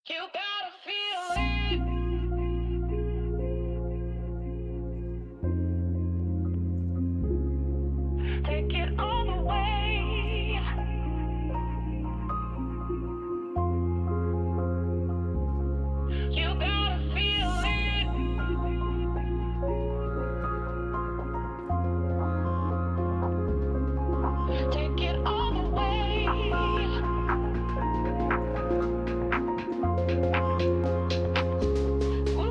You gotta feel it. Take it all the way. You gotta feel it. Take it all the way. Ooh.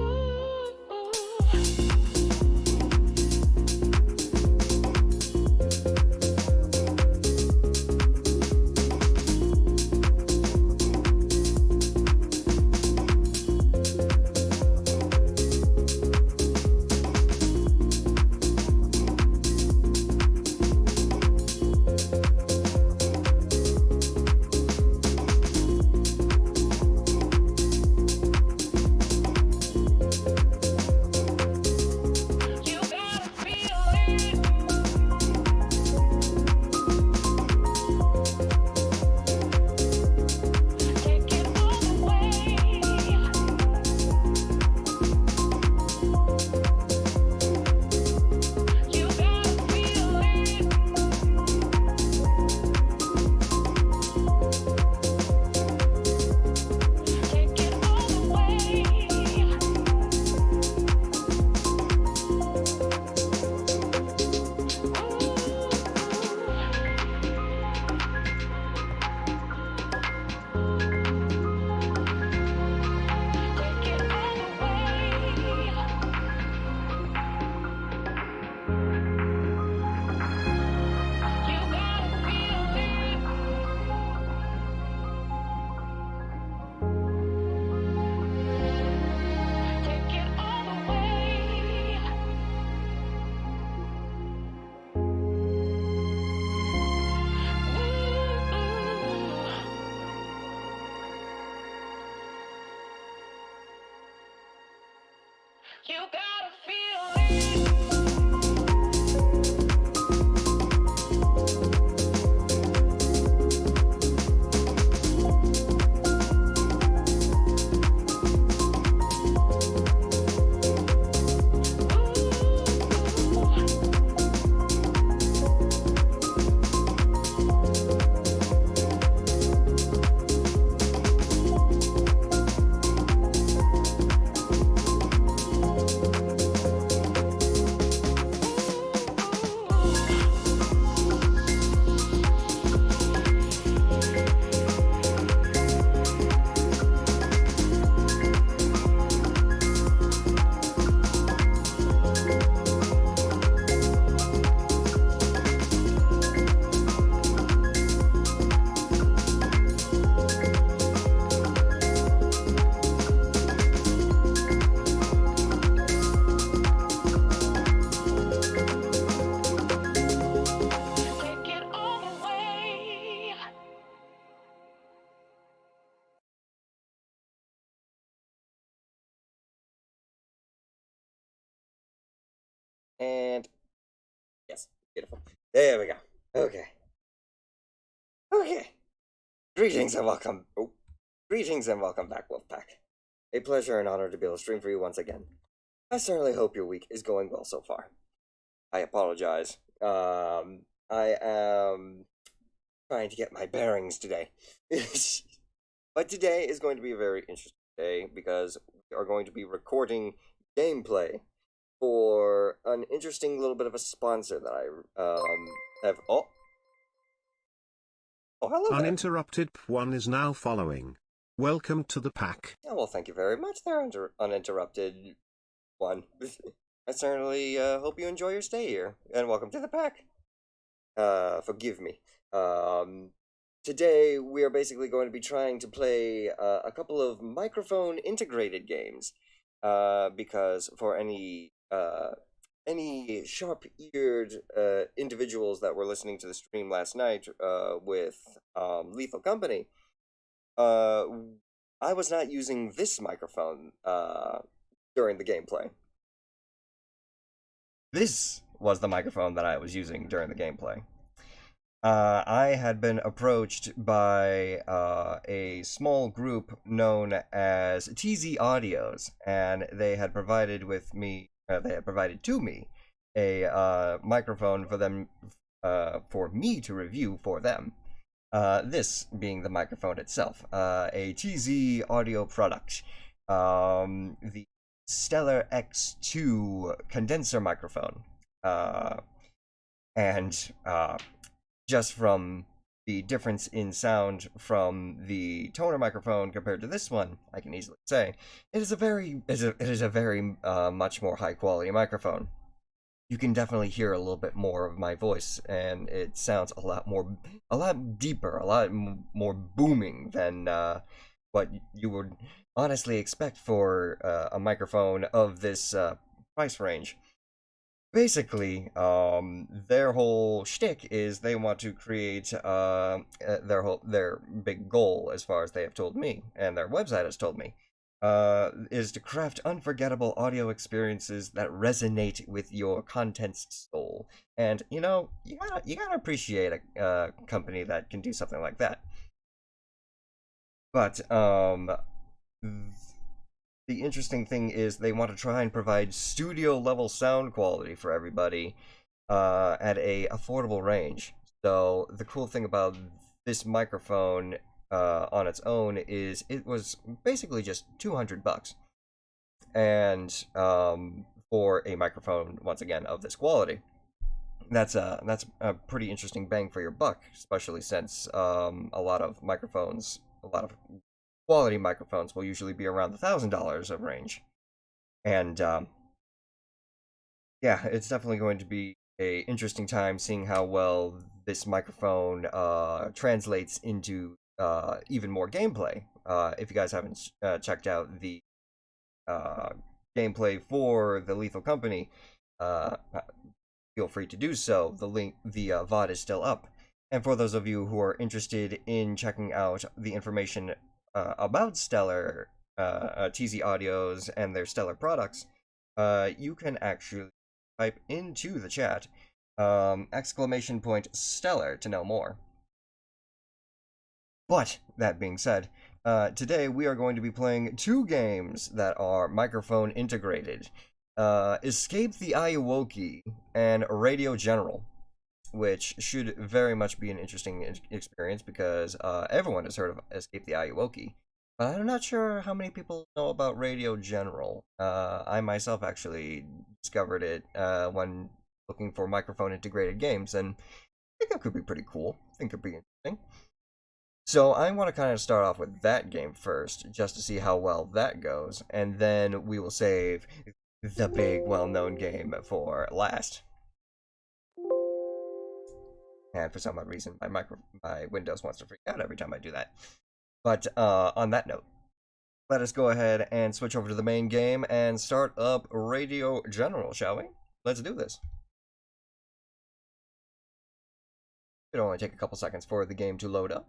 You gotta feel it. Take it all the way. You gotta feel it. Take it all the way. Take it all the way. You gotta feel it. Take it all the way. You gotta feel it. Take it all the way. And yes, beautiful. There we go. Okay. Okay. Greetings and welcome. Oh, greetings and welcome back, Wolfpack. A pleasure and honor to be able to stream for you once again. I certainly hope your week is going well so far. I apologize. I am trying to get my bearings today. But today is going to be a very interesting day because we are going to be recording gameplay for an interesting little bit of a sponsor that I have. Oh, hello there. Uninterrupted P1 is now following. Welcome to the pack. Yeah, well, thank you very much there, uninterrupted one. I certainly hope you enjoy your stay here, and welcome to the pack. Forgive me. Today we are basically going to be trying to play a couple of microphone integrated games, because for any sharp-eared individuals that were listening to the stream last night with Lethal Company, I was not using this microphone during the gameplay. This was the microphone that I was using during the gameplay. I had been approached by a small group known as TZ Audios, and they had provided with me, they had provided to me a microphone for them, for me to review for them. This being the microphone itself, a TZ Audio product, the Stellar X2 condenser microphone, and just from the difference in sound from the toner microphone compared to this one, I can easily say it is a very much more high quality microphone. You can definitely hear a little bit more of my voice, and it sounds a lot deeper, a lot more booming than what you would honestly expect for a microphone of this price range. Basically, their whole shtick is they want to create their big goal, as far as they have told me, and their website has told me, is to craft unforgettable audio experiences that resonate with your content's soul. And you know, you gotta appreciate a company that can do something like that. But the interesting thing is they want to try and provide studio level sound quality for everybody at a affordable range. So the cool thing about this microphone on its own is it was basically just $200, and for a microphone, once again, of this quality, that's a pretty interesting bang for your buck, especially since a lot of quality microphones will usually be around the $1,000 of range. And yeah, it's definitely going to be a interesting time seeing how well this microphone translates into even more gameplay. If you guys haven't checked out the gameplay for the Lethal Company, feel free to do so. The VOD is still up. And for those of you who are interested in checking out the information about Stellar TZ Audios and their Stellar products, you can actually type into the chat !Stellar to know more. But that being said, today we are going to be playing two games that are microphone integrated. Escape the Ayuwoki and Radio General, which should very much be an interesting experience because everyone has heard of Escape the Ayuwoki. But I'm not sure how many people know about Radio General. I myself actually discovered it when looking for microphone integrated games, and I think it could be pretty cool. I think it could be interesting. So I want to kind of start off with that game first, just to see how well that goes, and then we will save the big, well-known game for last. And for some odd reason, my Windows wants to freak out every time I do that. But on that note, let us go ahead and switch over to the main game and start up Radio General, shall we? Let's do this. It'll only take a couple seconds for the game to load up.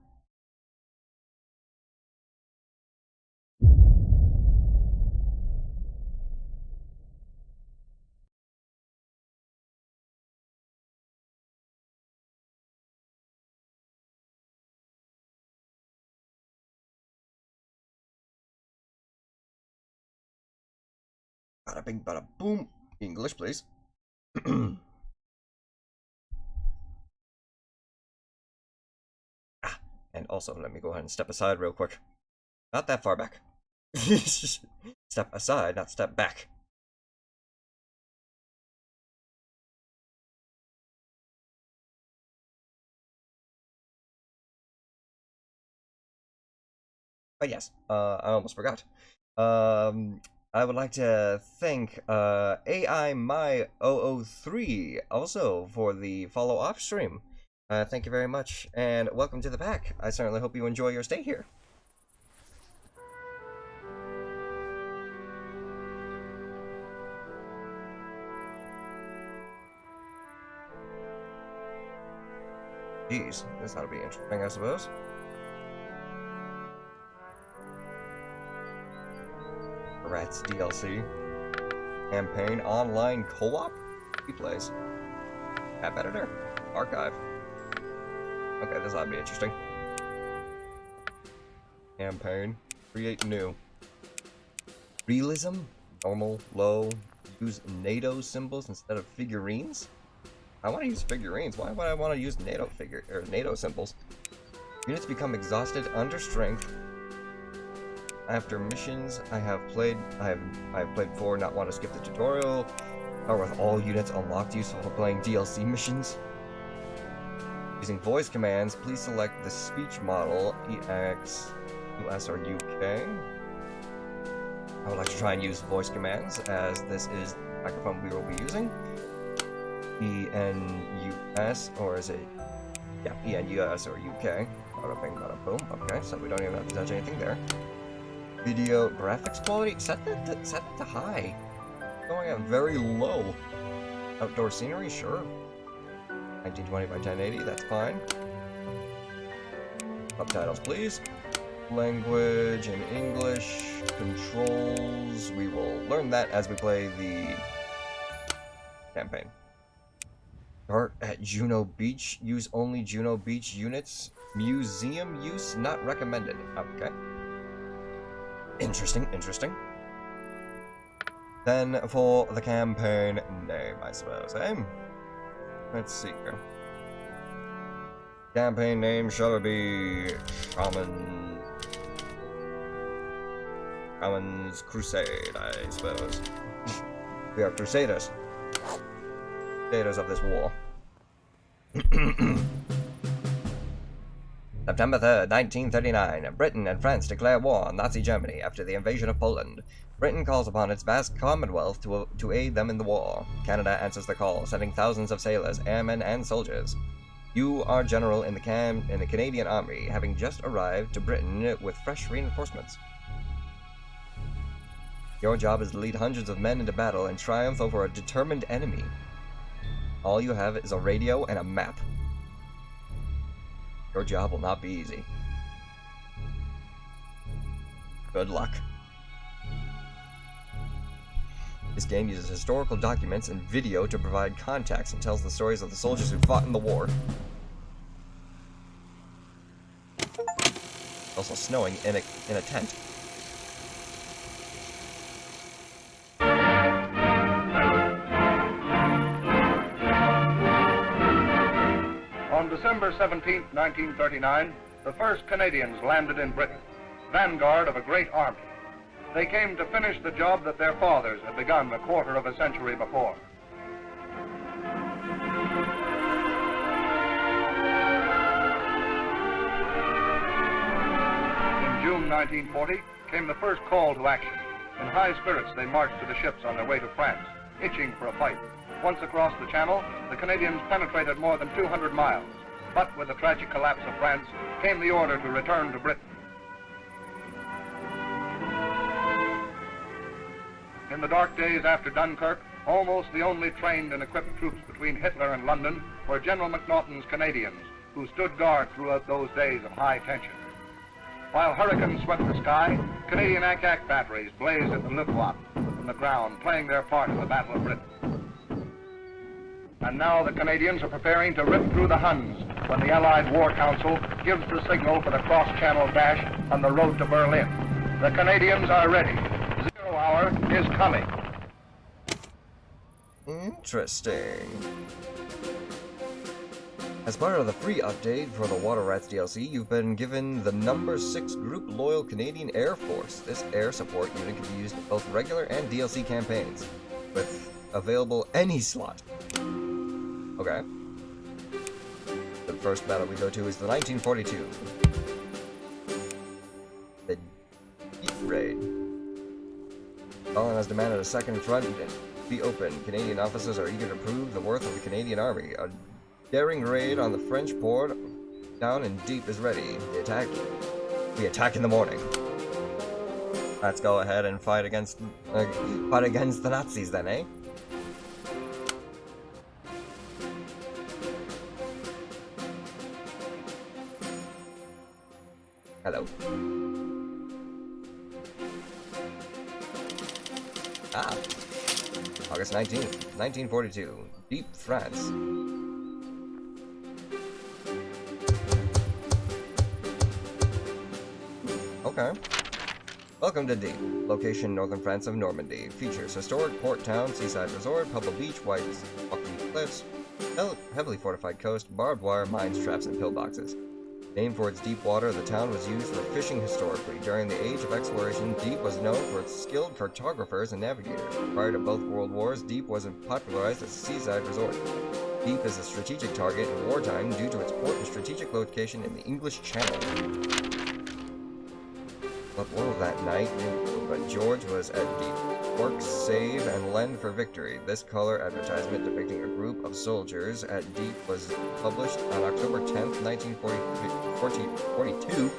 Bada bing, bada boom. English, please. And also, let me go ahead and step aside real quick. Not that far back. Step aside, not step back. But yes, I almost forgot. I would like to thank AI My 003 also for the follow off stream. Thank you very much, and welcome to the pack. I certainly hope you enjoy your stay here. Jeez, this ought to be interesting, I suppose. Rats DLC. Campaign online co-op? Replays. App editor. Archive. Okay, this ought to be interesting. Campaign. Create new. Realism? Normal, low. Use NATO symbols instead of figurines? I want to use figurines. Why would I want to use NATO symbols? Units become exhausted under strength. After missions I have played before, not want to skip the tutorial. Or with all units unlocked, useful for playing DLC missions. Using voice commands, please select the speech model, EX, US, or UK. I would like to try and use voice commands, as this is the microphone we will be using. ENUS, or is it? Yeah, ENUS or UK. Bada bing, bada boom. Okay, so we don't even have to touch anything there. Video graphics quality, set that to high. Going at very low. Outdoor scenery, sure. 1920 by 1080, that's fine. Subtitles, please. Language in English. Controls, we will learn that as we play the campaign. Start at Juno Beach. Use only Juno Beach units. Museum use not recommended. Okay. Interesting, interesting. Then for the campaign name, I suppose, eh? Let's see here. Campaign name shall be Shaman's Crusade, I suppose. We are crusaders. Crusaders of this war. September 3rd, 1939. Britain and France declare war on Nazi Germany after the invasion of Poland. Britain calls upon its vast Commonwealth to aid them in the war. Canada answers the call, sending thousands of sailors, airmen, and soldiers. You are general in the Canadian Army, having just arrived to Britain with fresh reinforcements. Your job is to lead hundreds of men into battle and triumph over a determined enemy. All you have is a radio and a map. Your job will not be easy. Good luck. This game uses historical documents and video to provide context and tells the stories of the soldiers who fought in the war. Also snowing in a tent. On December 17, 1939, the first Canadians landed in Britain, vanguard of a great army. They came to finish the job that their fathers had begun a quarter of a century before. In June 1940 came the first call to action. In high spirits, they marched to the ships on their way to France, itching for a fight. Once across the Channel, the Canadians penetrated more than 200 miles. But with the tragic collapse of France came the order to return to Britain. In the dark days after Dunkirk, almost the only trained and equipped troops between Hitler and London were General MacNaughton's Canadians, who stood guard throughout those days of high tension. While hurricanes swept the sky, Canadian Ack-Ack batteries blazed at the Luftwaffe from the ground, playing their part in the Battle of Britain. And now the Canadians are preparing to rip through the Huns when the Allied War Council gives the signal for the cross-channel dash on the road to Berlin. The Canadians are ready. 0 hour is coming. Interesting. As part of the free update for the Water Rats DLC, you've been given the number 6 Group Loyal Canadian Air Force. This air support unit can be used in both regular and DLC campaigns, with available any slot. Okay. The first battle we go to is the 1942. The Deep Raid. Stalin has demanded a second front be open. Canadian officers are eager to prove the worth of the Canadian Army. A daring raid on the French port down and deep is ready. We attack in the morning. Let's go ahead and fight against the Nazis then, eh? Hello. Ah. August 19th, 1942. Deep France. Okay. Welcome to Deep. Location northern France of Normandy. Features historic port town, seaside resort, pebble beach, white rocky cliffs, heavily fortified coast, barbed wire, mines, traps, and pillboxes. Named for its deep water, the town was used for fishing historically. During the Age of Exploration, Deep was known for its skilled cartographers and navigators. Prior to both World Wars, Deep was popularized as a seaside resort. Deep is a strategic target in wartime due to its port and strategic location in the English Channel. But well that night, but George was at Deep. Work, save, and lend for victory. This color advertisement depicting a group of soldiers at Deep was published on October 10th, 1942,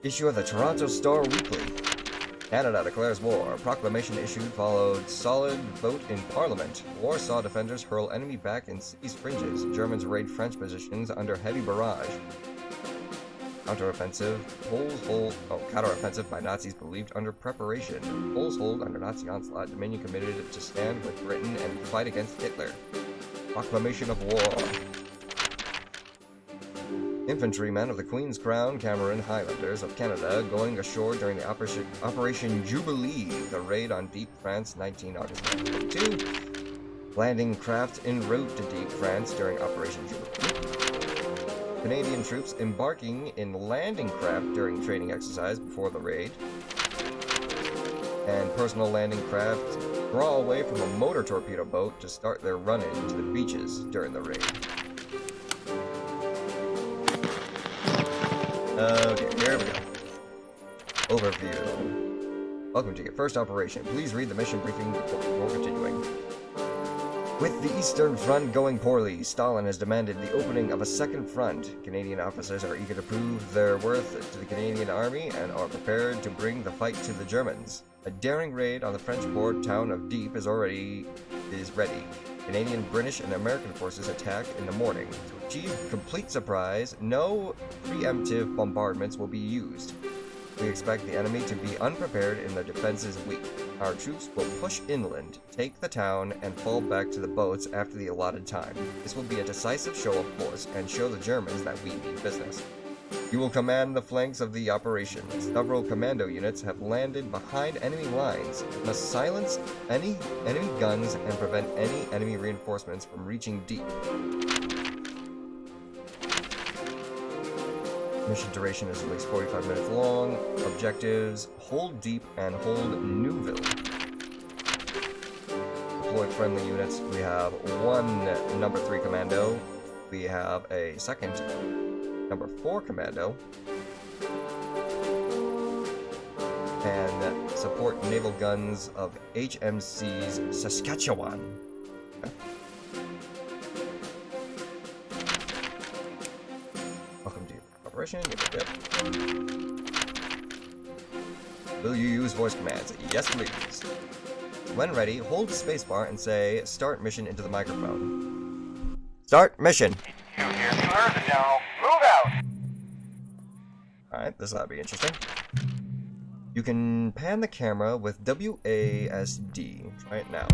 issue of the Toronto Star Weekly. Canada declares war. Proclamation issued followed solid vote in Parliament. Warsaw defenders hurl enemy back in city's fringes. Germans raid French positions under heavy barrage. Counteroffensive by Nazis believed under preparation. Poles hold under Nazi onslaught. Dominion committed to stand with Britain and fight against Hitler. Proclamation of war. Infantrymen of the Queen's Crown Cameron Highlanders of Canada going ashore during the Operation Jubilee, the raid on Deep, France, 19 August 1942. Landing craft en route to Deep, France during Operation Jubilee. Canadian troops embarking in landing craft during training exercise before the raid. And personal landing craft draw away from a motor torpedo boat to start their run-in to the beaches during the raid. Okay, here we go. Overview. Welcome to your first operation. Please read the mission briefing before continuing. With the Eastern Front going poorly, Stalin has demanded the opening of a second front. Canadian officers are eager to prove their worth to the Canadian Army and are prepared to bring the fight to the Germans. A daring raid on the French port town of Deep is ready. Canadian, British, and American forces attack in the morning. To achieve complete surprise, no preemptive bombardments will be used. We expect the enemy to be unprepared and their defenses weak. Our troops will push inland, take the town, and fall back to the boats after the allotted time. This will be a decisive show of force and show the Germans that we mean business. You will command the flanks of the operation. Several commando units have landed behind enemy lines. You must silence any enemy guns and prevent any enemy reinforcements from reaching Deep. Mission duration is at least 45 minutes long. Objectives: hold Deep and hold Newville. Deploy friendly units. We have one number 3 commando. We have a second number 4 commando. And support naval guns of HMC's Saskatchewan. Okay. Welcome to operation. Yep. Will you use voice commands? Yes, please. When ready, hold the spacebar and say "Start mission" into the microphone. Start mission. You hear the order, General. Move out! Alright, this ought to be interesting. You can pan the camera with WASD. Try it now.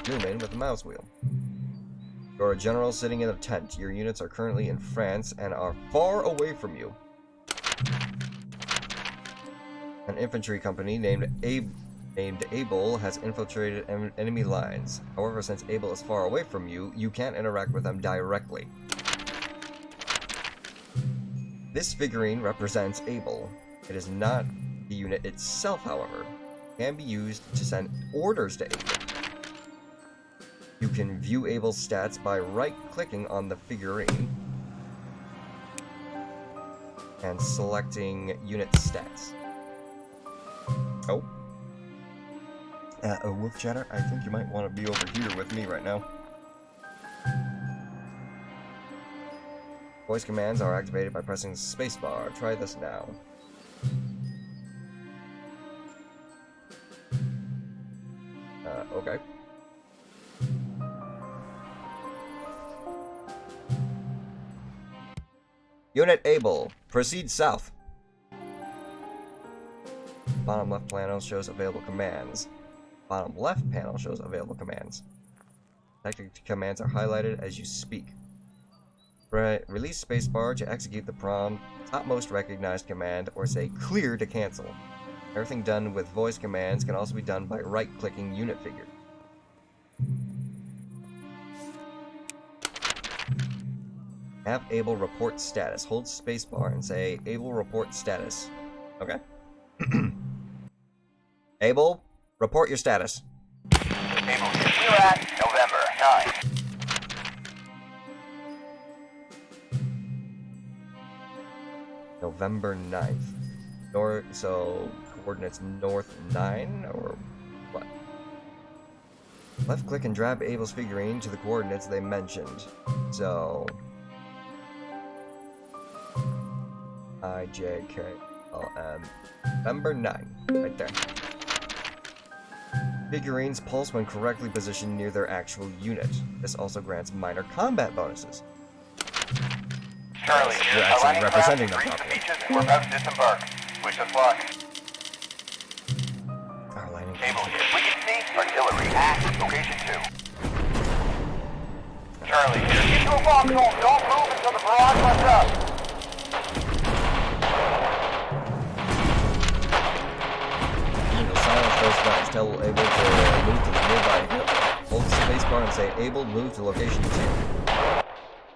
Zoom in with the mouse wheel. You're a general sitting in a tent. Your units are currently in France and are far away from you. An infantry company named Able has infiltrated enemy lines. However, since Able is far away from you, you can't interact with them directly. This figurine represents Able. It is not the unit itself, however. It can be used to send orders to Able. You can view Able's stats by right-clicking on the figurine and selecting unit stats. Oh. Wolf Chatter, I think you might want to be over here with me right now. Voice commands are activated by pressing the spacebar. Try this now. Okay. Unit Able, proceed south. Bottom left panel shows available commands. Bottom left panel shows available commands. Tactic commands are highlighted as you speak. Release spacebar to execute the prompt, topmost recognized command, or say clear to cancel. Everything done with voice commands can also be done by right-clicking unit figure. Have Able report status. Hold spacebar and say Able report status. Okay. Able, report your status. Able, we're at November 9. November 9th. So coordinates north 9 or what? Left click and drag Able's figurine to the coordinates they mentioned. So IJKLM. November 9. Right there. Figurines pulse when correctly positioned near their actual unit. This also grants minor combat bonuses. Charlie, You're actually representing them reach the properly. beaches and we're about to disembark. Wish us luck. Our landing Able, we can see artillery at location 2. Charlie, get to a foxhole. Don't move until the barrage lets up. Silence those guns. Tell Able to move to the nearby hill. Hold the spacebar and say Able, move to location 2.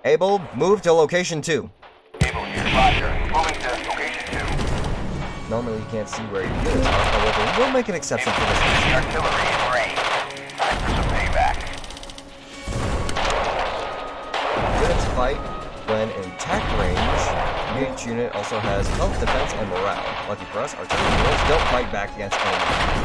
Able, move to location 2. Able here, roger. Moving to location 2. Normally you can't see where your units are, however, we'll make an exception for this The one. artillery in range. Time for some payback. Units fight when in attack range. Each unit also has health, defense, and morale. Lucky for us, artillery units don't fight back against enemies.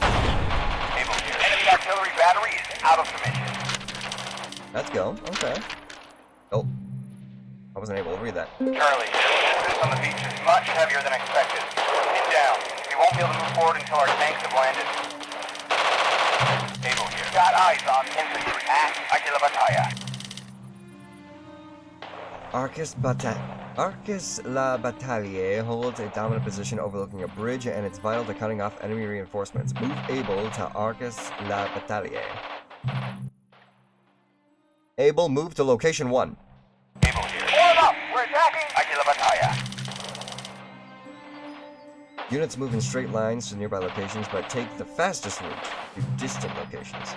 Able here. Enemy artillery battery is out of commission. Let's go. Okay. Oh. I wasn't able to read that. Charlie, this on the beach is much heavier than expected. Pin down. We won't be able to move forward until our tanks have landed. Able here. Got eyes on infantry at Aquila Batalla. Arcus La Battalier holds a dominant position overlooking a bridge, and it's vital to cutting off enemy reinforcements. Move Able to Arcus La Battalier. Able, move to location 1. Able here. Form up! We're attacking Aquila Batalla. Units move in straight lines to nearby locations, but take the fastest route to distant locations.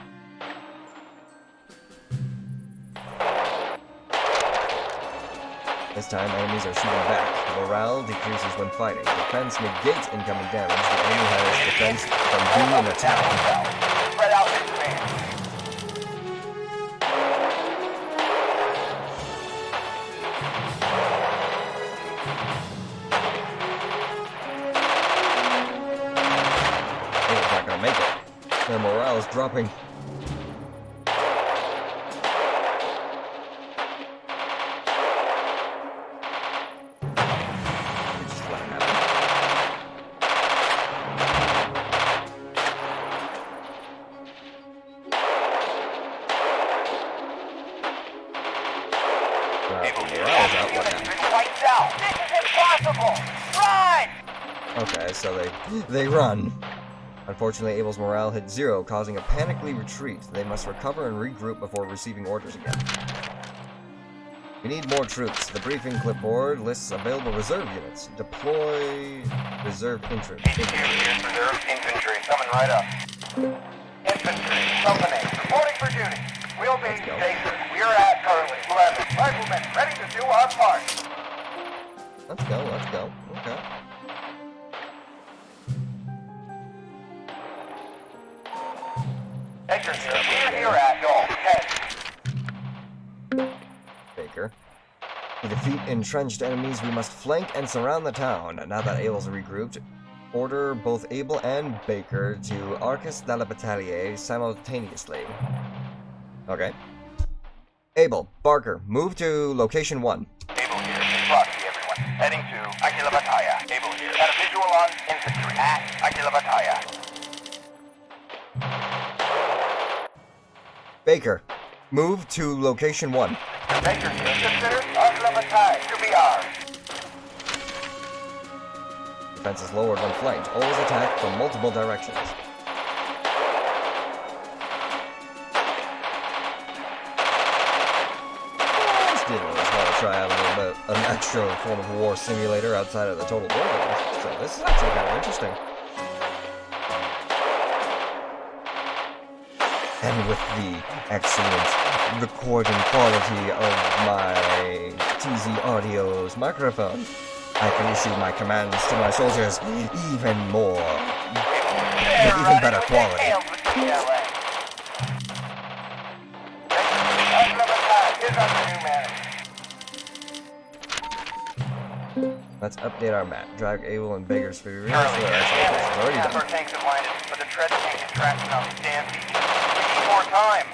This time, enemies are shooting back. Morale decreases when fighting. Defense negates incoming damage. The enemy has defense from being in attack. Spread out this command. Able's not gonna make it. Their morale is dropping. Just let it happen. Able here. Morale's out. What Units now? been wiped out. This is impossible. Run! Okay, so they run. Unfortunately, Able's morale hit 0, causing a panically retreat. They must recover and regroup before receiving orders again. We need more troops. The briefing clipboard lists available reserve units. Deploy reserve infantry. Here's reserve infantry coming right up. Infantry, company, reporting for duty. We'll be go. Jason. We're at Curly. 11. Riflemen, ready to do our part. Let's go, let's go. Okay. Edgar here. We're here at Goal 10. Baker. To defeat entrenched enemies, we must flank and surround the town. Now that Able's regrouped, order both Able and Baker to Arcus de la Battalier simultaneously. Okay. Able, Barker, move to location 1. Able here. Proxy, everyone. Heading to Aquila Batalla. Able here. Got a visual visual on infantry at Aguila Batalla. Baker, move to location 1. Baker, consider Aguila Batalla to be ours. Defense is lowered when flanked. Always attack from multiple directions. This did want to try out a little bit an extra form of war simulator outside of the total war games. So this is actually kind of interesting. And with the excellent recording quality of my TZ Audio's microphone, I can issue my commands to my soldiers even more, with even better quality. Let's update our map. Drag Able and Baker's for your already done. Our tanks have landed, but the tread tank is tracking on the Stampede. We need more time.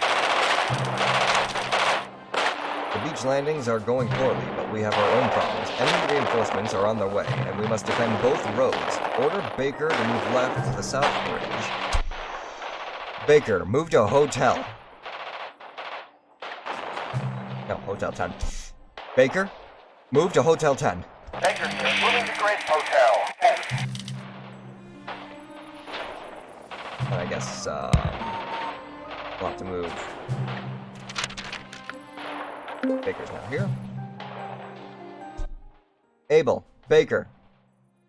The beach landings are going poorly, but we have our own problems. Enemy reinforcements are on their way, and we must defend both roads. Order Baker to move left to the south bridge. Baker, move to hotel. No, Hotel 10. Baker, move to Hotel 10. Baker, moving to Grace Hotel. And I guess, we'll have to move. Baker's now here. Abel, Baker,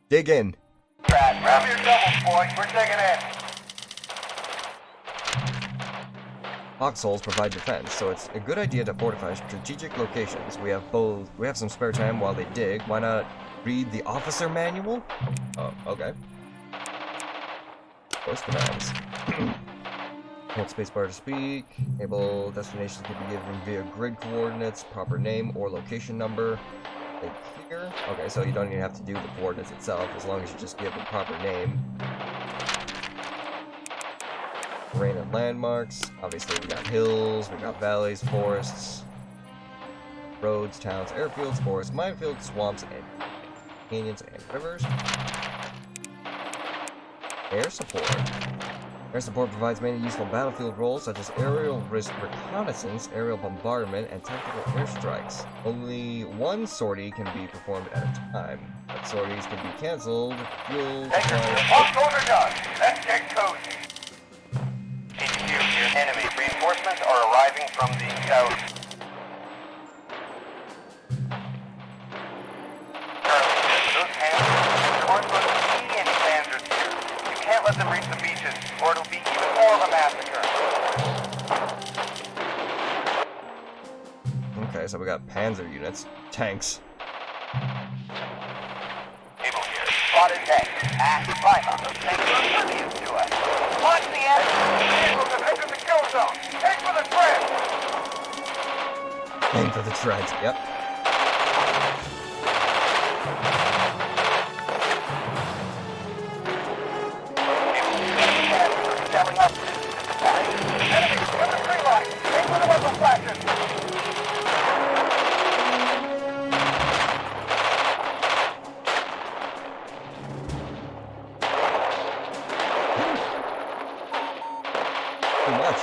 dig in. Grab your doubles, boy. We're digging in. Foxholes provide defense, so it's a good idea to fortify strategic locations. We have some spare time while they dig. Why not read the officer manual? Oh, okay. Voice commands. Hold spacebar to speak. Able destinations can be given via grid coordinates, proper name or location number. Click here. Okay, so you don't even have to do the coordinates itself, as long as you just give the proper name. Terrain and landmarks. Obviously, we got hills, we got valleys, forests, roads, towns, airfields, forests, minefields, swamps, and canyons and rivers. Air support. Air support provides many useful battlefield roles such as aerial reconnaissance, aerial bombardment, and tactical airstrikes. Only one sortie can be performed at a time, but sorties can be cancelled. Fuel supplies. All soldier done. Let's get cozy. HQ, your enemy reinforcements are arriving from the south. Charlie, those panzers, Corn will see any panzers here. You can't let them reach the beaches, or it'll be even more of a massacre. Okay, so we got panzer units, tanks. Able here. Spotted tank. Ask Lima. Those tanks are oblivious to us. Watch the enemy. Vehicles have entered the kill zone. Take for the tread. Aim for the treads, yep. Stepping up. Enemy, on the tree line. Take for the muzzle flashes. Too much.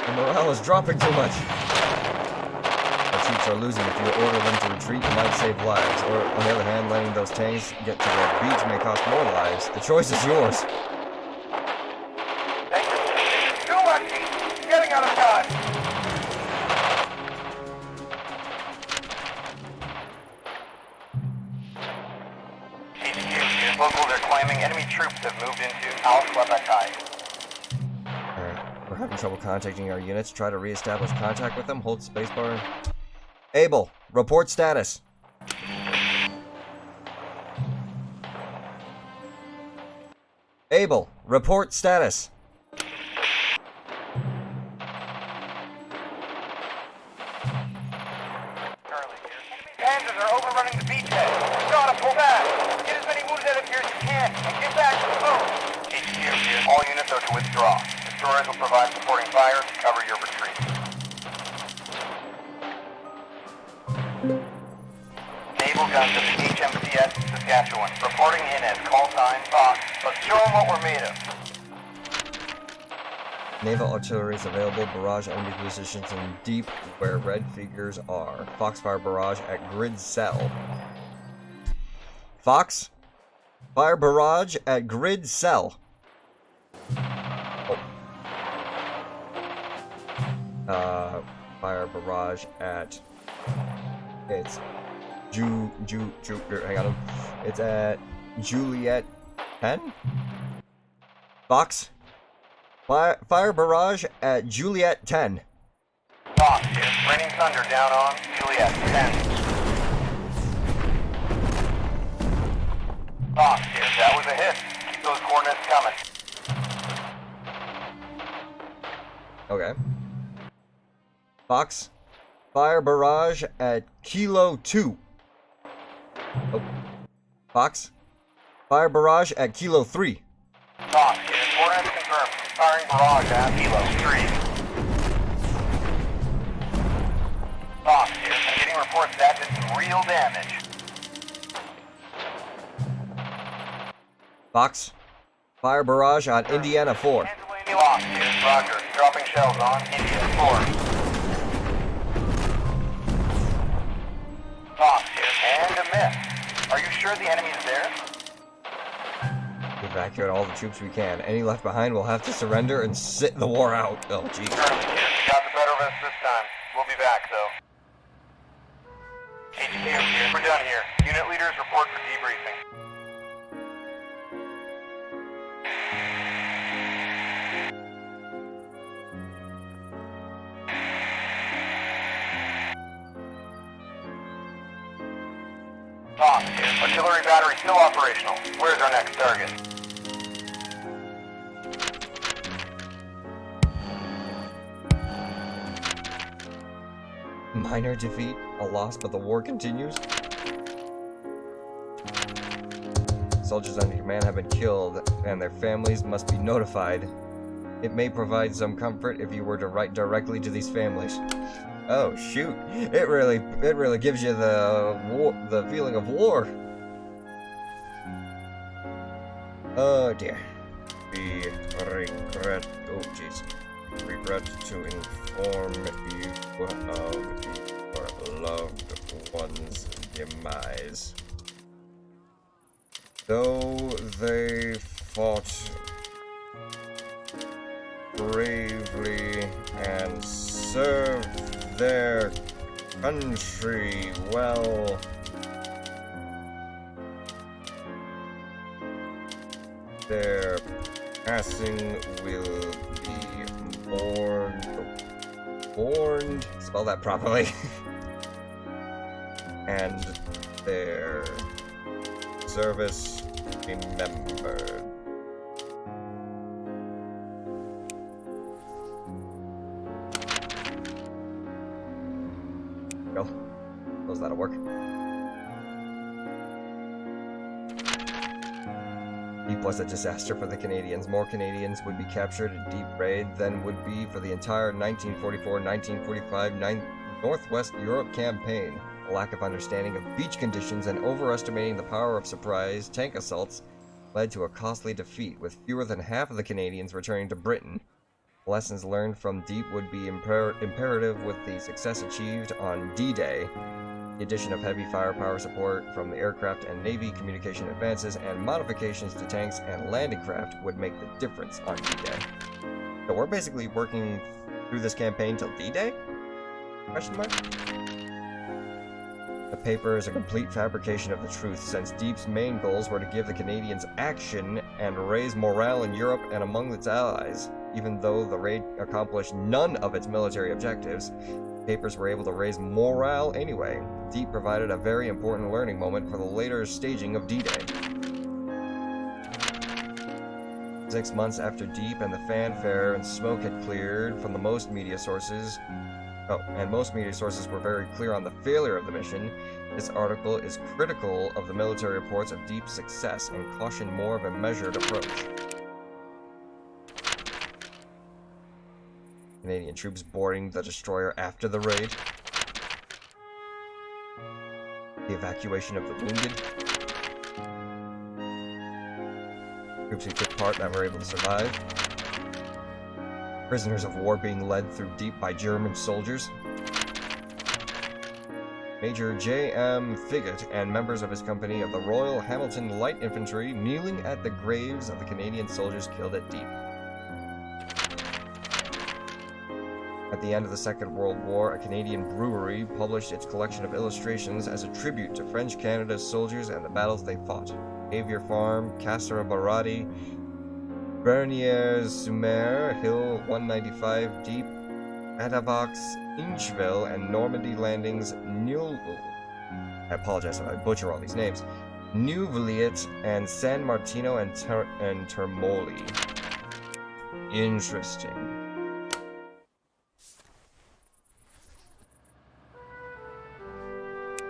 The morale is dropping too much. Our troops are losing. If you order them to retreat, you might save lives. Or, on the other hand, letting those tanks get to the beach may cost more lives. The choice is yours. Thank you. Too lucky. Getting out of dodge. HQ, locals are claiming enemy troops have moved into Al-Qabatai. Alright, we're having trouble contacting our units. Try to re-establish contact with them. Hold spacebar. Abel, report status. Abel, report status. Panzers are overrunning the beachhead. We gotta pull back. Get as many moves out of here as you can, and get back to the boat. HQ, all units are to withdraw. Destroyers will provide supporting fire to cover your retreat. Naval guns at the HMC Joliet, Saskatchewan. Reporting in as call sign Fox. Let's show them what we're made of. Naval artillery is available. Barrage enemy positions in deep where red figures are. Foxfire barrage at grid cell. Fox, fire barrage at grid cell. Oh. Fire barrage at. It's hang on. It's at Juliet 10. Fox. Fire barrage at Juliet 10. Fox, it's raining thunder down on Juliet 10. Fox, yes, that was a hit. Keep those coordinates coming. Okay. Fox. Fire barrage at Kilo 2. Oh. Fox. Fire barrage at Kilo 3. Fox, yes, coordinates confirmed. Firing barrage at Kilo 3. Fox, yes, I'm getting reports that did some real damage. Fox. Fire barrage on Indiana 4. Fox, yes, roger. Dropping shells on India 4. Fox, yes, and a miss. Are you sure the enemy's there? Evacuate all the troops we can. Any left behind will have to surrender and sit the war out. Oh, jeez. Got the better of us this time. We'll be back, though. HQ, we're done here. Unit leaders report for debriefing. Fox, artillery battery still operational. Where's our next target? Minor defeat, a loss, but the war continues. Soldiers under command have been killed, and their families must be notified. It may provide some comfort if you were to write directly to these families. Oh shoot! It really gives you the feeling of war. Oh dear. We regret. Oh jeez. Regret to inform you of your loved one's demise. Though they fought bravely and served their country well, their passing will be mourned, spell that properly, and their service remembered. Go. Close that'll work. Deep was a disaster for the Canadians. More Canadians would be captured at Deep Raid than would be for the entire 1944-1945 Northwest Europe campaign. A lack of understanding of beach conditions and overestimating the power of surprise tank assaults led to a costly defeat, with fewer than half of the Canadians returning to Britain. Lessons learned from Deep would be imperative with the success achieved on D-Day. The addition of heavy firepower support from the aircraft and Navy communication advances and modifications to tanks and landing craft would make the difference on D-Day. So we're basically working through this campaign till D-Day? Question mark? The paper is a complete fabrication of the truth, since Deep's main goals were to give the Canadians action and raise morale in Europe and among its allies. Even though the raid accomplished none of its military objectives, papers were able to raise morale anyway. Deep provided a very important learning moment for the later staging of D-Day. 6 months after Deep and the fanfare and smoke had cleared from most media sources were very clear on the failure of the mission, this article is critical of the military reports of Deep's success and cautioned more of a measured approach. Canadian troops boarding the destroyer after the raid. The evacuation of the wounded. Troops who took part that were able to survive. Prisoners of war being led through deep by German soldiers. Major J.M. Figgott and members of his company of the Royal Hamilton Light Infantry kneeling at the graves of the Canadian soldiers killed at Deep. At the end of the Second World War, a Canadian brewery published its collection of illustrations as a tribute to French Canada's soldiers and the battles they fought. Avier Farm, Castra Barati, Bernières-sur-Mer, Hill 195 Deep, Atavox, Inchville, and Normandy Landings, I apologize if I butcher all these names, Neuvillette, and San Martino and Termoli. Interesting.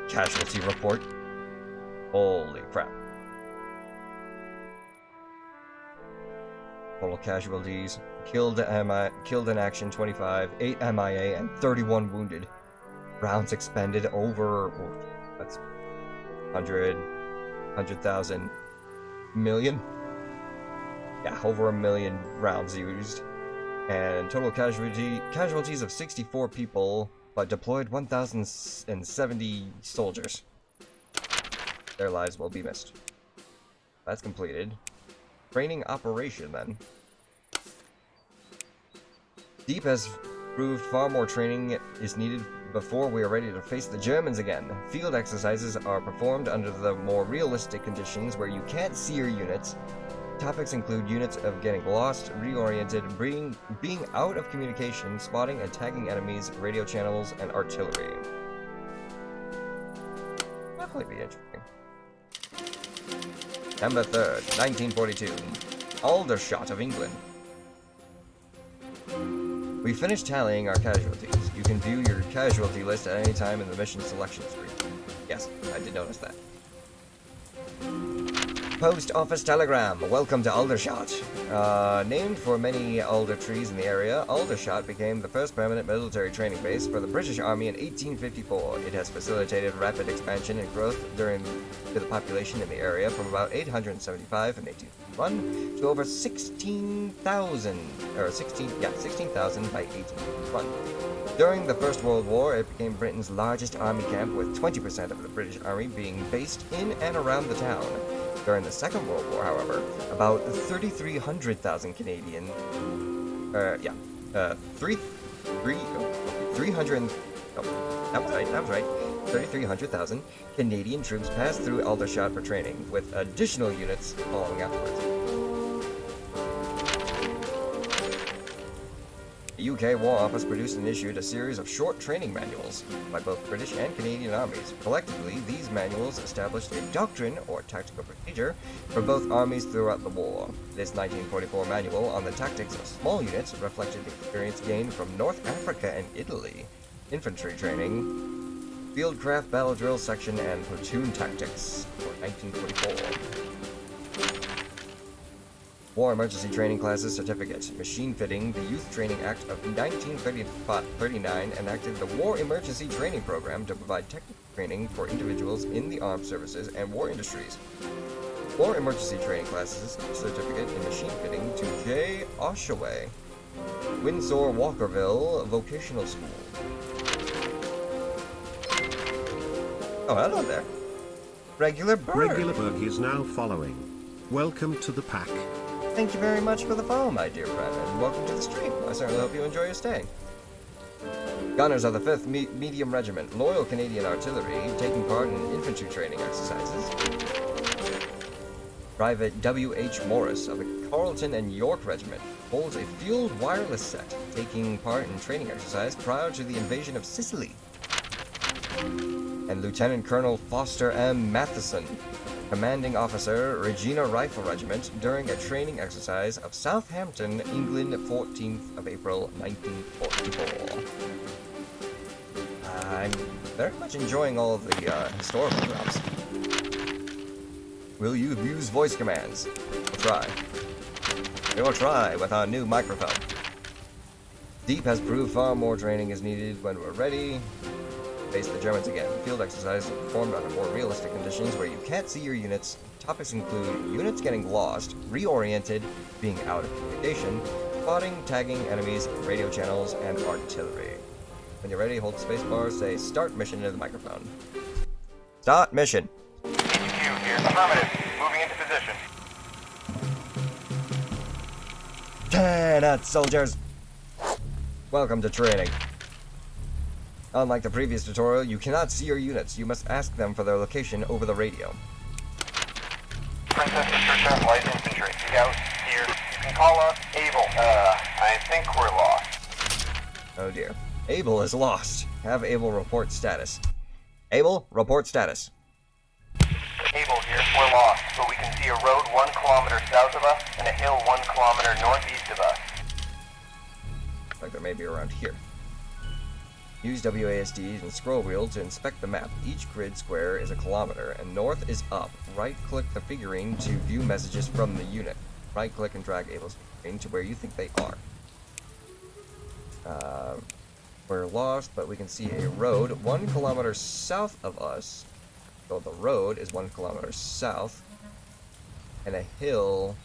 Casualty report. Holy crap. Total casualties. Killed in action 25, 8 MIA, and 31 wounded. Rounds expended over, that's 100,000 million? Yeah, over a million rounds used. And total casualties of 64 people, but deployed 1,070 soldiers. Their lives will be missed. That's completed. Training operation, then. Deep has proved far more training is needed before we are ready to face the Germans again. Field exercises are performed under the more realistic conditions where you can't see your units. Topics include units of getting lost, reoriented, being out of communication, spotting and tagging enemies, radio channels, and artillery. Definitely be interesting. December 3rd, 1942. Aldershot of England. We finished tallying our casualties. You can view your casualty list at any time in the mission selection screen. Yes, I did notice that. Post office telegram. Welcome to Aldershot. Named for many alder trees in the area, Aldershot became the first permanent military training base for the British Army in 1854. It has facilitated rapid expansion and growth to the population in the area from about 875 in 1851 to over 16,000 by 1851. During the First World War, it became Britain's largest army camp, with 20% of the British Army being based in and around the town. During the Second World War, however, about 3,300,000 Canadian, 3,300,000 Canadian troops passed through Aldershot for training, with additional units following afterwards. The UK War Office produced and issued a series of short training manuals by both British and Canadian armies. Collectively, these manuals established a doctrine or tactical procedure for both armies throughout the war. This 1944 manual on the tactics of small units reflected the experience gained from North Africa and Italy, infantry training, fieldcraft battle drill section, and platoon tactics for 1944. War Emergency Training Classes Certificate. Machine Fitting. The Youth Training Act of 1939 enacted the War Emergency Training Program to provide technical training for individuals in the armed services and war industries. War Emergency Training Classes Certificate in Machine Fitting to J. Oshaway, Windsor Walkerville Vocational School. Oh, hello there. Regular Berg. Regular Berg is now following. Welcome to the pack. Thank you very much for the follow, my dear friend, and welcome to the stream. I certainly hope you enjoy your stay. Gunners of the 5th Medium Regiment, Loyal Canadian Artillery, taking part in infantry training exercises. Private W.H. Morris of the Carleton and York Regiment holds a field wireless set, taking part in training exercise prior to the invasion of Sicily. And Lieutenant Colonel Foster M. Matheson, Commanding Officer, Regina Rifle Regiment, during a training exercise of Southampton, England, 14th of April, 1944. I'm very much enjoying all of the historical drops. Will you use voice commands? We'll try. We'll try with our new microphone. Deep has proved far more training is needed when we're ready. Face the Germans again. Field exercises are performed under more realistic conditions where you can't see your units. Topics include units getting lost, reoriented, being out of communication, spotting, tagging enemies, radio channels, and artillery. When you're ready, hold spacebar, say start mission into the microphone. Start mission. HQ here. Affirmative. Moving into position. 10 out, soldiers! Welcome to training. Unlike the previous tutorial, you cannot see your units. You must ask them for their location over the radio. Princess Patricia, Light Infantry. Scout here. You can call us Able. I think we're lost. Oh dear. Able is lost. Have Able report status. Able, report status. Able here. We're lost, but we can see a road 1 kilometer south of us and a hill 1 kilometer northeast of us. Like they're maybe around here. Use WASD and scroll wheel to inspect the map. Each grid square is a kilometer, and north is up. Right-click the figurine to view messages from the unit. Right-click and drag Able's figurine to where you think they are. We're lost, but we can see a road 1 kilometer south of us. So the road is 1 kilometer south, and a hill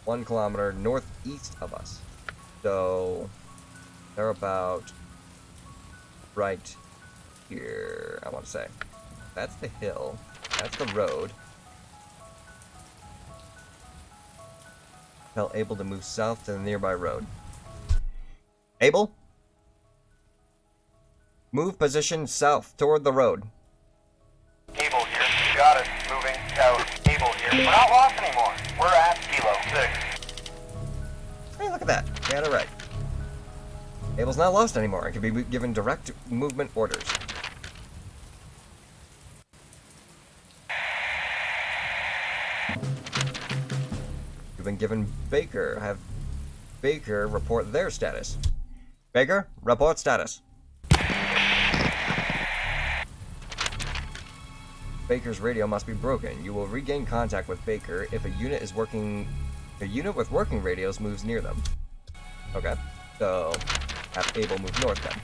1 kilometer northeast of us. So they're about right here, I want to say. That's the hill. That's the road. Tell Able to move south to the nearby road. Able? Move position south toward the road. Able here. Got it. Moving south. Able here. We're not lost anymore. We're at Kilo 6. Hey, look at that. Got it right. Able's not lost anymore. It can be given direct movement orders. You've been given Baker. Have Baker report their status. Baker, report status. Baker's radio must be broken. You will regain contact with Baker if a unit with working radios moves near them. Okay, so have Able move north then.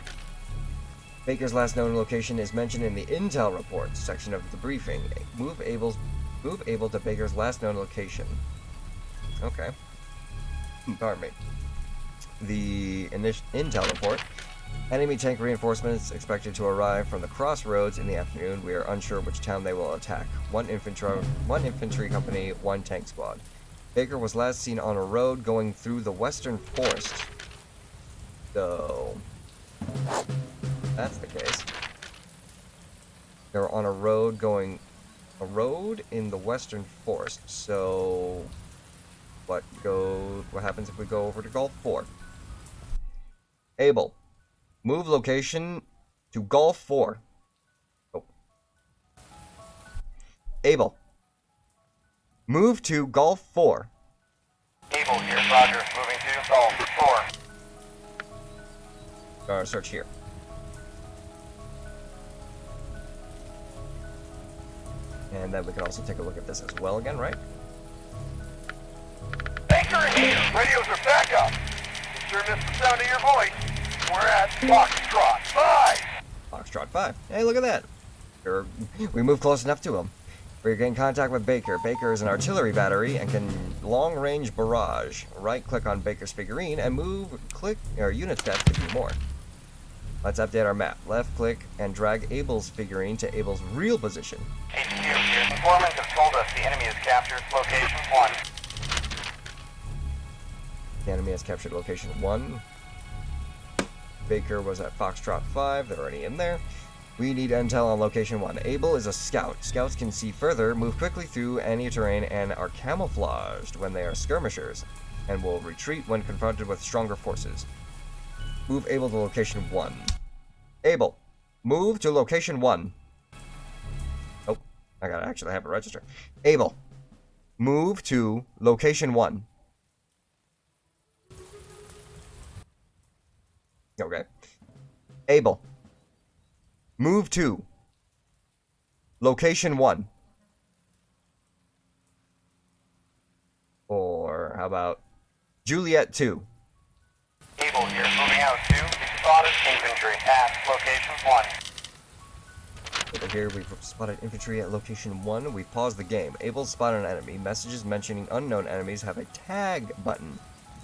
Baker's last known location is mentioned in the Intel Reports section of the briefing. Move Able to Baker's last known location. Okay. Pardon me. The Intel Report. Enemy tank reinforcements expected to arrive from the crossroads in the afternoon. We are unsure which town they will attack. One infantry company, 1 tank squad. Baker was last seen on a road going through the western forest. So that's the case. They're on a road in the western forest. So what happens if we go over to Gulf 4? Able. Move location to Gulf 4. Oh. Able. Move to Gulf 4. Able here. Roger. Moving to Gulf 4. Search here. And then we can also take a look at this as well again, right? Baker here. Radios are back up. Sure missed the sound of your voice. We're at Foxtrot 5. Foxtrot 5. Hey, look at that. We moved close enough to him. We gain contact with Baker. Baker is an artillery battery and can long-range barrage. Right-click on Baker's figurine and click unit stats to view more. Let's update our map. Left-click and drag Able's figurine to Able's real position. HQ here. Informants have told us the enemy has captured location 1. The enemy has captured location 1. Baker was at Foxtrot 5. They're already in there. We need intel on location 1. Able is a scout. Scouts can see further, move quickly through any terrain, and are camouflaged when they are skirmishers, and will retreat when confronted with stronger forces. Move Able to location 1. Able, move to location 1. Oh, I gotta actually have it register. Able, move to location 1. Okay. Able. Move to location 1. Or how about Juliet 2? Able here. Moving out 2. Spotted infantry at location 1. Over here, we've spotted infantry at location 1. We've paused the game. Able to spot an enemy. Messages mentioning unknown enemies have a tag button.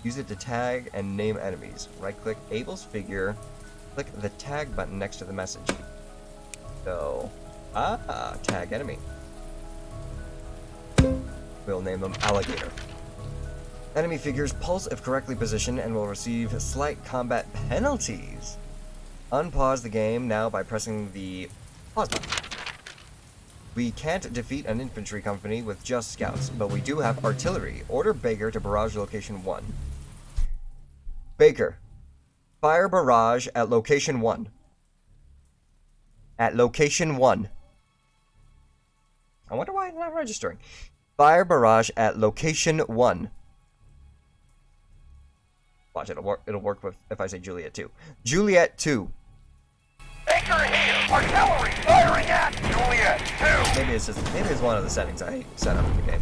Use it to tag and name enemies. Right-click Able's figure. Click the tag button next to the message. So, tag enemy. We'll name them Alligator. Enemy figures pulse if correctly positioned and will receive slight combat penalties. Unpause the game now by pressing the pause button. We can't defeat an infantry company with just scouts, but we do have artillery. Order Baker to barrage location 1. Baker, fire barrage at location 1. At location 1. I wonder why it's not registering. Fire barrage at location 1. Watch, it'll work with if I say Juliet 2. Juliet 2. Baker here! Artillery firing at Juliet 2! Maybe it's one of the settings I set up in the game.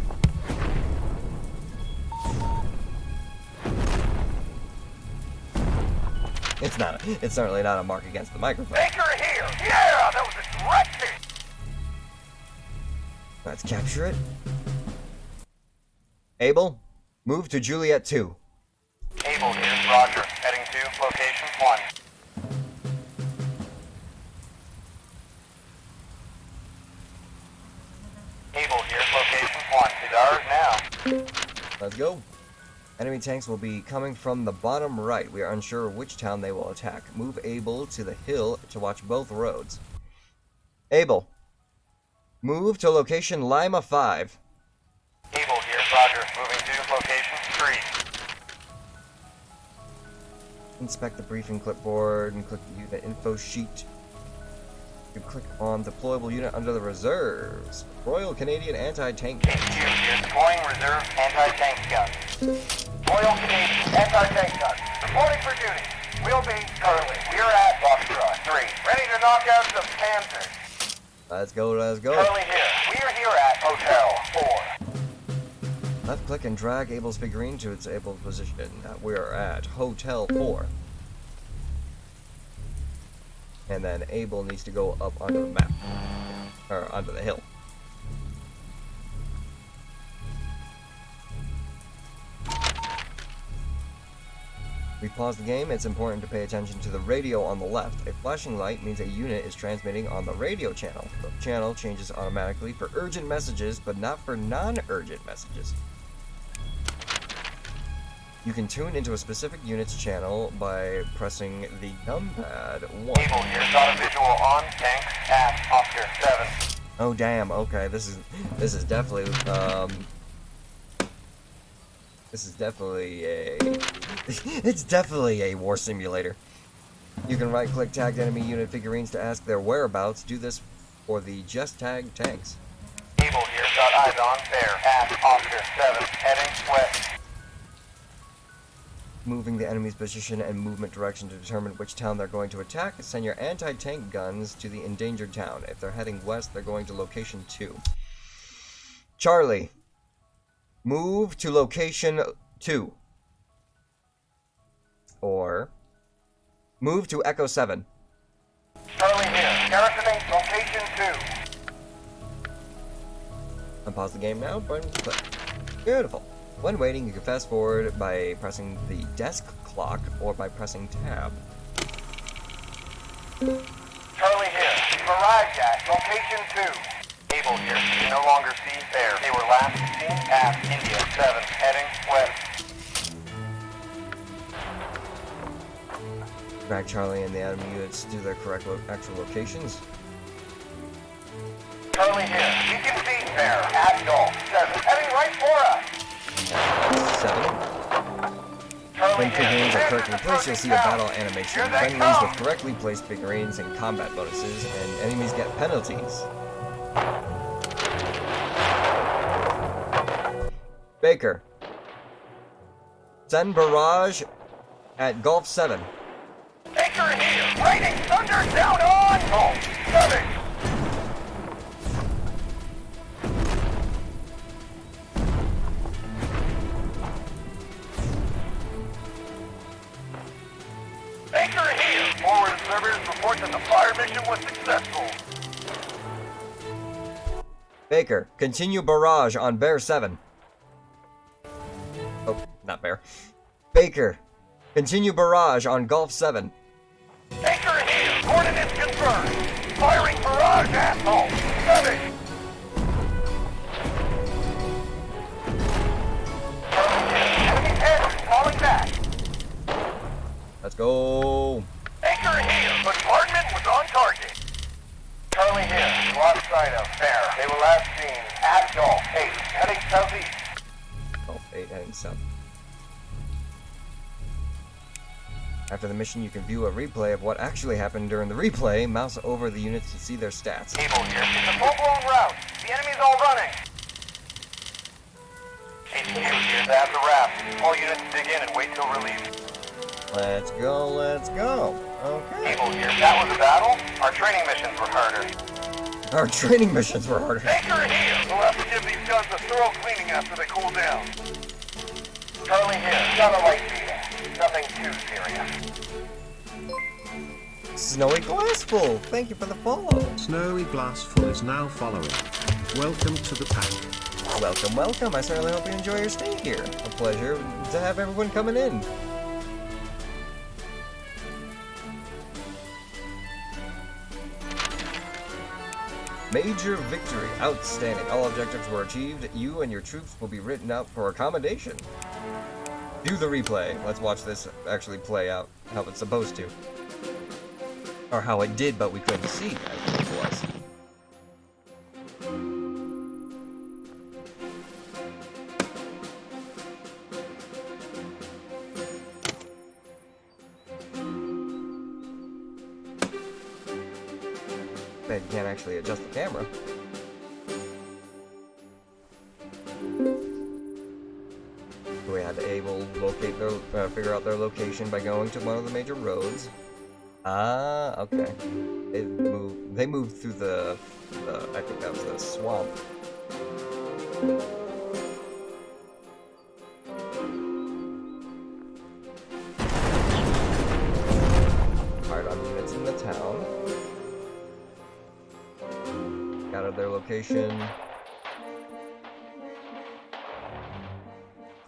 It's certainly not a mark against the microphone. Baker here! Yeah! That was a direct hit! Let's capture it. Abel, move to Juliet 2. Able here, Roger. Heading to location 1. Able here, location 1 is ours now. Let's go. Enemy tanks will be coming from the bottom right. We are unsure which town they will attack. Move Abel to the hill to watch both roads. Abel, move to location Lima 5. Able here, Roger. Moving to location 3. Inspect the briefing clipboard and click the unit info sheet. You click on deployable unit under the reserves. Royal Canadian Anti-Tank Gun. HQ here, deploying reserve anti-tank guns. Royal Canadian anti-tank guns. Reporting for duty. We'll be currently. We're at Foxtrot 3. Ready to knock out some Panthers. Let's go, let's go. Currently here. We're here at Hotel 4. Left click and drag Abel's figurine to its able position. We are at Hotel 4. And then Abel needs to go up onto the map. Or onto the hill. We pause the game. It's important to pay attention to the radio on the left. A flashing light means a unit is transmitting on the radio channel. The channel changes automatically for urgent messages, but not for non-urgent messages. You can tune into a specific unit's channel by pressing the numpad 1. Able here, got a visual on tank at Oscar 7. Oh damn, okay, this is definitely it's definitely a war simulator. You can right click tagged enemy unit figurines to ask their whereabouts. Do this for the just tagged tanks. Able here, got eyes on there at Oscar 7, heading west. Moving the enemy's position and movement direction to determine which town they're going to attack. Send your anti-tank guns to the endangered town. If they're heading west, they're going to location 2. Charlie, move to location 2. Or move to Echo 7. Charlie here, garrisoning location 2. Unpause the game now, button click. Beautiful. When waiting, you can fast forward by pressing the desk clock or by pressing tab. Charlie here, we've arrived at location 2. Able here, you no longer see there. They were last seen at India 7, heading west. Drag Charlie and the enemy units to their correct actual locations. Charlie here, we can see there at Golf 7, heading right for us. 7. Charlie When figurines are here, correctly placed, you'll see a battle animation. Friendlies with correctly placed figurines and combat bonuses, and enemies get penalties. Baker, send barrage at Golf 7. Baker here, raining thunder down on Golf 7. Baker here. Forward observers report that the fire mission was successful. Baker, continue barrage on Bear 7. Oh, not Bear. Baker, continue barrage on Golf 7. Baker here. Coordinates confirmed. Firing barrage, asshole. Coming. Enemy Panthers falling back. Let's go. Baker here, but Hardman was on target. Charlie here. We lost sight of Bear. They were last seen at Golf 8, heading southeast. Golf 8 heading south. After the mission, you can view a replay of what actually happened during the replay. Mouse over the units to see their stats. Cable here. It's a full-blown rout. The enemy's all running. HQ here's after wrap. All units dig in and wait till relief. Let's go, let's go. Okay. Cable here. That was a battle. Our training missions were harder. Our training missions were harder. Baker here. We'll have to give these guns a thorough cleaning after they cool down. Charlie here. Got a light beating. Nothing too serious. Snowy Glassful, thank you for the follow. Snowy Glassful is now following. Welcome to the pack. Welcome, welcome. I certainly hope you enjoy your stay here. A pleasure to have everyone coming in. Major victory. Outstanding. All objectives were achieved. You and your troops will be written out for accommodation. Do the replay. Let's watch this actually play out how it's supposed to. Or how it did, but we couldn't see, I think it was. Bet you can't actually adjust the camera. We had to locate their, figure out their location by going to one of the major roads. Ah, okay. They moved through the I think that was the swamp. Fired on units in the town. Got out their location.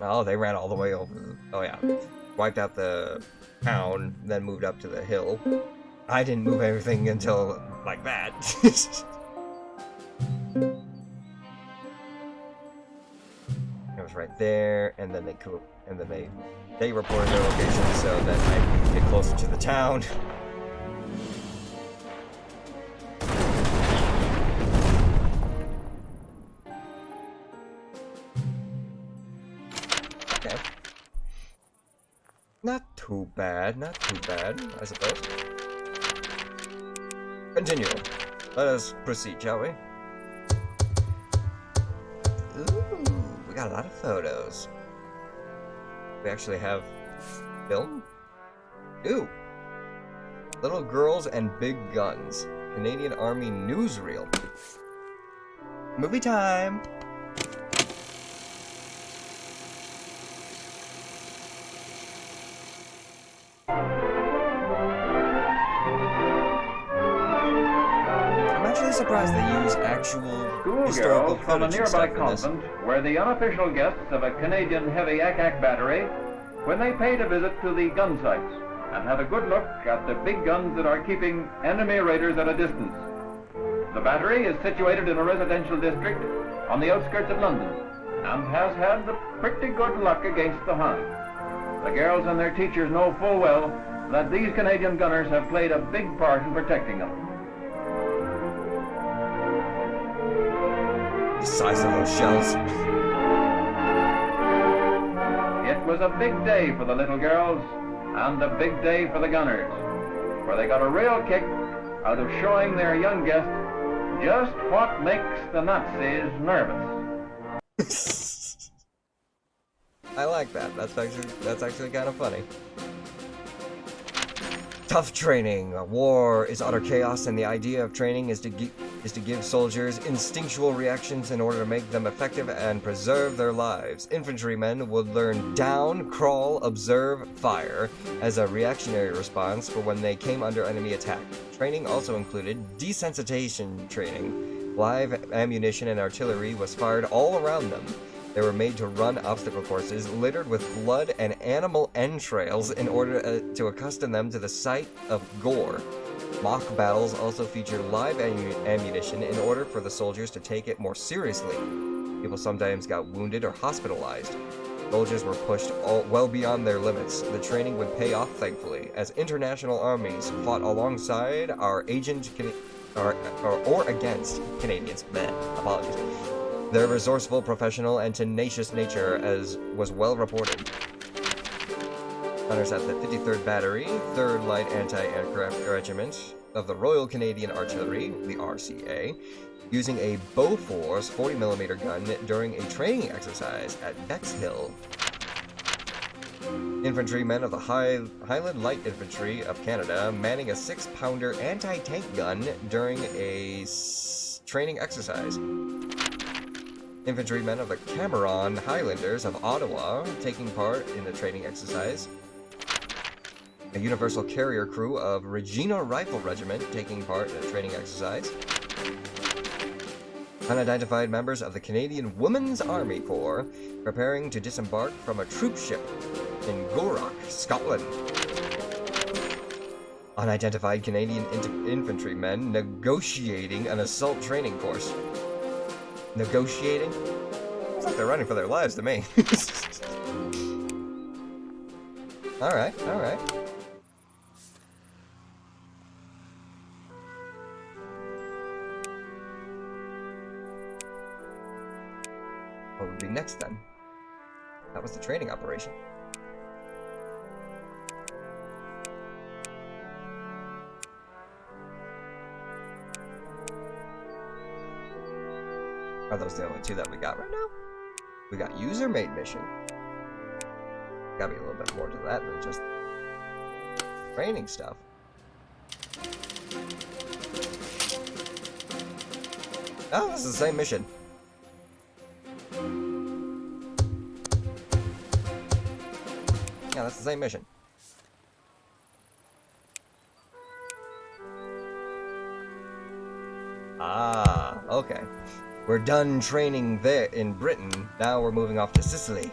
Oh, they ran all the way over. Oh yeah. Wiped out the town, then moved up to the hill. I didn't move everything until like that. It was right there, and then they reported their location, so then I could get closer to the town. Okay. Not too bad, I suppose. Continue. Let us proceed, shall we? Ooh, we got a lot of photos. We actually have film? Ooh. Little Girls and Big Guns. Canadian Army newsreel. Movie time! Surprised they use actual historical Schoolgirls from a footage and nearby stuff in this. convent were the unofficial guests of a Canadian heavy ack-ack battery when they paid a visit to the gun sites and had a good look at the big guns that are keeping enemy raiders at a distance. The battery is situated in a residential district on the outskirts of London and has had pretty good luck against the Hun. The girls and their teachers know full well that these Canadian gunners have played a big part in protecting them. The size of those shells. It was a big day for the little girls and a big day for the gunners, for they got a real kick out of showing their young guest just what makes the Nazis nervous. I like that. That's actually kind of funny. Tough training. War is utter chaos, and the idea of training is to give soldiers instinctual reactions in order to make them effective and preserve their lives. Infantrymen would learn down, crawl, observe, fire as a reactionary response for when they came under enemy attack. Training also included desensitization training, Live ammunition and artillery was fired all around them. They were made to run obstacle courses littered with blood and animal entrails in order to accustom them to the sight of gore. Mock battles also featured live ammunition in order for the soldiers to take it more seriously. People sometimes got wounded or hospitalized. Soldiers were pushed well beyond their limits. The training would pay off, thankfully, as international armies fought alongside or against Canadians. Apologies. Their resourceful, professional, and tenacious nature as was well reported. Hunters at the 53rd Battery, 3rd Light Anti-Aircraft Regiment of the Royal Canadian Artillery, the RCA, using a Bofors 40mm gun during a training exercise at Bexhill. Infantrymen of the Highland Light Infantry of Canada manning a 6-pounder anti-tank gun during a training exercise. Infantrymen of the Cameron Highlanders of Ottawa taking part in the training exercise. A Universal Carrier crew of Regina Rifle Regiment taking part in a training exercise. Unidentified members of the Canadian Women's Army Corps preparing to disembark from a troop ship in Gourock, Scotland. Unidentified Canadian infantrymen negotiating an assault training course. Negotiating? Looks like they're running for their lives to me. Alright, alright. What would be next then? That was the training operation. Are those the only two that we got right now? We got user-made mission. Gotta be a little bit more to that than just training stuff. Oh, this is the same mission. Yeah, that's the same mission. Ah, okay. We're done training there in Britain. Now we're moving off to Sicily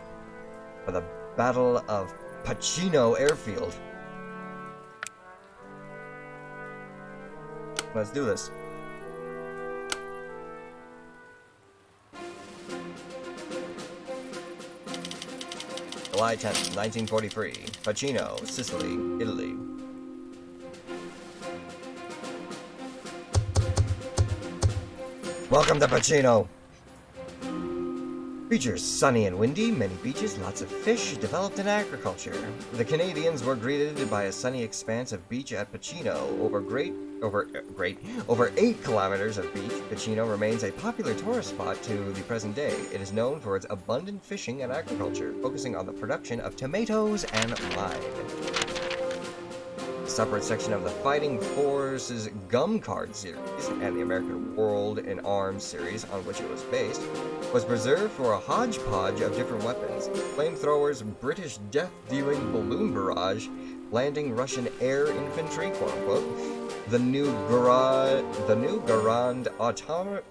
for the Battle of Pacino Airfield. Let's do this. July 10th, 1943. Pacino, Sicily, Italy. Welcome to Pacino! Features sunny and windy, many beaches, lots of fish, developed in agriculture. The Canadians were greeted by a sunny expanse of beach at Pacino. Over 8 kilometers of beach, Pacino remains a popular tourist spot to the present day. It is known for its abundant fishing and agriculture, focusing on the production of tomatoes and wine. A separate section of the Fighting Forces Gum Card series and the American World in Arms series, on which it was based, was reserved for a hodgepodge of different weapons: flamethrowers, British death-dealing balloon barrage, landing Russian air infantry, quote-unquote, the new Garand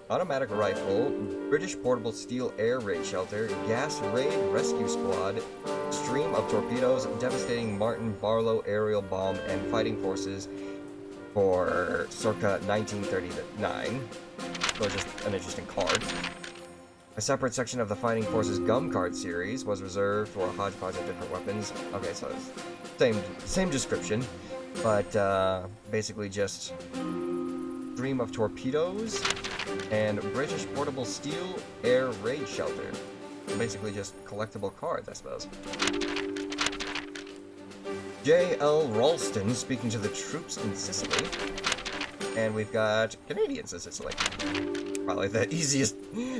automatic rifle, British portable steel air raid shelter, gas raid rescue squad, stream of torpedoes, devastating Martin Barlow aerial bomb, and fighting forces for circa 1939. So just an interesting card. A separate section of the Fighting Forces Gum Card series was reserved for a hodgepodge of different weapons. Okay, so same description, but basically just stream of torpedoes and British portable steel air raid shelter. Basically just collectible cards, I suppose. J.L. Ralston speaking to the troops in Sicily. And we've got Canadians in Sicily. Probably the easiest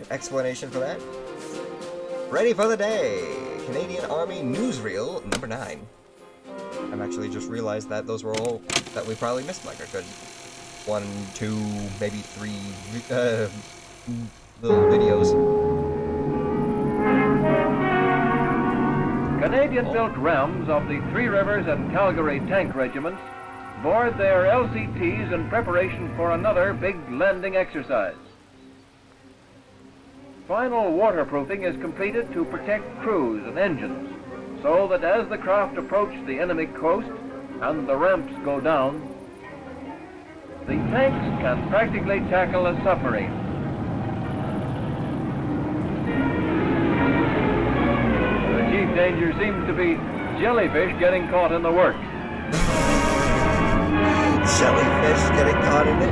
explanation for that. Ready for the day! Canadian Army Newsreel number 9. I've actually just realized that those were all that we probably missed like a good 1, 2, maybe 3 little videos. Canadian-built Rams of the Three Rivers and Calgary tank regiments board their LCTs in preparation for another big landing exercise. Final waterproofing is completed to protect crews and engines, so that as the craft approach the enemy coast and the ramps go down, the tanks can practically tackle a submarine. The chief danger seems to be jellyfish getting caught in the work. Jellyfish getting caught in it.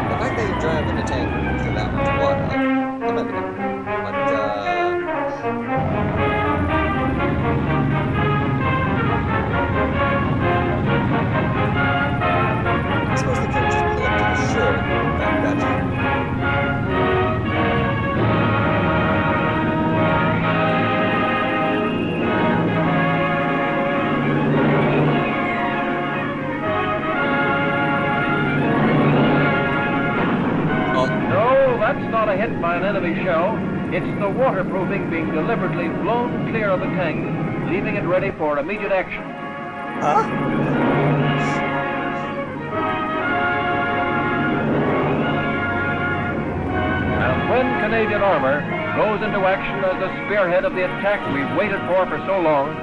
The fact that you're driving a tank through that much water, commendable. But, I suppose they could just pull up to the shore and back that. No, that's not a hit by an enemy shell. It's the waterproofing being deliberately blown clear of the tank, leaving it ready for immediate action. And when Canadian armor goes into action as the spearhead of the attack we've waited for so long,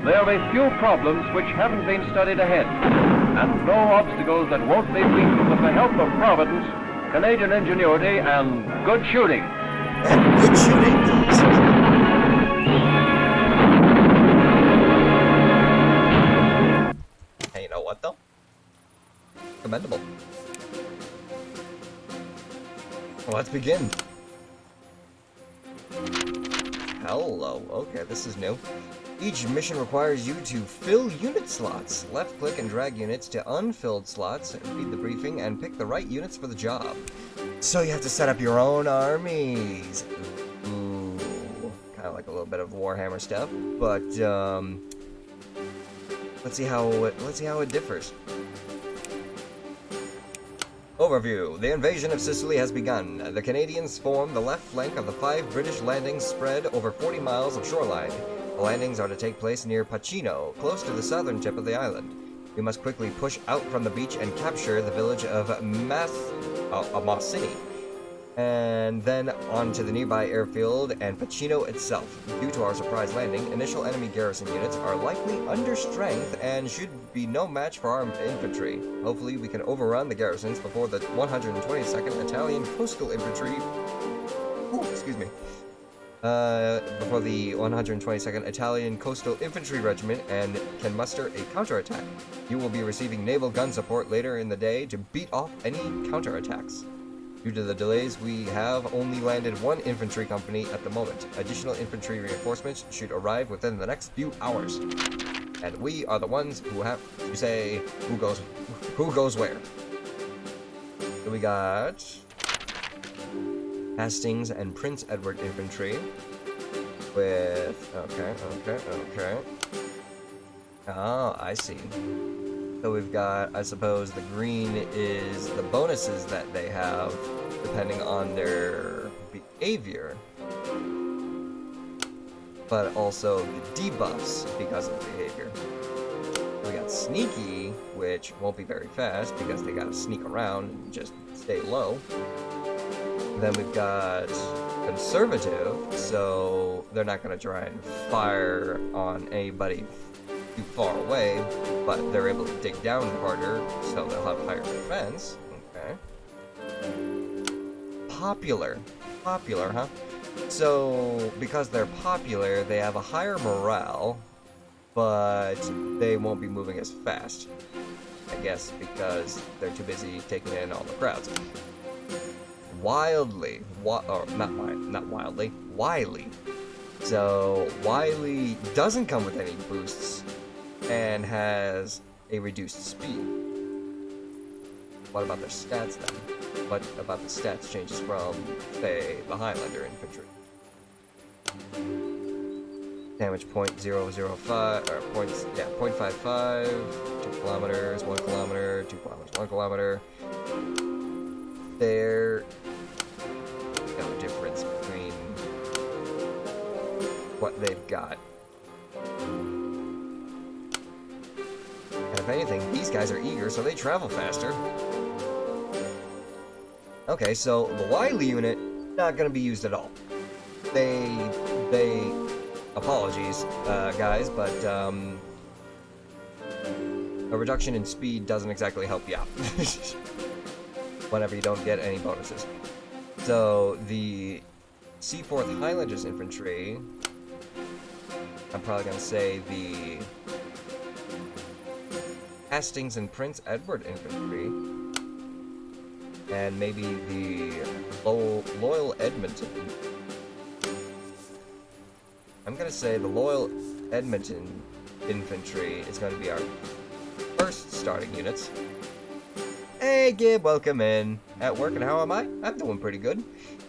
there'll be few problems which haven't been studied ahead, and no obstacles that won't be beaten with the help of Providence, Canadian ingenuity, and good shooting. And good shooting. Hey, you know what though? Commendable. Well, let's begin. Hello. Okay, this is new. Each mission requires you to fill unit slots. Left click and drag units to unfilled slots, read the briefing, and pick the right units for the job. So you have to set up your own armies. Ooh, kind of like a little bit of Warhammer stuff, but let's see how it differs. Overview. The invasion of Sicily has begun. The Canadians form the left flank of the 5 British landings spread over 40 miles of shoreline. The landings are to take place near Pacino, close to the southern tip of the island. We must quickly push out from the beach and capture the village of Mossini, and then on to the nearby airfield and Pacino itself. Due to our surprise landing, initial enemy garrison units are likely under strength and should be no match for our infantry. Hopefully we can overrun the garrisons before the 122nd Italian Coastal Infantry before the 122nd Italian Coastal Infantry Regiment and can muster a counterattack. You will be receiving naval gun support later in the day to beat off any counterattacks. Due to the delays, we have only landed 1 infantry company at the moment. Additional infantry reinforcements should arrive within the next few hours. And we are the ones who have to say who goes where. So we got Hastings and Prince Edward Infantry with okay. Oh, I see. So we've got, I suppose the green is the bonuses that they have depending on their behavior, but also the debuffs because of the behavior. We got sneaky, which won't be very fast because they gotta sneak around and just stay low. Then we've got conservative, so they're not going to try and fire on anybody too far away, but they're able to dig down harder, so they'll have higher defense. Okay. Popular, huh? So, because they're popular, they have a higher morale, but they won't be moving as fast. I guess because they're too busy taking in all the crowds. Wily. So, Wily doesn't come with any boosts and has a reduced speed. What about their stats then? What about the stats changes from, say, the Highlander infantry? Damage 0.005, or 0.55, 2 kilometers, 1 kilometer, 2 kilometers, 1 kilometer. There's no difference between what they've got. And if anything, these guys are eager, so they travel faster. Okay, so the Wiley unit, not gonna be used at all. They, apologies, guys, but, a reduction in speed doesn't exactly help you out. Whenever you don't get any bonuses. So, the Seaforth Highlanders Infantry, I'm probably gonna say the Hastings and Prince Edward Infantry, and maybe the Loyal Edmonton. I'm gonna say the Loyal Edmonton Infantry is going to be our first starting units. Hey Gib, welcome in. At work, and how am I? I'm doing pretty good.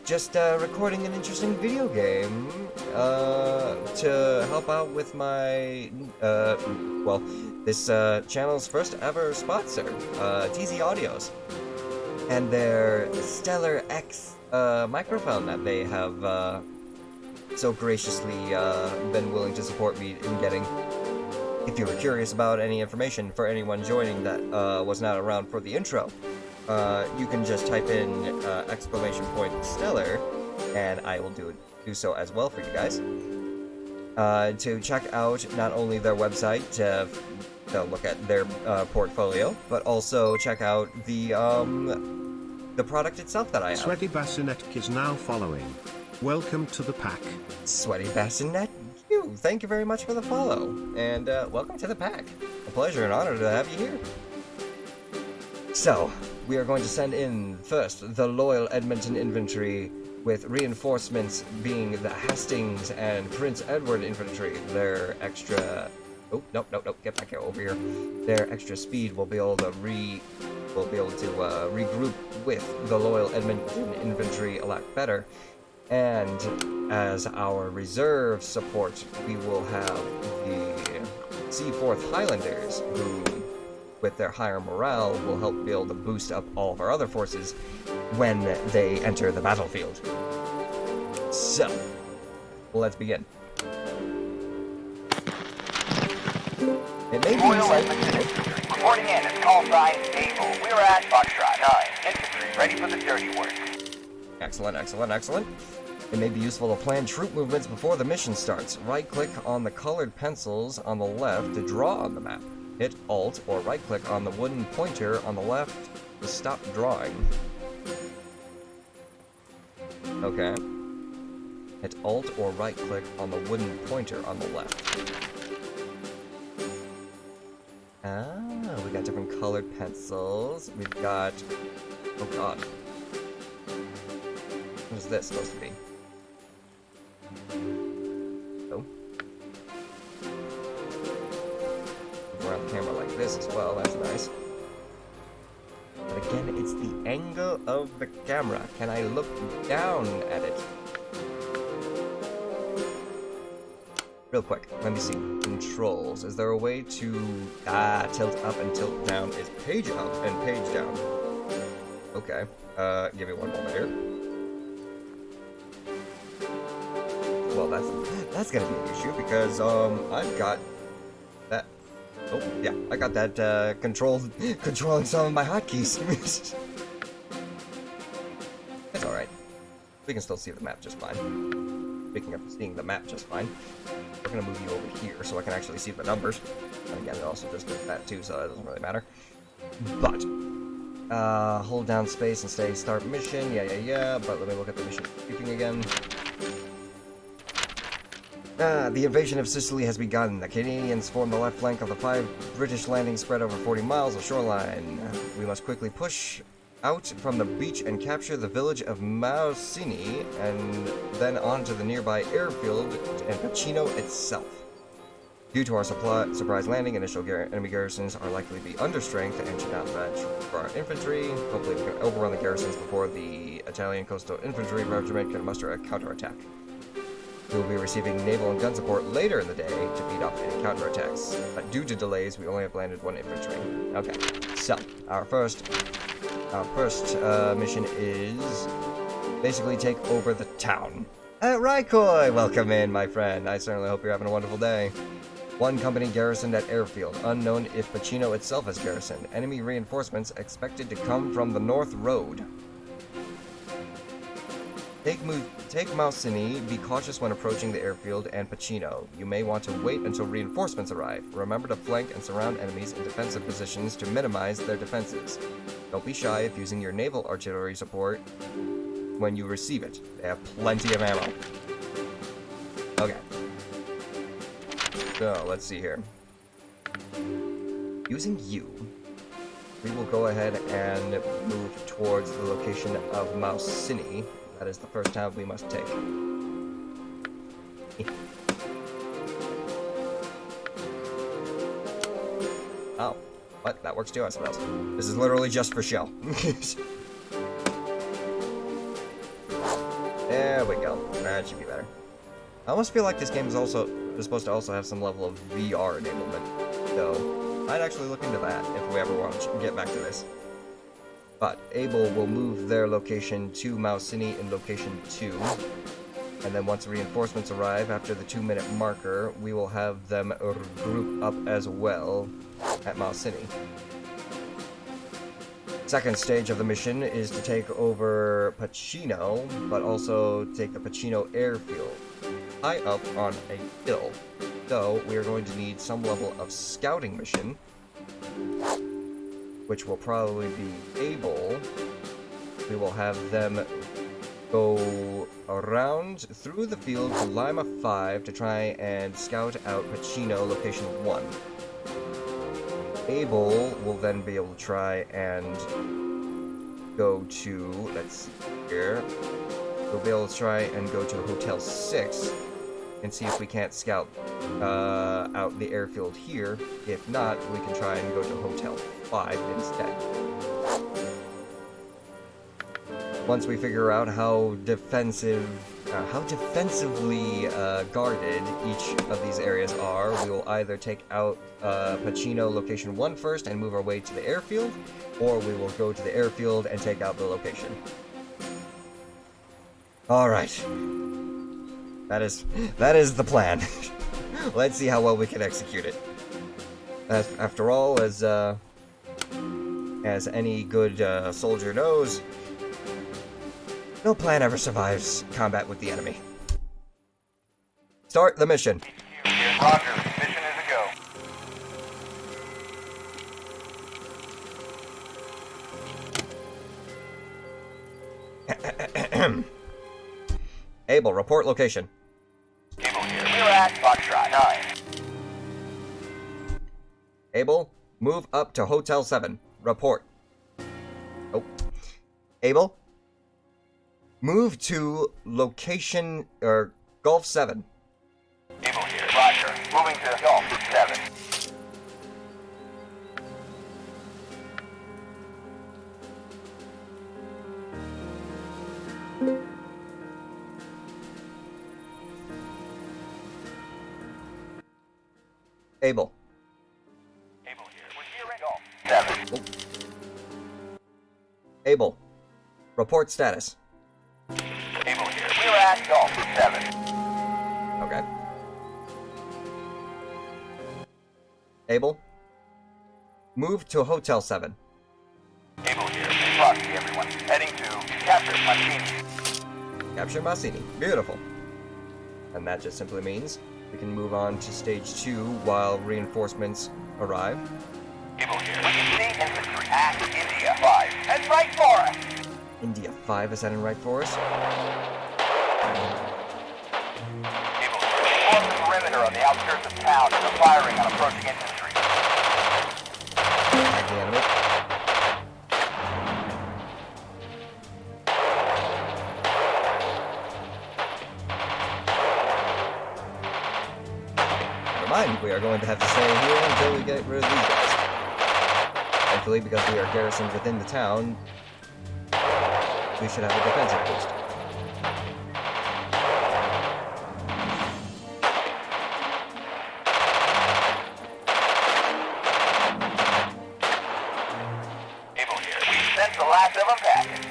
Just recording an interesting video game to help out with my, well, this channel's first ever sponsor, TZ Audios, and their Stellar X microphone that they have so graciously been willing to support me in getting. If you were curious about any information for anyone joining that was not around for the intro, you can just type in !Stellar, and I will do so as well for you guys. To check out not only their website to look at their portfolio, but also check out the product itself that I have. Sweaty Bassinet is now following. Welcome to the pack. Sweaty Bassinet, thank you very much for the follow, and welcome to the pack. A pleasure and honor to have you here. So, we are going to send in first the Loyal Edmonton Infantry, with reinforcements being the Hastings and Prince Edward Infantry. Their extra... Oh, nope, get back over here. Their extra speed will be able to regroup with the Loyal Edmonton Infantry a lot better. And as our reserve support, we will have the Seaforth Highlanders, who, with their higher morale, will help be able to boost up all of our other forces when they enter the battlefield. So, let's begin. It may be Royal Edmonton Infantry, reporting in as call sign stable. We're at Foxtrot 9. Infantry, ready for the dirty work. Excellent. It may be useful to plan troop movements before the mission starts. Right-click on the colored pencils on the left to draw on the map. Hit Alt or right-click on the wooden pointer on the left to stop drawing. Okay. Hit Alt or right-click on the wooden pointer on the left. Ah, we got different colored pencils. We've got... Oh god. What is this supposed to be? Oh. Move around the camera like this as well, that's nice. But again, it's the angle of the camera. Can I look down at it? Real quick, let me see. Controls. Is there a way to... tilt up and tilt down is page up and page down. Okay. Give me one moment here. Well, that's gonna be an issue because I've got that. Oh yeah, I got that controlling some of my hotkeys. It's all right. We can still see the map just fine. Speaking of seeing the map just fine, we're gonna move you over here so I can actually see the numbers. And again, it also just does that too, so that doesn't really matter. But hold down space and say start mission. Yeah. But let me look at the mission briefing again. The invasion of Sicily has begun. The Canadians form the left flank of the 5 British landings spread over 40 miles of shoreline. We must quickly push out from the beach and capture the village of Marcini, and then on to the nearby airfield and Pacino itself. Due to our surprise landing, initial enemy garrisons are likely to be understrength and should not match for our infantry. Hopefully we can overrun the garrisons before the Italian Coastal Infantry Regiment can muster a counterattack. We will be receiving naval and gun support later in the day to beat off any counterattacks. But due to delays, we only have landed 1 infantry. Okay, so our first mission is basically take over the town. Raikoi, welcome in, my friend. I certainly hope you're having a wonderful day. 1 company garrisoned at airfield. Unknown if Pacino itself is garrisoned. Enemy reinforcements expected to come from the North Road. Take Malsini, be cautious when approaching the airfield, and Pacino. You may want to wait until reinforcements arrive. Remember to flank and surround enemies in defensive positions to minimize their defenses. Don't be shy if using your naval artillery support when you receive it. They have plenty of ammo. Okay. So, let's see here. Using you, we will go ahead and move towards the location of Malsini. That is the first town we must take. Oh, what? That works too, I suppose. This is literally just for show. There we go. That should be better. I almost feel like this game is supposed to also have some level of VR enablement, so I'd actually look into that if we ever want to get back to this. But Able will move their location to Malsini in location 2, and then once reinforcements arrive after the 2-minute marker, we will have them group up as well at Malsini. Second stage of the mission is to take over Pacino, but also take the Pacino airfield, high up on a hill. So we are going to need some level of scouting mission, which will probably be Able. We will have them go around through the field to Lima 5 to try and scout out Pacino location 1. Able will then be able to try and go to, let's see here, we'll be able to try and go to Hotel 6 and see if we can't scout out the airfield here. If not, we can try and go to Hotel 5 instead. Once we figure out how defensively guarded each of these areas are, we will either take out Pacino location 1 first and move our way to the airfield, or we will go to the airfield and take out the location. Alright. That is the plan. Let's see how well we can execute it. After all, as any good soldier knows, no plan ever survives combat with the enemy. Start the mission. Here's Roger. Mission is a go. Able, report location. Able here. We're at Foxtrot 9. Able, move up to Hotel 7. Report. Oh. Able, move to location, Gulf 7. Able here. Roger. Moving to Gulf 7. Able. Able here. We're here at Gulf 7. Oh. Able, report status. Able here. We're at Gulf 7. Okay. Able, move to Hotel 7. Able here. Proxy, everyone. Heading to capture Mancini. Capture Massini. Beautiful. And that just simply means we can move on to stage 2 while reinforcements arrive. Able here. We can see infantry at India 5. Head right for us. India 5 is heading right for us. Able here. Form the perimeter on the outskirts of town and are firing on approaching infantry. Tag the enemy. Never mind, we are going to have to stay here until we get rid of these guys. Thankfully, because we are garrisoned within the town, we should have a defensive boost. Able here. We sent the last of them packing.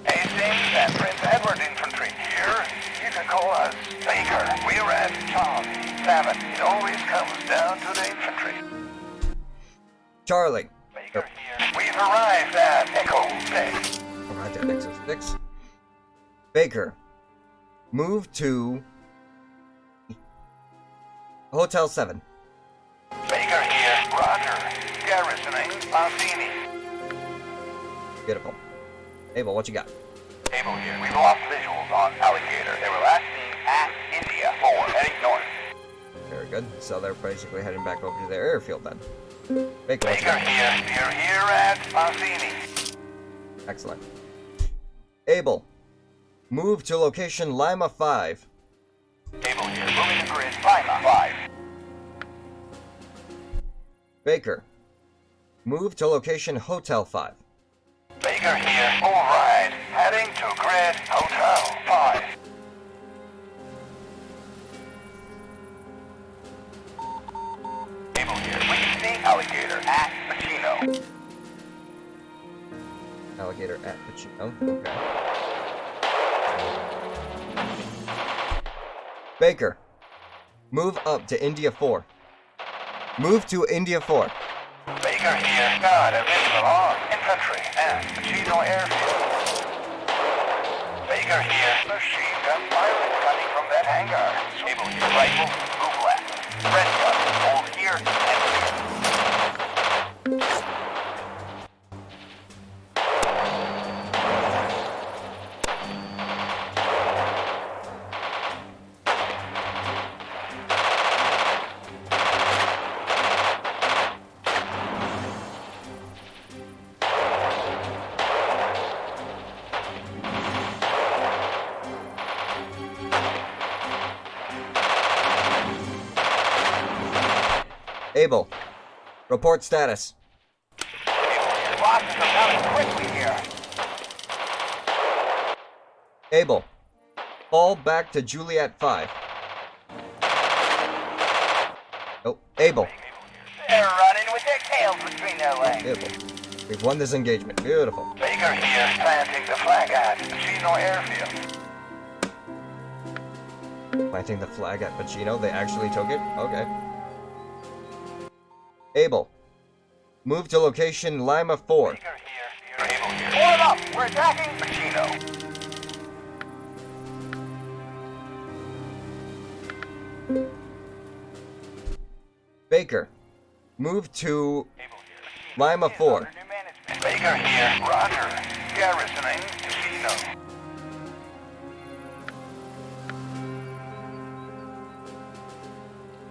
Hastings and Prince Edward Infantry here. You can call us Baker. We're at Charlie 7. It always comes down to the infantry. Charlie. Baker here. We've arrived at Echo Bay. Arrived at 606. Baker, move to Hotel 7. Baker here. Roger. Garrisoning Pansini. Beautiful. Abel, what you got? Able here. We've lost visuals on Alligator. They were last seen at India 4, heading north. Very good. So they're basically heading back over to their airfield then. Baker, what you Baker got? here. You're here at Pansini. Excellent. Abel, move to location Lima 5. Able here. Moving to grid Lima 5. Baker, move to location Hotel 5. Baker here. All right. Heading to grid Hotel 5. Able here. We can see Alligator at Pacino. Alligator at Pacino. Okay. Baker, move up to India 4. Move to India 4. Baker here. Got a visual on infantry at Pacino Airfield. Baker here. Machine gun firing coming from that hangar. Able here. Rifle, move left. Red gun, hold here and here. Abel, report status. Bosses are coming quickly here. Abel, fall back to Juliet 5. Oh, Abel. They're running with their tails between their legs. Beautiful. We've won this engagement. Beautiful. Baker here, planting the flag at Pacino Airfield. Planting the flag at Pacino. They actually took it? Okay. Abel, move to location Lima 4. Baker here, you're able here. Form up! We're attacking Pacino. Baker, move to Able here. Lima 4. Under new management. Baker here, Roger. Garrisoning Pacino.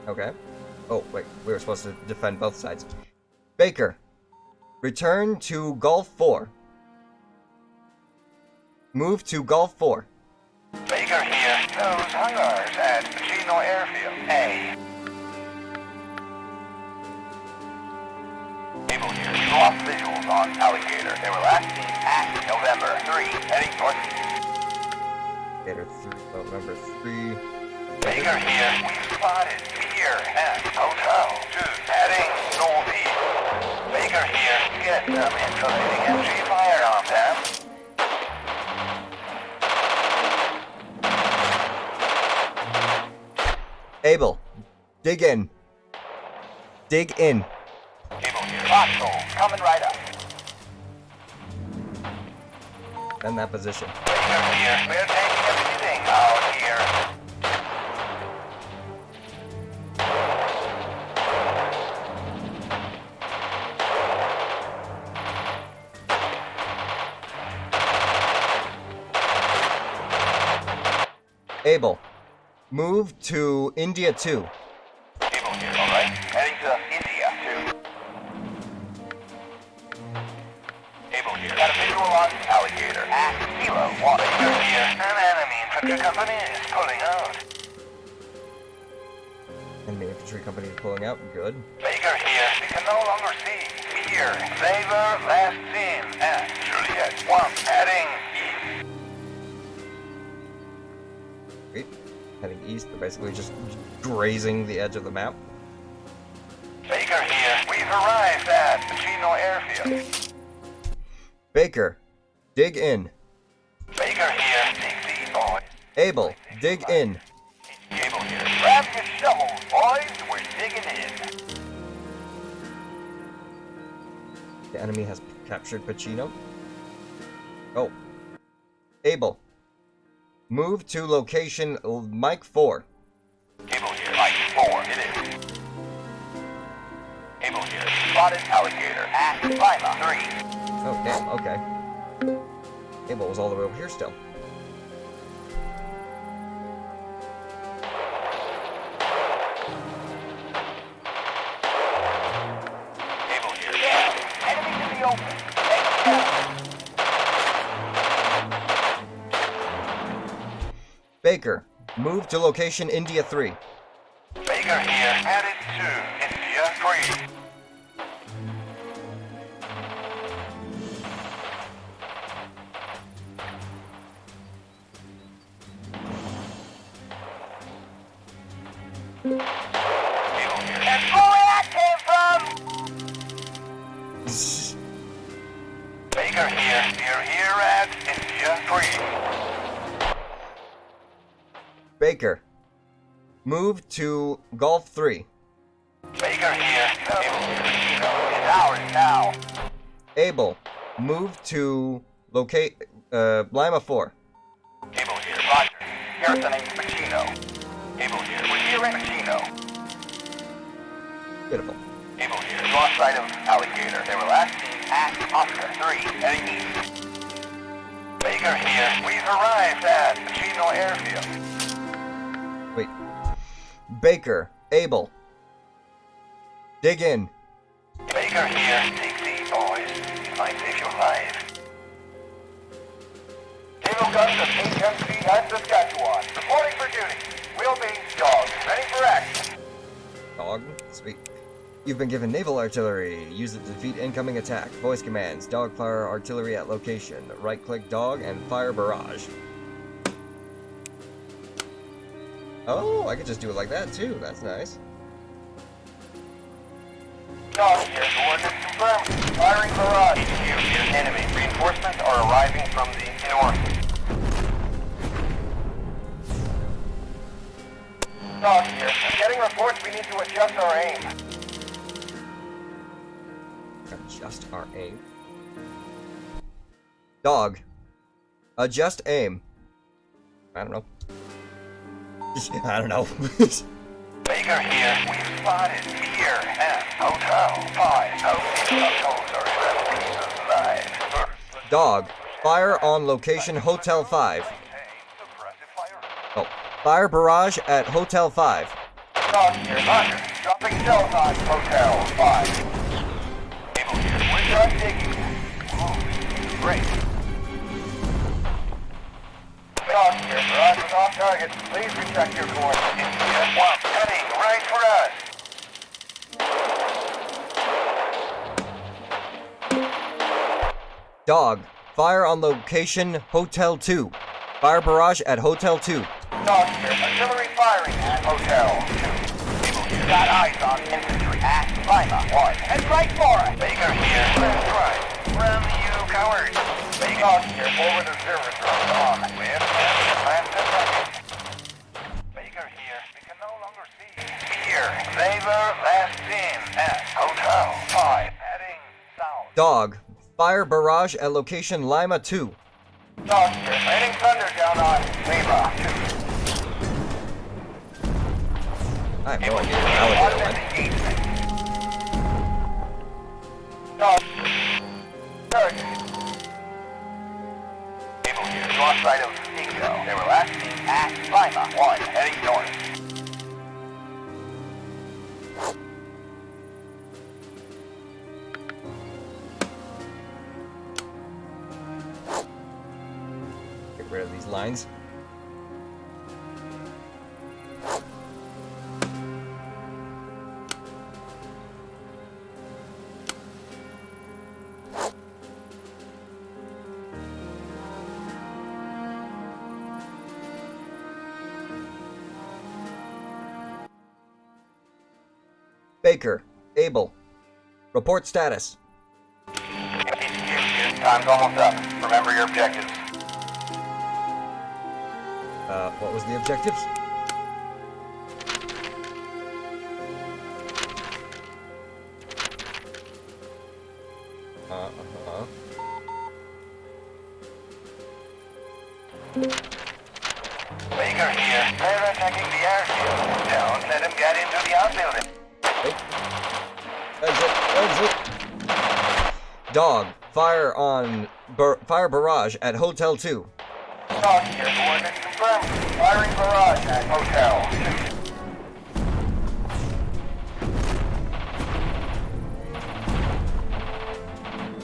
Okay. Oh, wait. We were supposed to defend both sides. Baker, return to Gulf 4. Move to Gulf 4. Baker here, those hangars at Pacino Airfield. A. Able here, we lost visuals on Alligator. They were last seen at November 3, heading north. Gator 3, November 3. Baker here, we spotted Pier at Hotel 2, heading northeast. Baker here, get some insulating MG fire on them. Abel, dig in. Dig in. Able here, Foxhole, coming right up. In that position. Baker here, we're taking everything out here. Abel, move to India 2. Able here, alright. Heading to India, 2. Able here. Got a visual on Alligator at Kilo 1. Baker here. An enemy infantry company is pulling out. Enemy infantry company is pulling out. Good. Baker here. We can no longer see. Here. They were last seen at Juliet 1. Heading east. Great. Heading east. They're basically just grazing the edge of the map. Baker here. We've arrived at Pacino Airfield. Baker, dig in. Baker here. Dig deep, boys. Abel, dig in. Able here. Grab your shovels, boys. We're digging in. The enemy has captured Pacino. Oh, Able. Move to location Mike 4. Able here. Mike 4. It is. Able here. Spotted alligator at Lima 3. Oh, damn, okay. Able was all the way over here still. Able here. Yeah. Enemies in the open. Take them down. Baker. Move to location India 3. Baker here. Headed to India 3. Able here. That's where that came from! Baker here. You're here at India 3. Baker. Move to Golf 3. Baker here. Able here. It's ours now. Able. Move to locate Lima 4. Able here. Roger. Garrisoning Pacino. Able here. We're here at Pacino. Beautiful. Able here. Lost sight of alligator. They were last seen at Oscar 3, heading east. Baker here. We've arrived at Pacino Airfield. Wait. Baker. Able. Dig in. Baker here. Take these, boys. You might save your life. Naval guns of HMC and Saskatchewan. Reporting for duty. Wheelbase dog. Ready for action. Dog. Sweet. You've been given naval artillery. Use it to defeat incoming attack. Voice commands. Dog fire artillery at location. Right-click dog and fire barrage. Oh, I could just do it like that too. That's nice. Dog here. Coordinates confirmed. Firing barrage. HQ. Enemy reinforcements are arriving from the north. Dog here. I'm getting reports we need to adjust our aim. Adjust our aim. Dog. Adjust aim. I don't know. I don't know. Baker here. We've spotted Pier and Hotel 5. Those are alive. Dog. Fire on location Hotel 5. Oh. Fire barrage at Hotel 5. Dog here. Roger. Dropping shells on Hotel 5. Able here. We're done digging. Ooh, great. Dog here. Barrage was off target. Please recheck your coordinates. India 1. Heading right for us. Dog. Fire on location Hotel 2. Fire barrage at Hotel 2. Dog here. Artillery firing at Hotel 2. Able here. Got eyes on infantry at Lima 1. Head right for it. Baker here. That's right. Run, you cowards. Baker here. Forward observatory on. With last second. Baker here. We can no longer see. Here. They were last seen at Hotel 5. Heading south. Dog. Fire barrage at location Lima 2. Dog here. Raining thunder down on Lima 2. I have no idea where alligator went. Able here. Lost sight of Nico. They were last seen at Lima 1, heading north. Get rid of these lines. Baker. Able. Report status. Time's almost up. Remember your objectives. What was the objectives? Baker here. They're attacking the airfield. Don't let them get into the outbuilding. Exit. Dog, fire on fire barrage at Hotel 2. Talk here. Coordinates confirmed. Firing barrage at hotel.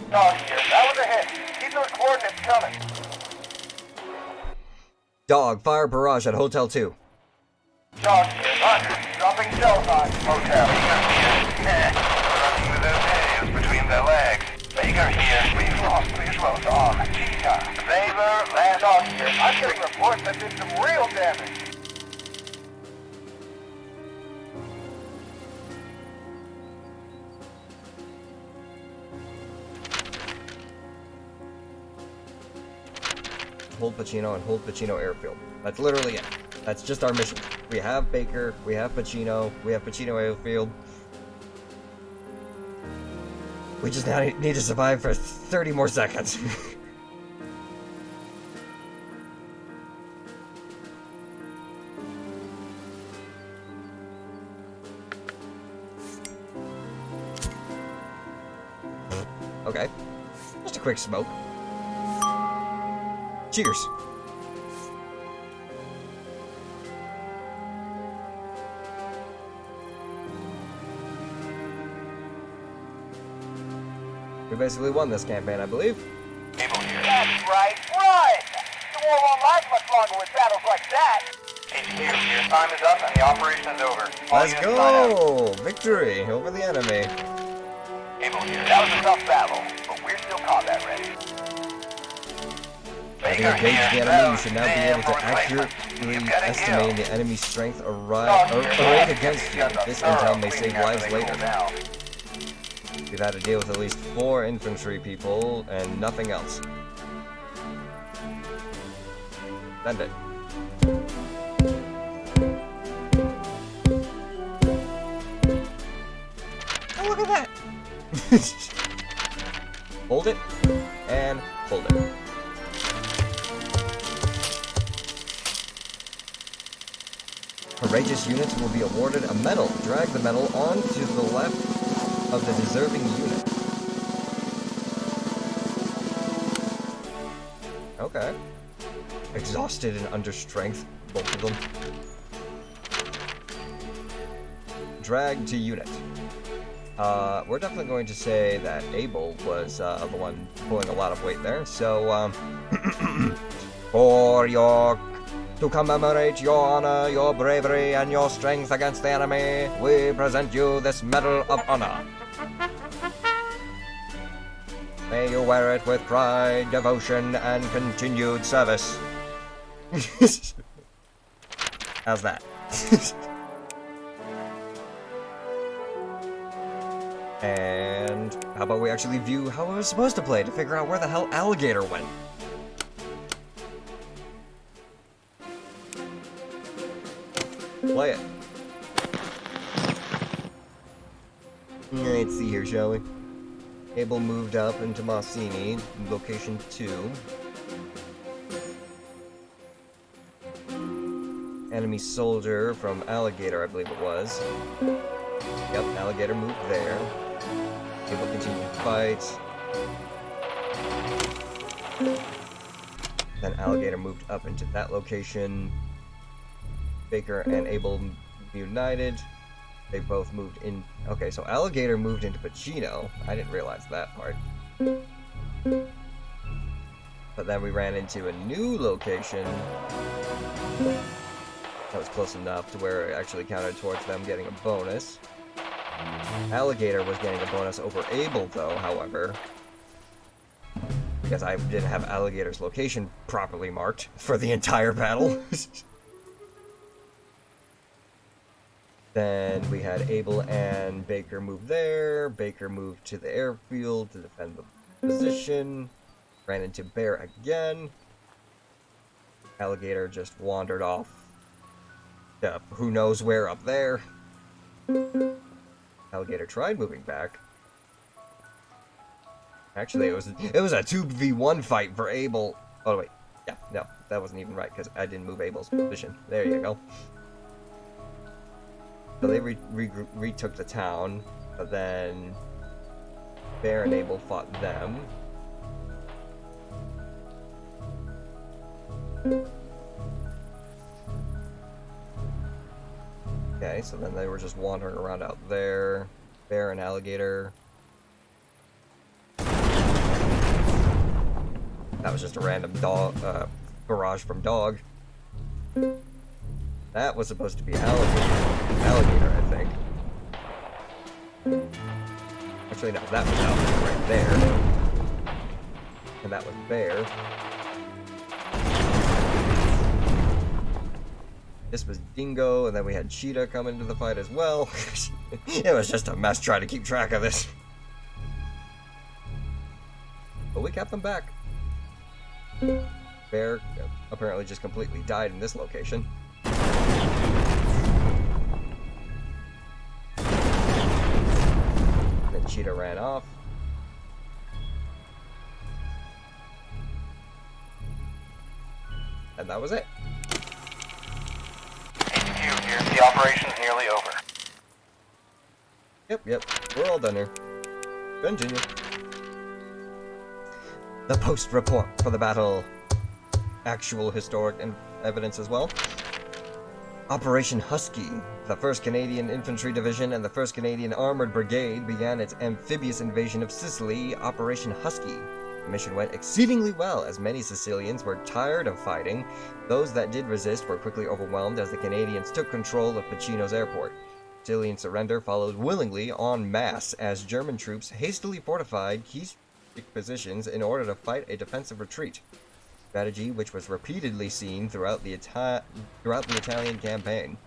Talk here. That was a hit. Keep those coordinates coming. Dog, fire barrage at Hotel 2. Talk here. Roger. Dropping shells on hotel. Running with those nails between their legs. Baker here. We've lost visuals on Cheetah. Saber, land on here. I'm getting reports that did some real damage. Hold Pacino and hold Pacino Airfield. That's literally it. That's just our mission. We have Baker, we have Pacino Airfield. We just now need to survive for 30 more seconds. Okay. Just a quick smoke. Cheers. We basically won this campaign, I believe. People here. That's right. Run! The war won't last much longer with battles like that. HQ, your time is up and the operation is over. All Let's units line up. go! Victory over the enemy. People here. That was a tough battle, but we're still combat ready. Having Baker engaged the here. enemy, you should now be Stand able to for replacement. accurately You've got a estimate kill. the enemy's strength Talk here. arrayed against you. Guns up. This Thorough intel may cleaning save after lives they cool later. down. We've had to deal with at least 4 infantry people and nothing else. Send it. Oh, look at that! Hold it, and hold it. Courageous units will be awarded a medal. Drag the medal on to the left of the deserving unit. Okay. Exhausted and under strength, both of them. Drag to unit. We're definitely going to say that Abel was the one pulling a lot of weight there. So, to commemorate your honor, your bravery, and your strength against the enemy, we present you this Medal of Honor. May you wear it with pride, devotion, and continued service. How's that? And how about we actually view how it was supposed to play to figure out where the hell Alligator went? Play it. Let's see here, shall we? Abel moved up into Mossini, location 2. Enemy soldier from Alligator, I believe it was. Yep, Alligator moved there. Abel continued to fight. Then Alligator moved up into that location. Baker and Abel united. They both moved in. Okay, so Alligator moved into Pacino. I didn't realize that part. But then we ran into a new location that was close enough to where it actually counted towards them getting a bonus. Alligator was getting a bonus over Abel, though, however, because I didn't have Alligator's location properly marked for the entire battle. Then we had Abel and Baker move there. Baker moved to the airfield to defend the position. Ran into Bear again. Alligator just wandered off. Who knows where up there. Alligator tried moving back. Actually, it was a 2v1 fight for Abel. Oh wait, Yeah, no, that wasn't even right because I didn't move Abel's position. There you go. So they retook the town, but then Bear and Abel fought them. Okay, so then they were just wandering around out there. Bear and Alligator. That was just a random dog, barrage from Dog. That was supposed to be Alligator, I think. Actually, no, that was Alligator right there. And that was Bear. This was Dingo, and then we had Cheetah come into the fight as well. It was just a mess trying to keep track of this. But we kept them back. Bear apparently just completely died in this location. Then Cheetah ran off. And that was it. HQ here. The operation's nearly over. Yep, we're all done here. Continue. The post report for the battle. Actual historic evidence as well. Operation Husky. The 1st Canadian Infantry Division and the 1st Canadian Armored Brigade began its amphibious invasion of Sicily, Operation Husky. The mission went exceedingly well, as many Sicilians were tired of fighting. Those that did resist were quickly overwhelmed as the Canadians took control of Pachino's airport. Sicilian surrender followed willingly en masse as German troops hastily fortified key positions in order to fight a defensive retreat. Strategy which was repeatedly seen throughout the Italian campaign.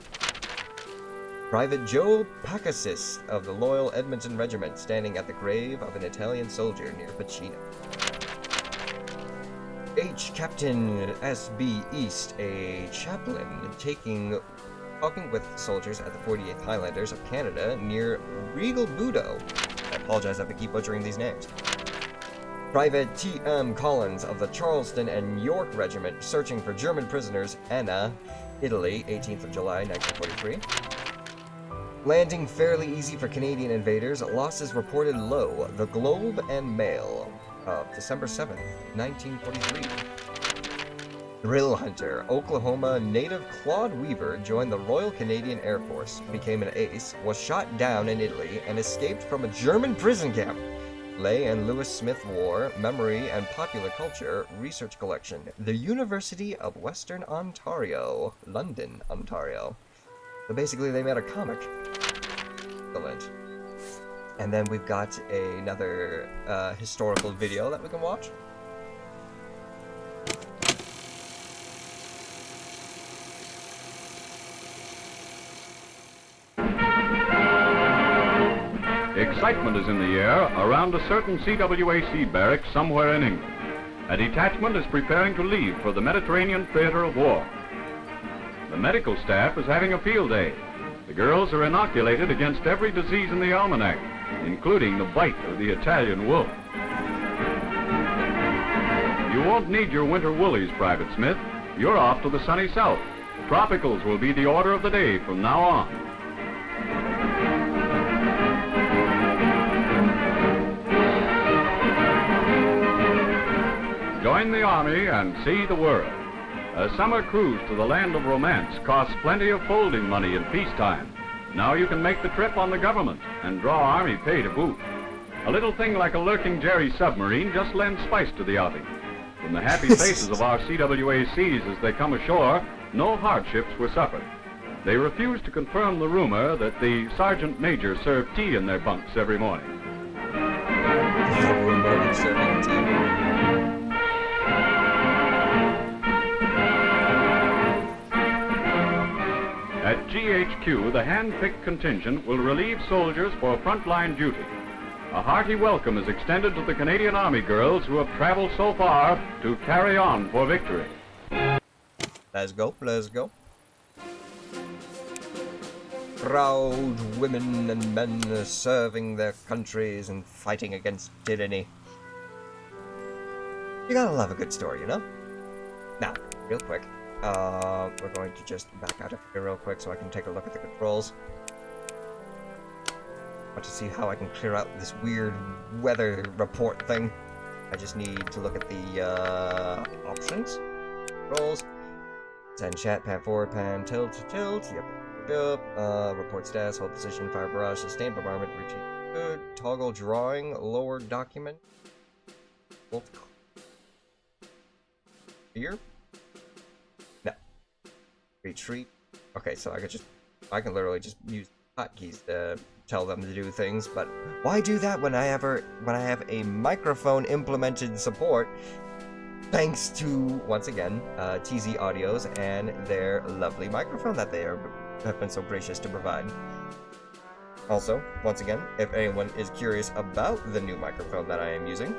Private Joe Pacasis of the Loyal Edmonton Regiment standing at the grave of an Italian soldier near Pachino. H. Captain S.B. East, a chaplain, talking with soldiers at the 48th Highlanders of Canada near Regal Budo. I apologize if I keep butchering these names. Private T.M. Collins of the Charleston and York Regiment searching for German prisoners, Anna, Italy, 18th of July, 1943. Landing fairly easy for Canadian invaders, losses reported low. The Globe and Mail of December 7th, 1943. Thrill Hunter, Oklahoma native Claude Weaver joined the Royal Canadian Air Force, became an ace, was shot down in Italy, and escaped from a German prison camp. Leigh and Lewis Smith War, Memory and Popular Culture Research Collection, the University of Western Ontario, London, Ontario. So basically they made a comic. Excellent. And then we've got another historical video that we can watch. Excitement is in the air around a certain CWAC barracks somewhere in England. A detachment is preparing to leave for the Mediterranean theater of war. The medical staff is having a field day. The girls are inoculated against every disease in the almanac, including the bite of the Italian wolf. You won't need your winter woolies, Private Smith. You're off to the sunny south. Tropicals will be the order of the day from now on. Join the Army and see the world. A summer cruise to the land of romance costs plenty of folding money in peacetime. Now you can make the trip on the government and draw Army pay to boot. A little thing like a lurking Jerry submarine just lends spice to the outing. From the happy faces of our CWACs as they come ashore, no hardships were suffered. They refused to confirm the rumor that the Sergeant Major served tea in their bunks every morning. At GHQ, the hand-picked contingent will relieve soldiers for frontline duty. A hearty welcome is extended to the Canadian Army girls who have traveled so far to carry on for victory. Let's go, let's go. Proud women and men serving their countries and fighting against tyranny. You gotta love a good story, you know? Now, real quick, we're going to just back out of here real quick so I can take a look at the controls. I want to see how I can clear out this weird weather report thing. I just need to look at the options. Controls. Send chat, pan forward, pan, tilt, yep. Report status, hold position, fire barrage, sustain bombardment, retreat. Good. Toggle drawing, lower document. Hold. Here? No. Retreat. Okay, so I can literally just use hotkeys to tell them to do things, but why do that when I have a microphone implemented support? Thanks to, once again, TZ Audios and their lovely microphone that they have been so gracious to provide. Also, once again, if anyone is curious about the new microphone that I am using,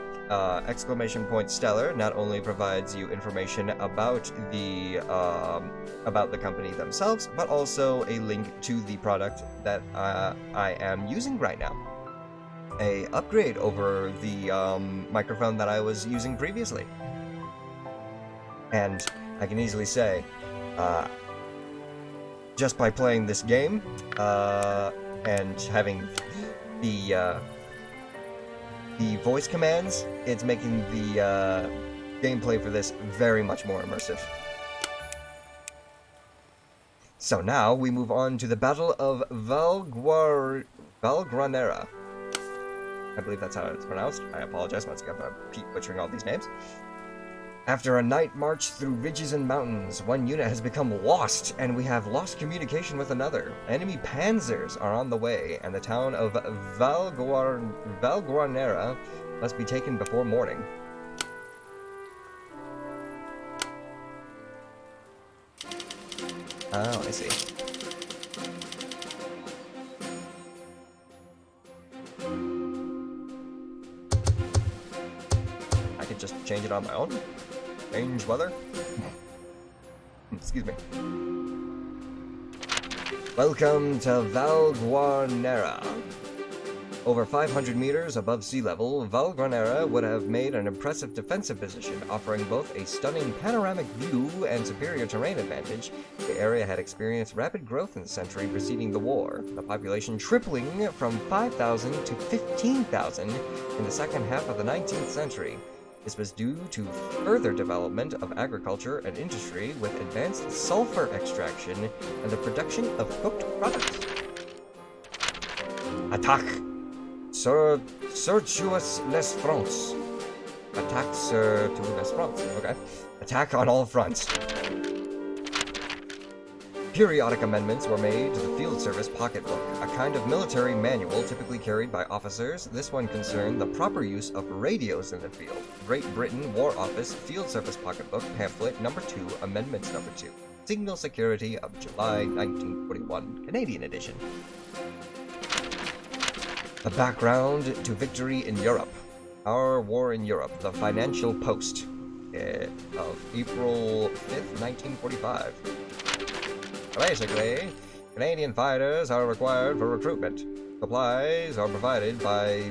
exclamation point Stellar not only provides you information about the company themselves, but also a link to the product that I am using right now. A upgrade over the microphone that I was using previously. And I can easily say, just by playing this game, and having the voice commands, it's making the gameplay for this very much more immersive. So now we move on to the Battle of Valgranera. I believe that's how it's pronounced. I apologize once again for butchering all these names. After a night march through ridges and mountains, one unit has become lost, and we have lost communication with another. Enemy panzers are on the way, and the town of Valgranera must be taken before morning. Oh, I see. I could just change it on my own? Change weather? Excuse me. Welcome to Valgranera. Over 500 meters above sea level, Valgranera would have made an impressive defensive position, offering both a stunning panoramic view and superior terrain advantage. The area had experienced rapid growth in the century preceding the war, the population tripling from 5,000 to 15,000 in the second half of the 19th century. This was due to further development of agriculture and industry with advanced sulfur extraction and the production of cooked products. Attack! Surtuous les fronts. Attack surtuous les fronts. Okay. Attack on all fronts. Periodic amendments were made to the Field Service Pocketbook, a kind of military manual typically carried by officers. This one concerned the proper use of radios in the field. Great Britain War Office Field Service Pocketbook, pamphlet number 2, amendments number 2. Signal Security of July 1941, Canadian edition. The background to victory in Europe. Our war in Europe, the Financial Post, of April 5th, 1945. Basically, Canadian fighters are required for recruitment. Supplies are provided by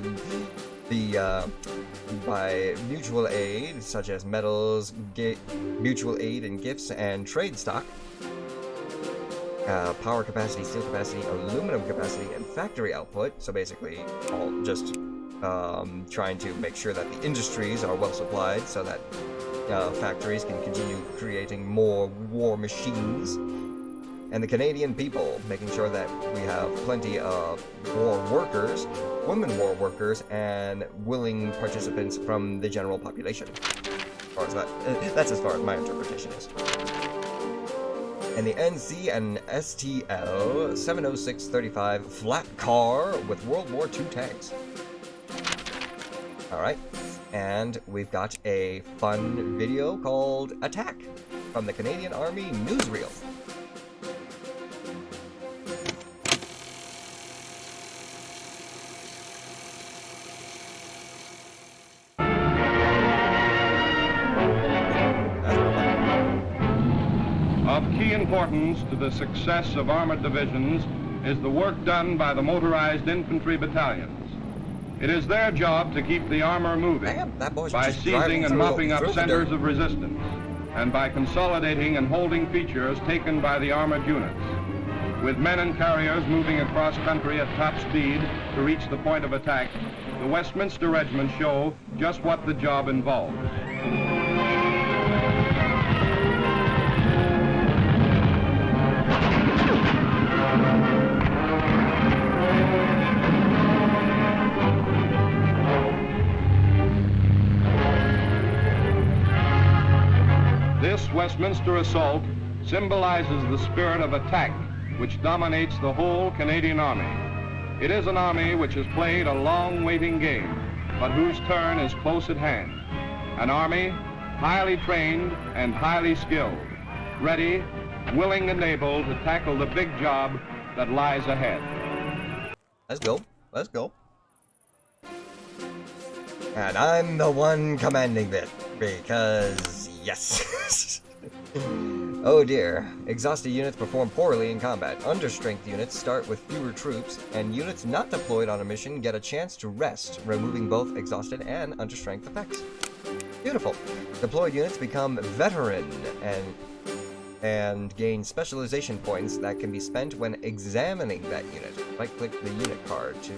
mutual aid, such as metals, mutual aid and gifts, and trade stock. Power capacity, steel capacity, aluminum capacity, and factory output. So basically, all just trying to make sure that the industries are well supplied, so that factories can continue creating more war machines. And the Canadian people, making sure that we have plenty of war workers, women war workers, and willing participants from the general population. As far as that's as far as my interpretation is. And the NC and STL 70635 flat car with World War II tanks. Alright, and we've got a fun video called Attack from the Canadian Army newsreel. Of key importance to the success of armored divisions is the work done by the motorized infantry battalions. It is their job to keep the armor moving Damn, that boy's by just seizing driving and through mopping up the centers dirt. of resistance. and by consolidating and holding features taken by the armored units. With men and carriers moving across country at top speed to reach the point of attack, the Westminster regiments show just what the job involves. This Westminster assault symbolizes the spirit of attack which dominates the whole Canadian Army. It is an army which has played a long waiting game, but whose turn is close at hand. An army highly trained and highly skilled, ready, willing and able to tackle the big job that lies ahead. Let's go. Let's go. And I'm the one commanding it, because yes. Oh dear. Exhausted units perform poorly in combat. Understrength units start with fewer troops, and units not deployed on a mission get a chance to rest, removing both exhausted and understrength effects. Beautiful. Deployed units become veteran and gain specialization points that can be spent when examining that unit. Right-click the unit card to...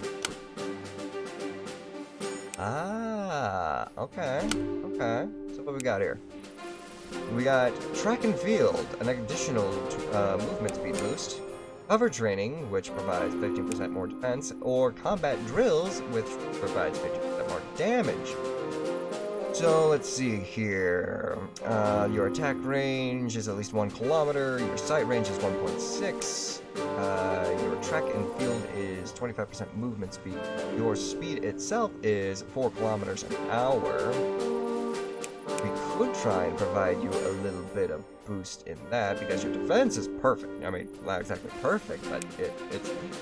Ah, okay. Okay. So what we got here? We got track and field, an additional movement speed boost, cover training, which provides 15% more defense, or combat drills, which provides 50% more damage. So let's see here. Your attack range is at least 1 kilometer, your sight range is 1.6, your track and field is 25% movement speed, your speed itself is 4 kilometers an hour. We could try and provide you a little bit of boost in that, because your defense is perfect. I mean, not exactly perfect, but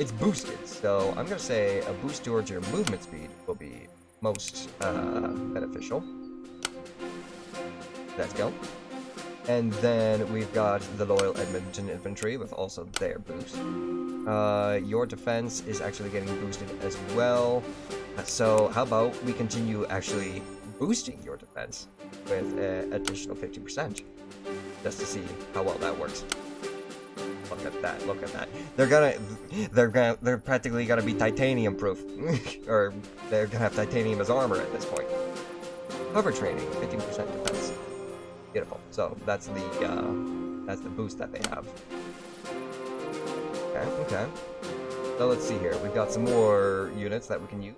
it's boosted. So I'm gonna say a boost towards your movement speed will be most beneficial. Let's go. And then we've got the Loyal Edmonton Infantry with also their boost. Your defense is actually getting boosted as well. So how about we continue actually boosting your defense with an additional 50%, just to see how well that works. Look at that! Look at that! They're practically gonna be titanium proof, or they're gonna have titanium as armor at this point. Cover training, 15% defense. Beautiful. So that's the boost that they have. Okay. Okay. So let's see here. We've got some more units that we can use.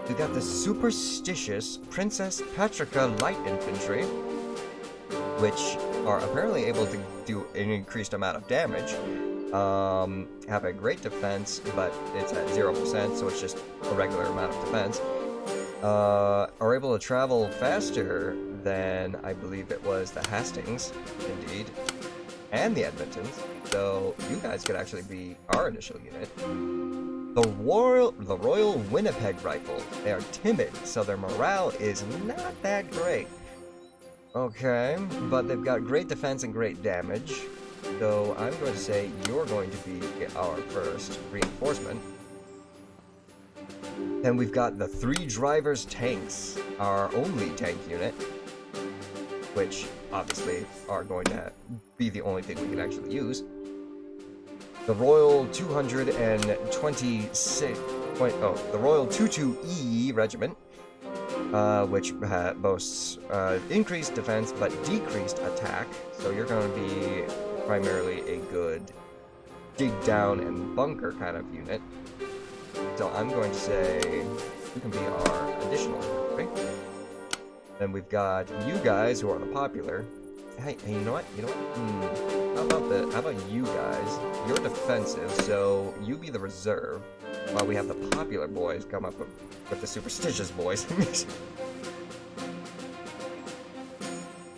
We've got the superstitious Princess Patricia Light Infantry, which are apparently able to do an increased amount of damage. Have a great defense, but it's at 0%, so it's just a regular amount of defense. Are able to travel faster than, I believe it was, the Hastings, indeed, and the Edmontons. So you guys could actually be our initial unit. The Royal Winnipeg Rifle. They are timid, so their morale is not that great. Okay, but they've got great defense and great damage. So I'm going to say you're going to be our first reinforcement. Then we've got the 3 Drivers Tanks, our only tank unit, which obviously are going to be the only thing we can actually use. The Royal 226, the Royal 22E Regiment, which boasts increased defense but decreased attack. So you're going to be primarily a good dig down and bunker kind of unit. So I'm going to say you can be our additional infantry. Then we've got you guys who are the popular. Hey, you know what? How about you guys? You're defensive, so you be the reserve, while we have the popular boys come up with the superstitious boys.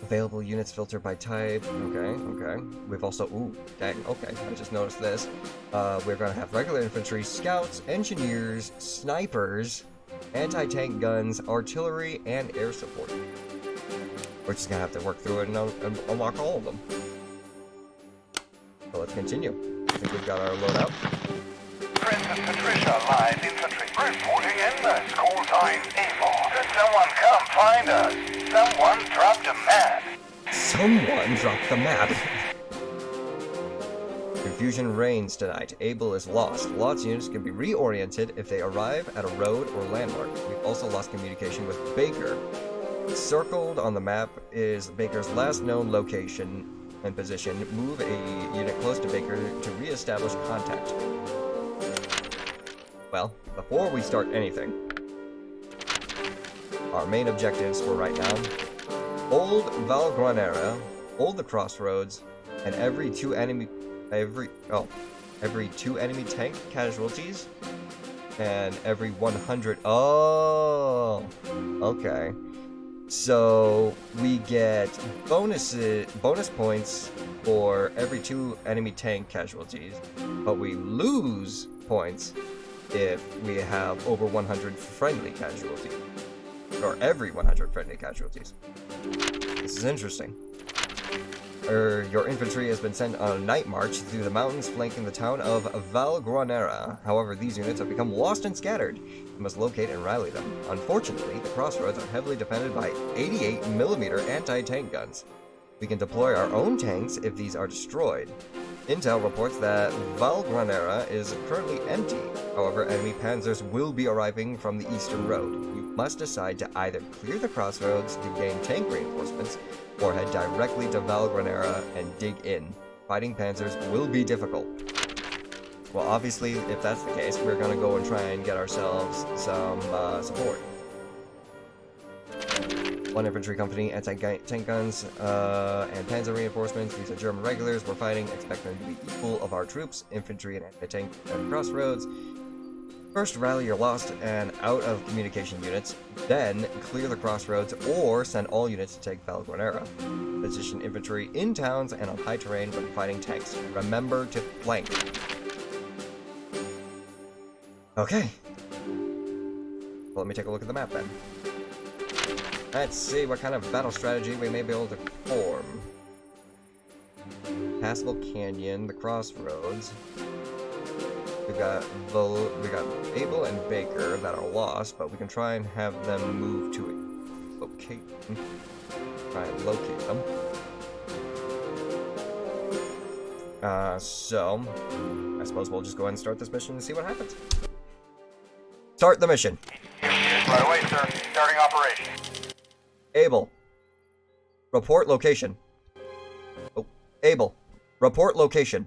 Available units filtered by type. Okay. We've also, okay, I just noticed this. We're gonna have regular infantry, scouts, engineers, snipers, anti-tank guns, artillery, and air support. We're just gonna have to work through it and unlock all of them. So let's continue. I think we've got our loadout. Princess Patricia Light Infantry reporting in the school time. Evil. Could someone come find us? Someone dropped a man. Someone dropped the map. Confusion reigns tonight. Able is lost. Lost units can be reoriented if they arrive at a road or landmark. We've also lost communication with Baker. Circled on the map is Baker's last known location and position. Move a unit close to Baker to re-establish contact. Well, before we start anything, our main objectives for right now: hold Valgranera, hold the crossroads, and every two enemy tank casualties, and every 100. Oh, okay. So we get bonus points for every 2 enemy tank casualties, but we lose points if we have over 100 friendly casualties, or every 100 friendly casualties. This is interesting. Your infantry has been sent on a night march through the mountains flanking the town of Valgranera. However, these units have become lost and scattered. You must locate and rally them. Unfortunately, the crossroads are heavily defended by 88mm anti-tank guns. We can deploy our own tanks if these are destroyed. Intel reports that Valgranera is currently empty. However, enemy panzers will be arriving from the eastern road. You must decide to either clear the crossroads to gain tank reinforcements, or head directly to Valgranera and dig in. Fighting panzers will be difficult. Well, obviously, if that's the case, we're gonna go and try and get ourselves some support. 1 infantry company, anti-tank guns, and panzer reinforcements. These are German regulars. We're fighting. Expect them to be equal of our troops, infantry and anti-tank at crossroads. First, rally your lost and out of communication units. Then, clear the crossroads or send all units to take Valgranera. Position infantry in towns and on high terrain when fighting tanks. Remember to flank. Okay. Well, let me take a look at the map then. Let's see what kind of battle strategy we may be able to form. Passable Canyon, the crossroads. We got Able and Baker that are lost, but we can try and have them move to a location. Try and locate them. So I suppose we'll just go ahead and start this mission and see what happens. Start the mission. Right away, sir. Starting operation. Able. Report location. Oh, Able. Report location.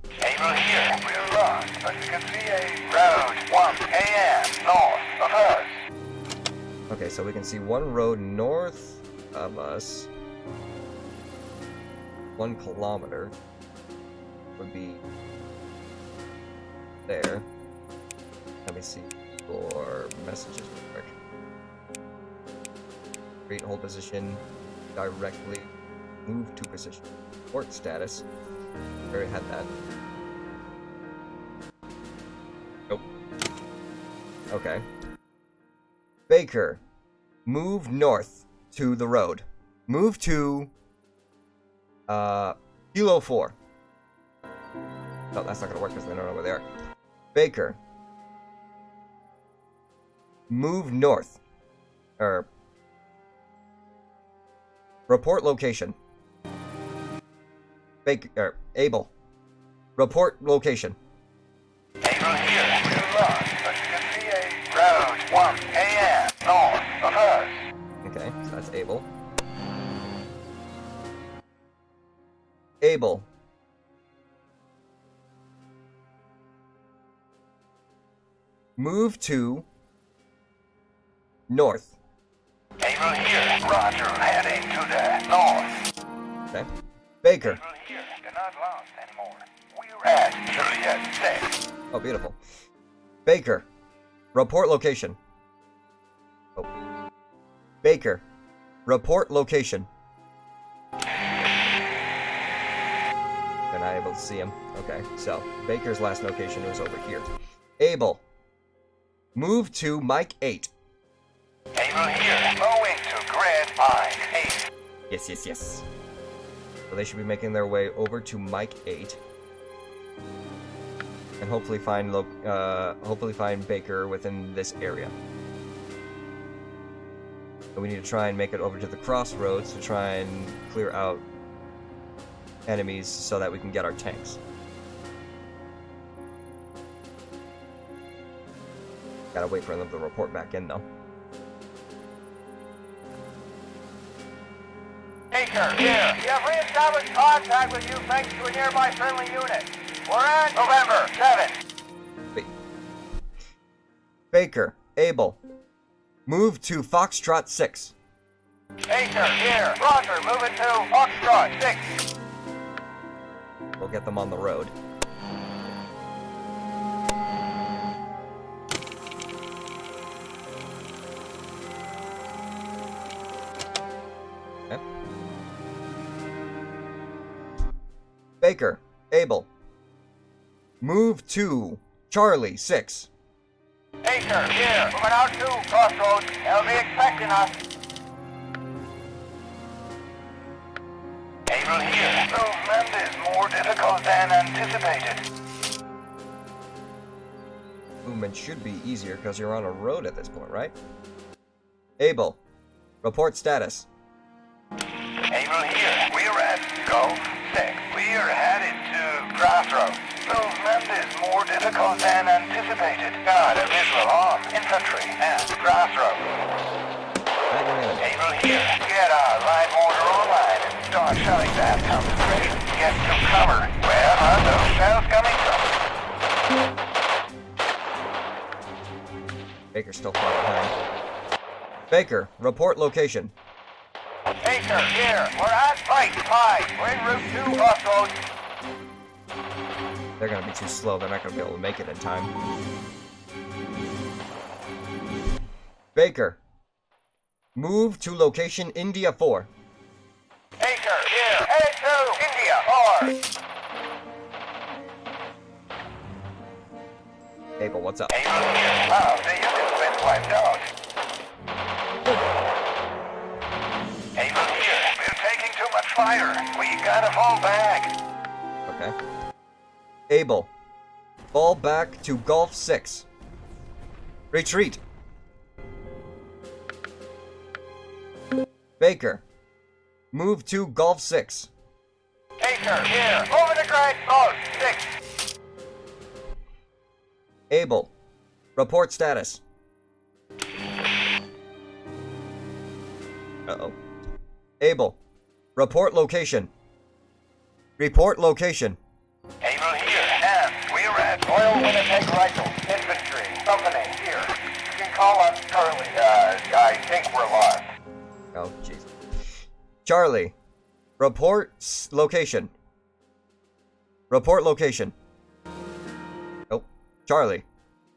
Able here. We're lost, but you can see a road 1 a.m. north of us. Okay, so we can see one road north of us. 1 kilometer would be there. Let me see for messages real quick. Create hold position directly. Move to position. Port status. We already had that. Nope. Okay. Baker. Move north to the road. Move to Kilo 4. No, that's not gonna work because they don't know where they are. Baker. Move north. Report location. Baker. Able. Report location. Able here. We're lost, but you can see a road 1 a.m. north of us. Okay, so that's Able. Able. Move to north. Able here. Roger. Heading to the north. Okay. Baker. Able here. You're not lost anymore. We're at Juliet 6. Oh, beautiful. Baker. Report location. Oh. Baker. Report location. They're not able to see him. Okay, so Baker's last location was over here. Able. Move to Mike 8. Able here. Moving to grid line 8. Yes, yes, yes. So they should be making their way over to Mike 8. And hopefully find Baker within this area. And we need to try and make it over to the crossroads to try and clear out enemies so that we can get our tanks. Gotta wait for them to report back in though. Baker, here. We have reestablished contact with you thanks to a nearby friendly unit. We're at November 7. Baker, Able, move to Foxtrot 6. Baker, here. Roger, moving to Foxtrot 6. We'll get them on the road. Okay. Baker, Able, move to Charlie 6. Baker, here. Moving out to Crossroads. They'll be expecting us. Able here. Movement is more difficult than anticipated. Movement should be easier because you're on a road at this point, right? Able, report status. Able here. We're at Gulf 6. We're headed to Crossroads. Movement is more difficult than anticipated. Got a visual on infantry at Crossroads. Able here. Get our light mortar online and start shutting that concentration. Get to cover. Where are those shells coming from? Baker's still far behind. Baker, report location. Baker, here. We're at Fight 5. We're en route to Crossroads. They're gonna be too slow, they're not gonna be able to make it in time. Baker, move to location India 4. Baker, here. Headed to India 4. Able, what's up? Able here. Wow, the unit's been wiped out. Able here. We're taking too much fire. We gotta fall back. Okay. Able, fall back to Gulf 6. Retreat. Baker, move to Gulf 6. Baker, here. Over the Great Gulf 6. Able, report status. Uh-oh. Able, report location. Report location. Able here. And we're at Royal Winnipeg Rifles Infantry Company here. You can call us Charlie. I think we're lost. Oh, jeez. Charlie, report location. Report location. Oh, Charlie,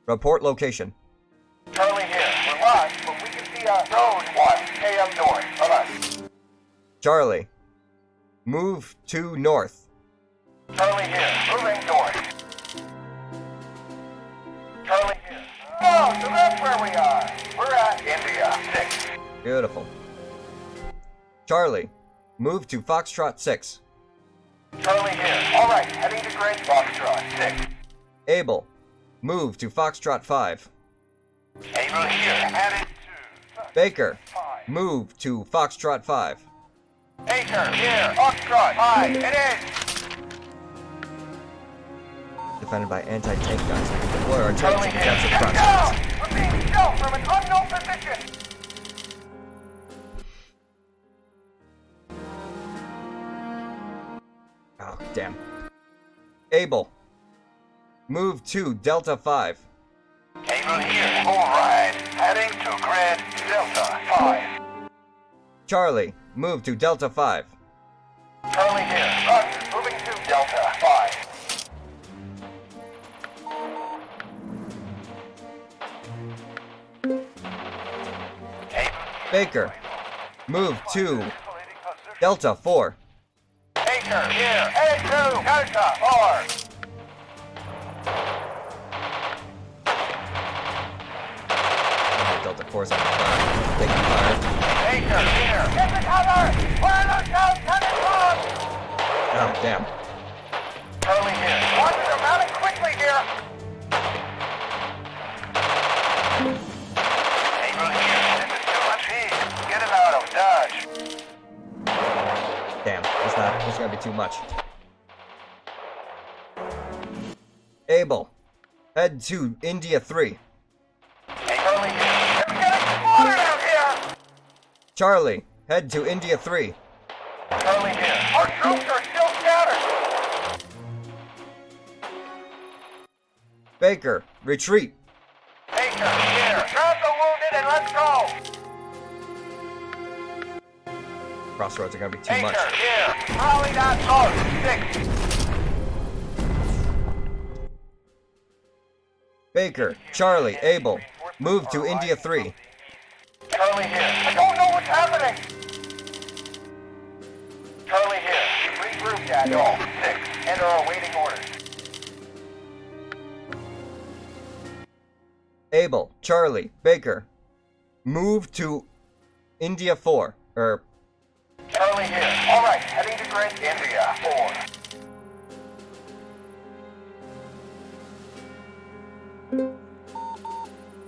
report location. Charlie here. We're lost, but we can see a road 1 km north of us. Charlie, move to north. Charlie here. Moving north. Charlie here. Oh, so that's where we are. We're at India 6. Beautiful. Charlie, move to Foxtrot 6. Charlie here. All right, heading to Great Foxtrot 6. Able, move to Foxtrot 5. Able here. Headed to Baker, 5. move to Foxtrot 5. Baker here. Foxtrot 5. It is. Defended by anti-tank guns. We can deploy our tanks Charlie and here. capture Get crossroads. down. We're being shelled from an unknown position. Oh, damn. Able, move to Delta 5. Able here. All right. Heading to Grid Delta 5. Charlie, move to Delta 5. Charlie here. Roger. Moving to Delta 5. Baker, move to Delta 4. Baker here. Headed to Delta 4. Delta 4's on fire. Taking fire. Baker here. Get the cover. Where are those shells coming from? Oh, damn. Charlie here. Watch them mounting quickly here. Able here. This is too much heat. Get much. Able, head to India 3. Hey, Charlie, we're getting slaughtered out here! Charlie, head to India 3. Charlie here. Our troops are still scattered! Baker, retreat. Baker, here. Grab the wounded and let's go! Crossroads are gonna be too Baker, much. here. Rally that north. 6. Baker, Charlie, Able, move to India 3. Charlie here. I don't know what's happening! Charlie here. Regroup, Daniel. 6. And are awaiting orders. Able, Charlie, Baker, move to India 4. Charlie here. Alright, heading to grid India 4.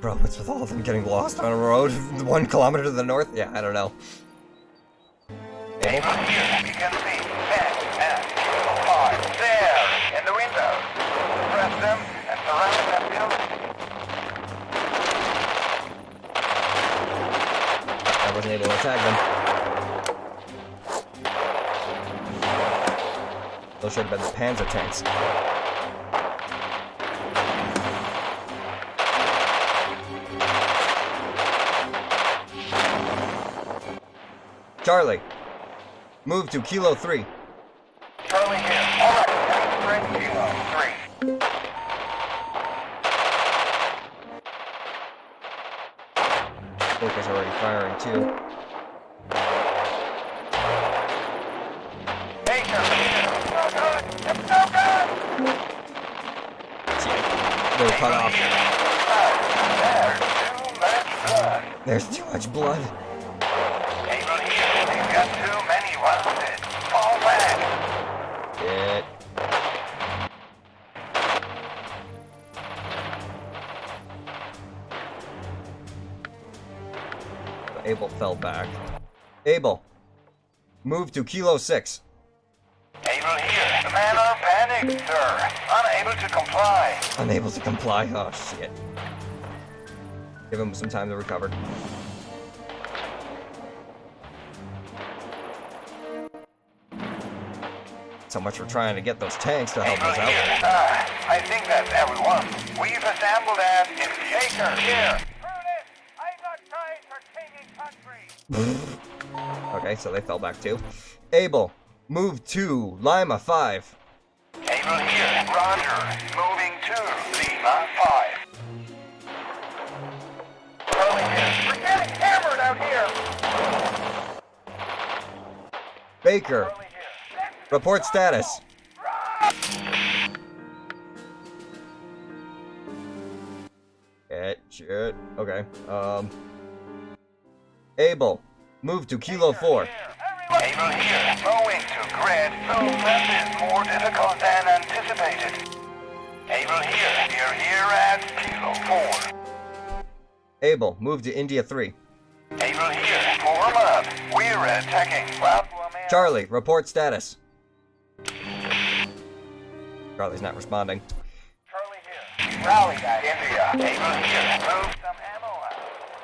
Bro, what's with all of them getting lost on a road 1 kilometer to the north? Yeah, I don't know. Able here. We can see 10 and 5. There, in the window. Press them and surround that building. I wasn't able to attack them. Those should have been the Panzer tanks. Charlie, move to Kilo 3. Charlie here. Alright, heading to grid Kilo 3. Baker's already firing too. Baker here. So good. It's so good! They're cut off. There's too much blood. There's too much blood. Able here. They've got too many wounded. Fall back. Shit. Able fell back. Able, move to Kilo 6. Able here. The men are panicked, sir. Unable to comply. Unable to comply. Oh, shit. Give him some time to recover. So much for trying to get those tanks to help Able us out. here. I think that's everyone. We've assembled as in Baker here. I'm not trying for king and country. Okay, so they fell back too. Able, move to Lima 5. Able here. Roger. Moving to Lima 5. Charlie here. We're getting hammered out here. Baker, Charlie here. report status. Shit. Okay. Able, move to Kilo 4. Able here. Going to grid. So this is more difficult than anticipated. Able here. You're here at Kilo 4. Able, move to India 3. Able here. Form up. We're attacking. Charlie, report status. Charlie's not responding. Charlie here. Rally guys. India. Able here. Move some ammo out.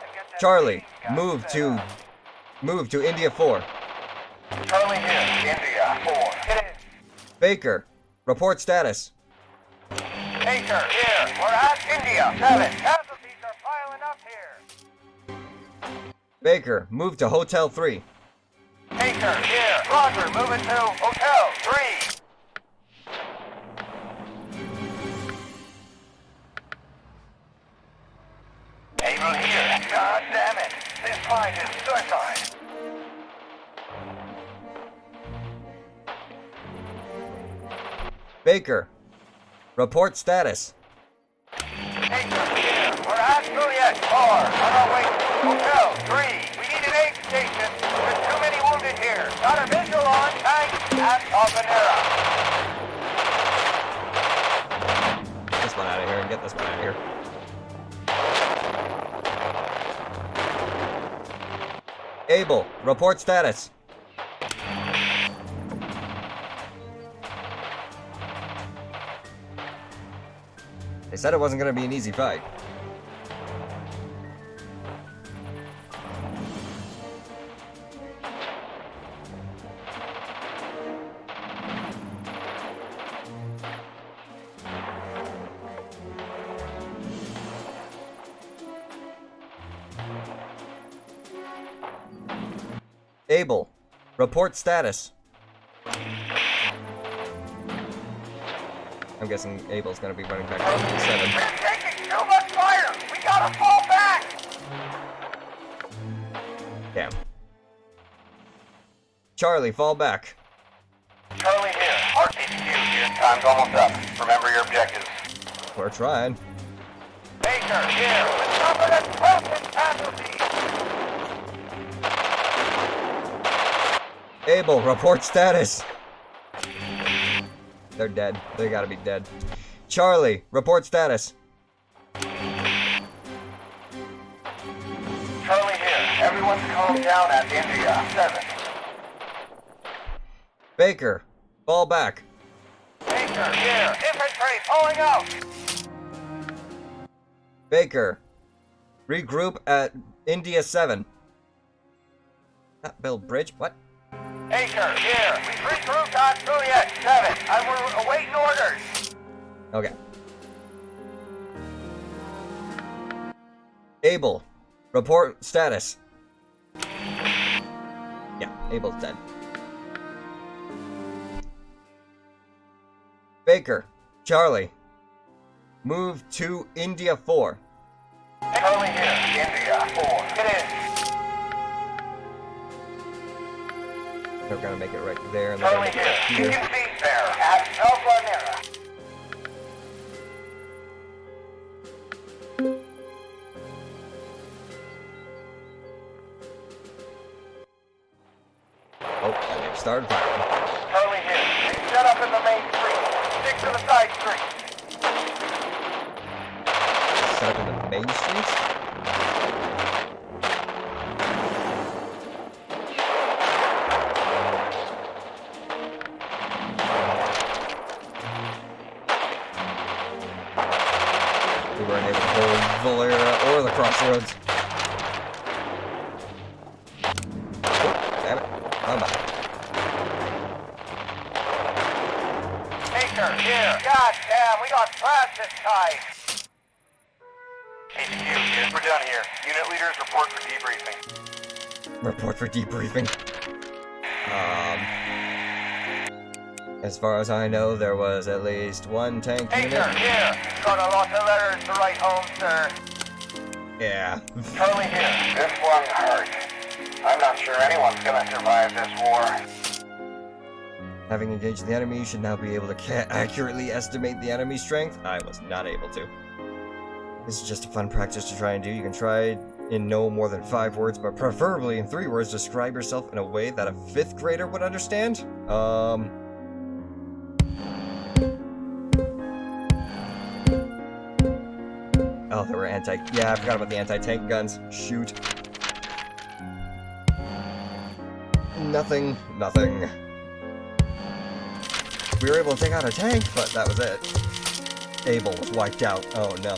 And get that Charlie, gun move set to India 4. up. Charlie here. India 4. It is. Baker, report status. Baker here. We're at India 7. Casualties are piling up here. Baker, move to Hotel 3. Baker here. Roger. Moving to Hotel 3. Able here. God damn it. This fight is suicide. Baker, report status. Baker here. We're at Juliet 4. On our way to Hotel 3. We need an aid station. There's too many wounded here. Got a visual on tank at Habanera. Get this one out of here and get this one out of here. Able, report status. They said it wasn't gonna be an easy fight. Abel, report status. I'm guessing Abel's gonna be running back to We're 7. taking too much fire! We gotta fall back! Damn. Charlie, fall back. Charlie here. RTQ here. Time's almost up. Remember your objectives. We're trying. Baker here. With confidence, present casualty. Abel, report status. They're dead. They gotta be dead. Charlie, report status. Charlie here. Everyone's calmed down at India. 7. Baker, fall back. Baker here. Infantry pulling out. Baker, regroup at India 7. Not build bridge, what? Baker here. We've regrouped on Juliet 7. And we're awaiting orders. Okay. Abel, report status. Yeah, Abel's dead. Baker, Charlie, move to India 4. Charlie here. India 4. Get in. They're gonna make it right there, and they're Charlie gonna make it here. right You here. can be there at Alpha Nera. Oh, and they've started firing. Charlie here. They set up in the main street. Stick to the side street. Set up in the main streets? We weren't able to hold Valera or the crossroads. Oh, damn it. I'm out. Baker here. God damn, we got fast this time. HQ here. We're done here. Unit leaders report for debriefing. Report for debriefing. As far as I know, there was at least one tank Baker unit. here. Got a lot of letters to write home, sir. Yeah. Charlie here. This one's hurt. I'm not sure anyone's gonna survive this war. Having engaged the enemy, you should now be able to accurately estimate the enemy's strength. I was not able to. This is just a fun practice to try and do. You can try in no more than 5 words, but preferably in 3 words, describe yourself in a way that a 5th grader would understand. Oh, there were yeah, I forgot about the anti-tank guns. Shoot. Nothing. We were able to take out a tank, but that was it. Abel was wiped out. Oh no.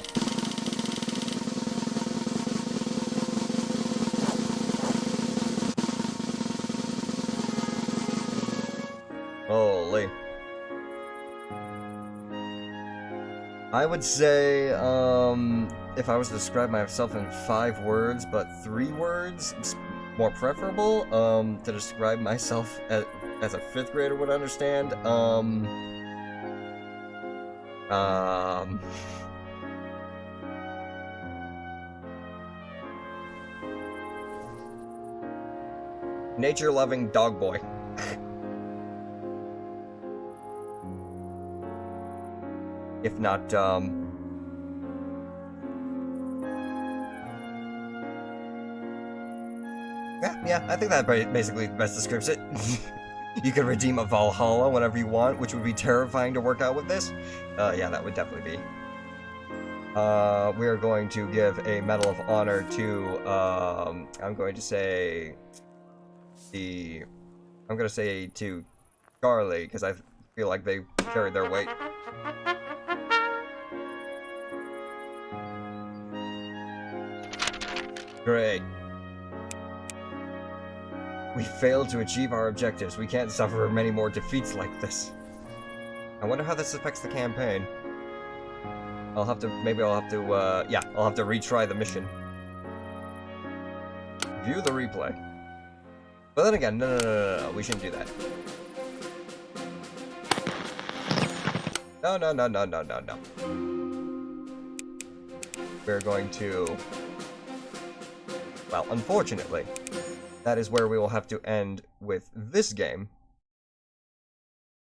Holy. I would say, if I was to describe myself in 5 words, but 3 words, it's more preferable, to describe myself as a 5th grader would understand, nature-loving dog boy. If not, yeah, I think that basically best describes it. You can redeem a Valhalla whenever you want, which would be terrifying to work out with this. Yeah, that would definitely be. We are going to give a Medal of Honor to, I'm going to say to Charlie, because I feel like they carried their weight. Great. We failed to achieve our objectives. We can't suffer many more defeats like this. I wonder how this affects the campaign. I'll have to retry the mission. View the replay. But then again, no, we shouldn't do that. No. We're going to... Well, unfortunately, that is where we will have to end with this game.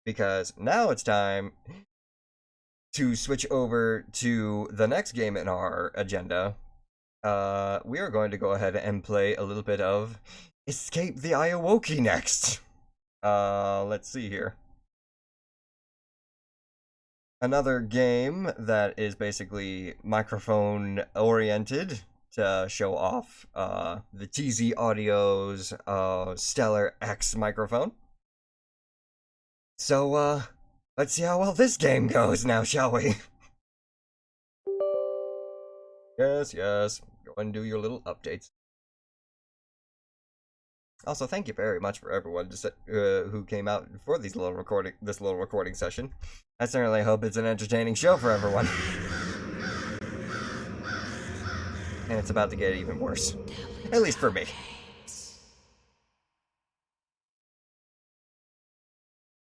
Because now it's time to switch over to the next game in our agenda. We are going to go ahead and play a little bit of Escape the Iawoki next. Let's see here. Another game that is basically microphone oriented to show off the TZ Audio's Stellar X microphone. So, let's see how well this game goes now, shall we? Yes. Go and do your little updates. Also, thank you very much for everyone who came out for this little recording session. I certainly hope it's an entertaining show for everyone. And it's about to get even worse. At least for me.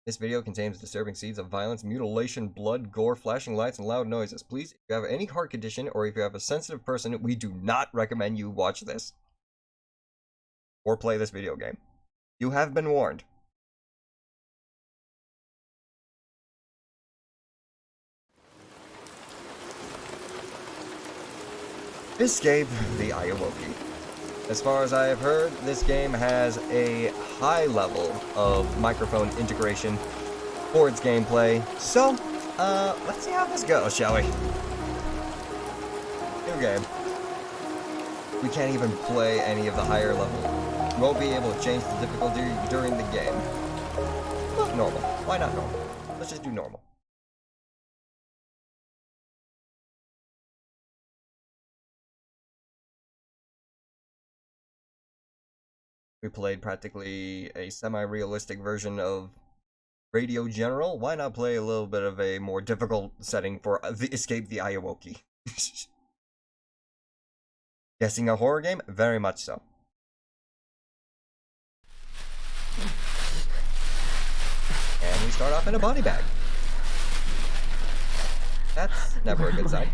This video contains disturbing scenes of violence, mutilation, blood, gore, flashing lights, and loud noises. Please, if you have any heart condition or if you have a sensitive person, we do not recommend you watch this. Or play this video game. You have been warned. Escape the Iawoki. As far as I have heard, this game has a high level of microphone integration for its gameplay. So, let's see how this goes, shall we? New game. We can't even play any of the higher level. We won't be able to change the difficulty during the game. Well, normal. Why not normal? Let's just do normal. We played practically a semi-realistic version of Radio General. Why not play a little bit of a more difficult setting for Escape the Iawoki? Guessing a horror game? Very much so. And we start off in a body bag. That's never a good sign.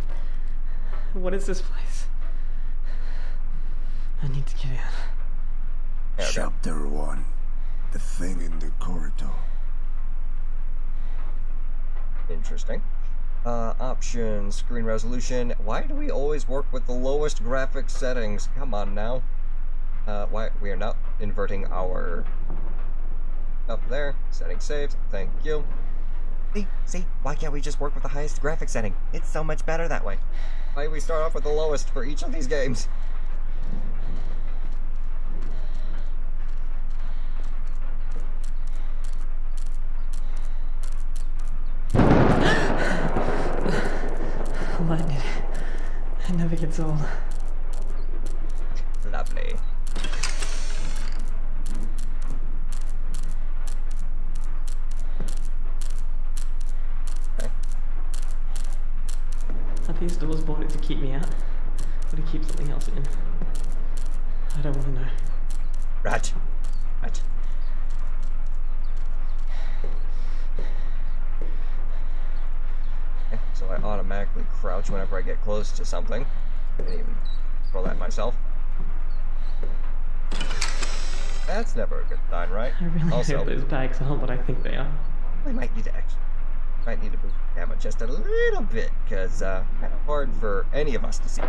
What is this place? I need to get in. There we go. Chapter 1. The thing in the corridor. Interesting. Options, screen resolution. Why do we always work with the lowest graphic settings? Come on now. Why we are not inverting our up there. Setting saved. Thank you. See, why can't we just work with the highest graphic setting? It's so much better that way. Why do we start off with the lowest for each of these games? Lighting it. It never gets old. Lovely. Okay. Are these doors boarded to keep me out? Or to keep something else in? I don't want to know. Right. Okay, so I automatically crouch whenever I get close to something. I didn't even roll that myself. That's never a good sign, right? I really Also, hope those bags aren't what I think they are. we might need to boost the camera just a little bit, because kind of hard for any of us to see.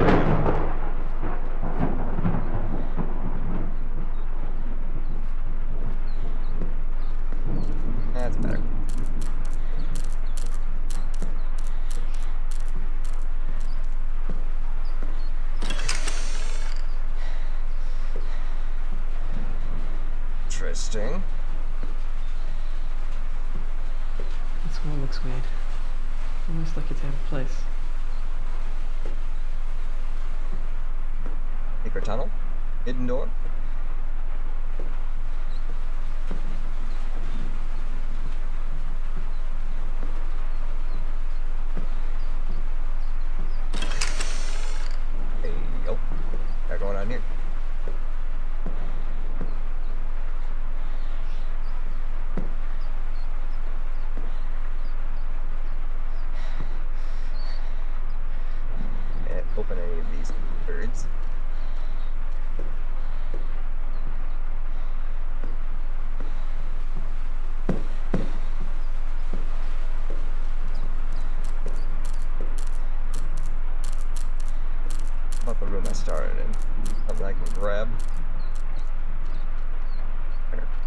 That's better. Interesting. This wall looks weird. Almost like it's out of place. Secret tunnel. Hidden door. Hey, yo. What's going on here? Can't open any of these birds. About the room I started in. Something I can grab.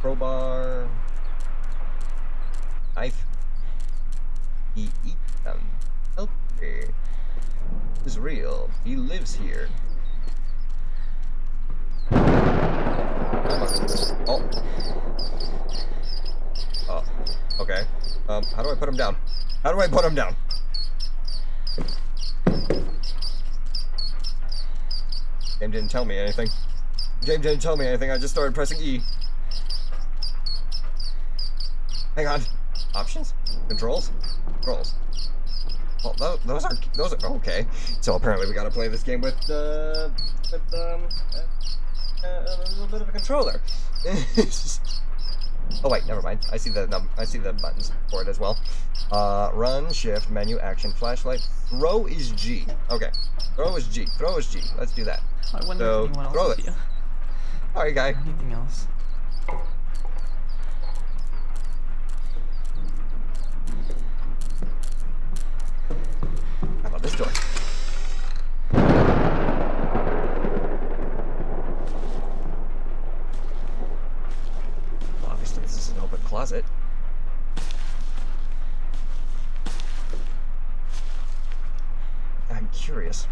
Crowbar. Knife. He eat them. Okay. Is real. He lives here. Oh. Oh. Okay. How do I put him down? How do I put him down? Game didn't tell me anything. Game didn't tell me anything. I just started pressing E. Hang on. Options? Controls? Controls. Well, those are okay. So apparently we gotta play this game with a little bit of a controller. Oh wait, never mind. I see the buttons for it as well. Run, shift, menu, action, flashlight. Throw is G. Okay, throw is G. Throw is G. Let's do that. I wonder So if anyone else throw is it. here. Sorry, guy. Or anything else. How about this door? Well, obviously this is an open closet. I'm curious.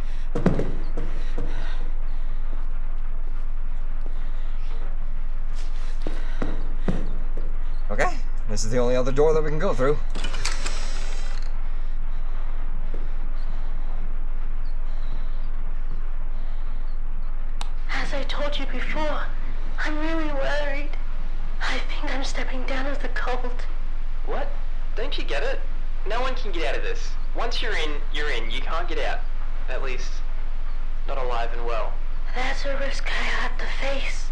Okay, this is the only other door that we can go through. As I told you before, I'm really worried. I think I'm stepping down as the cult. What? Don't you get it? No one can get out of this. Once you're in, you're in. You can't get out. At least, not alive and well. That's a risk I have to face.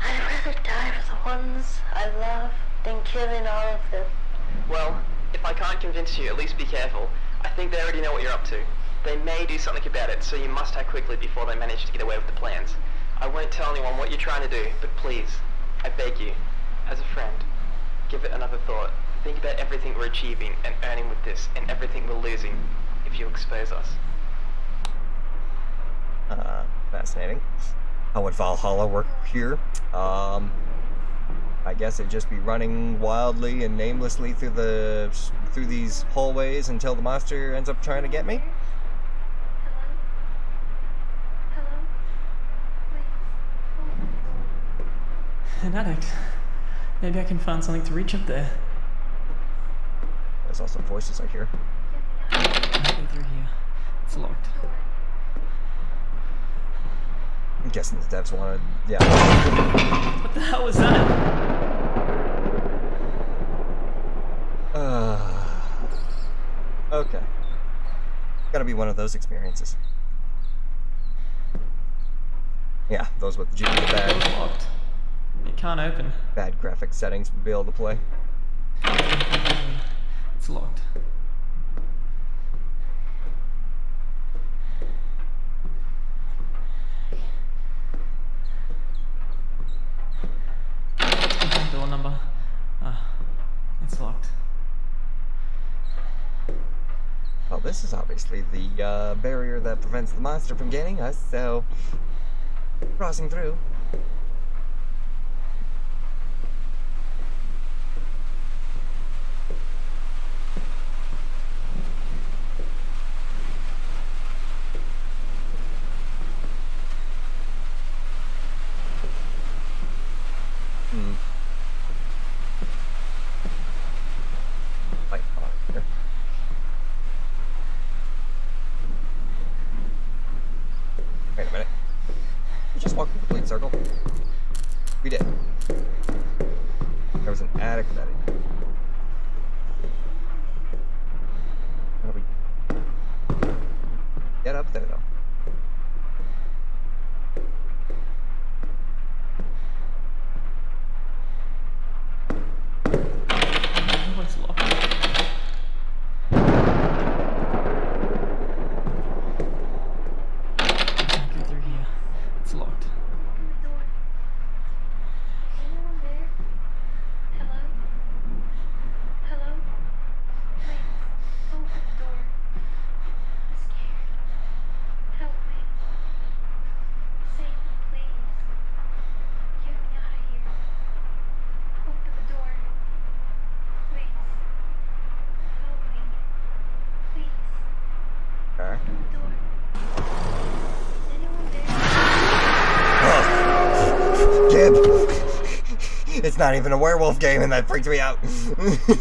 I'd rather die for the ones I love than killing all of them. Well, if I can't convince you, at least be careful. I think they already know what you're up to. They may do something about it, so you must act quickly before they manage to get away with the plans. I won't tell anyone what you're trying to do, but please, I beg you, as a friend, give it another thought. Think about everything we're achieving and earning with this, and everything we're losing if you expose us. Fascinating. How would Valhalla work here? I guess it'd just be running wildly and namelessly through these hallways until the monster ends up trying to get me. An attic. Maybe I can find something to reach up there. There's also voices I hear. Can't go through here. It's locked. I'm guessing the devs wanted, yeah. What the hell was that? Okay. Gotta be one of those experiences. Yeah, those with the Door's bad, locked. It can't open. bad graphic settings would be able to play. It's locked. Door number. It's locked. Well, this is obviously the barrier that prevents the monster from getting us, so crossing through. Light on here. Wait a minute. Get up there, though. Oh, it's locked. Can't get through here. It's locked. Open the door. Is anyone there? Hello? Hello? Please, open the door. I'm scared. Help me. Save me, please. Get me out of here. Open the door. Please. Help me. Please. Okay. Open the door. Is anyone there? Oh. Gib! It's not even a werewolf game, and that freaked me out. Can't get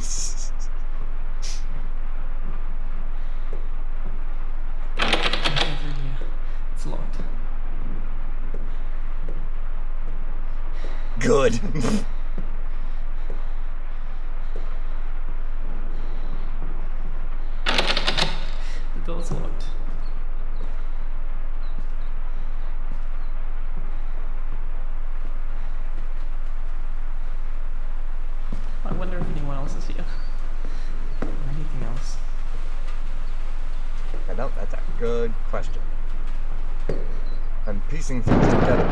through here. It's locked. Good. The door's locked. I wonder if anyone else is here. Or anything else. I know, that's a good question. I'm piecing things together.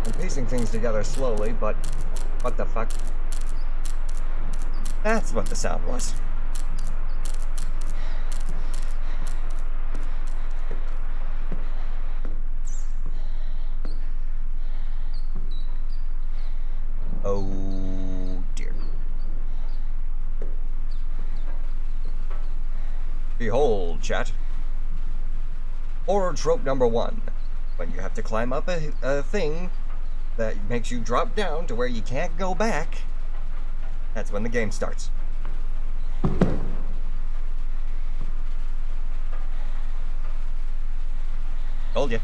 I'm piecing things together slowly, but what the fuck? That's what the sound was. Oh dear. Behold, chat. Horror trope number 1. When you have to climb up a thing that makes you drop down to where you can't go back, that's when the game starts. Told you.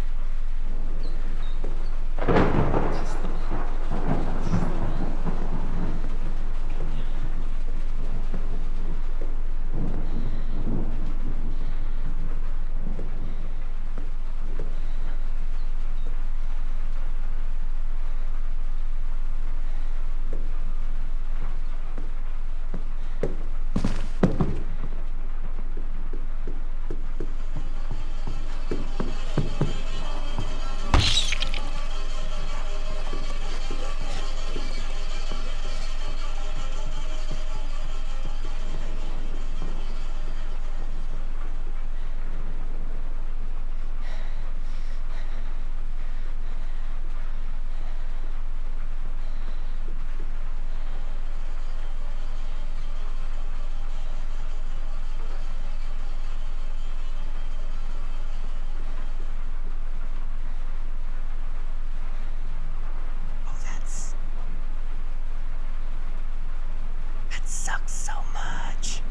That sucks so much.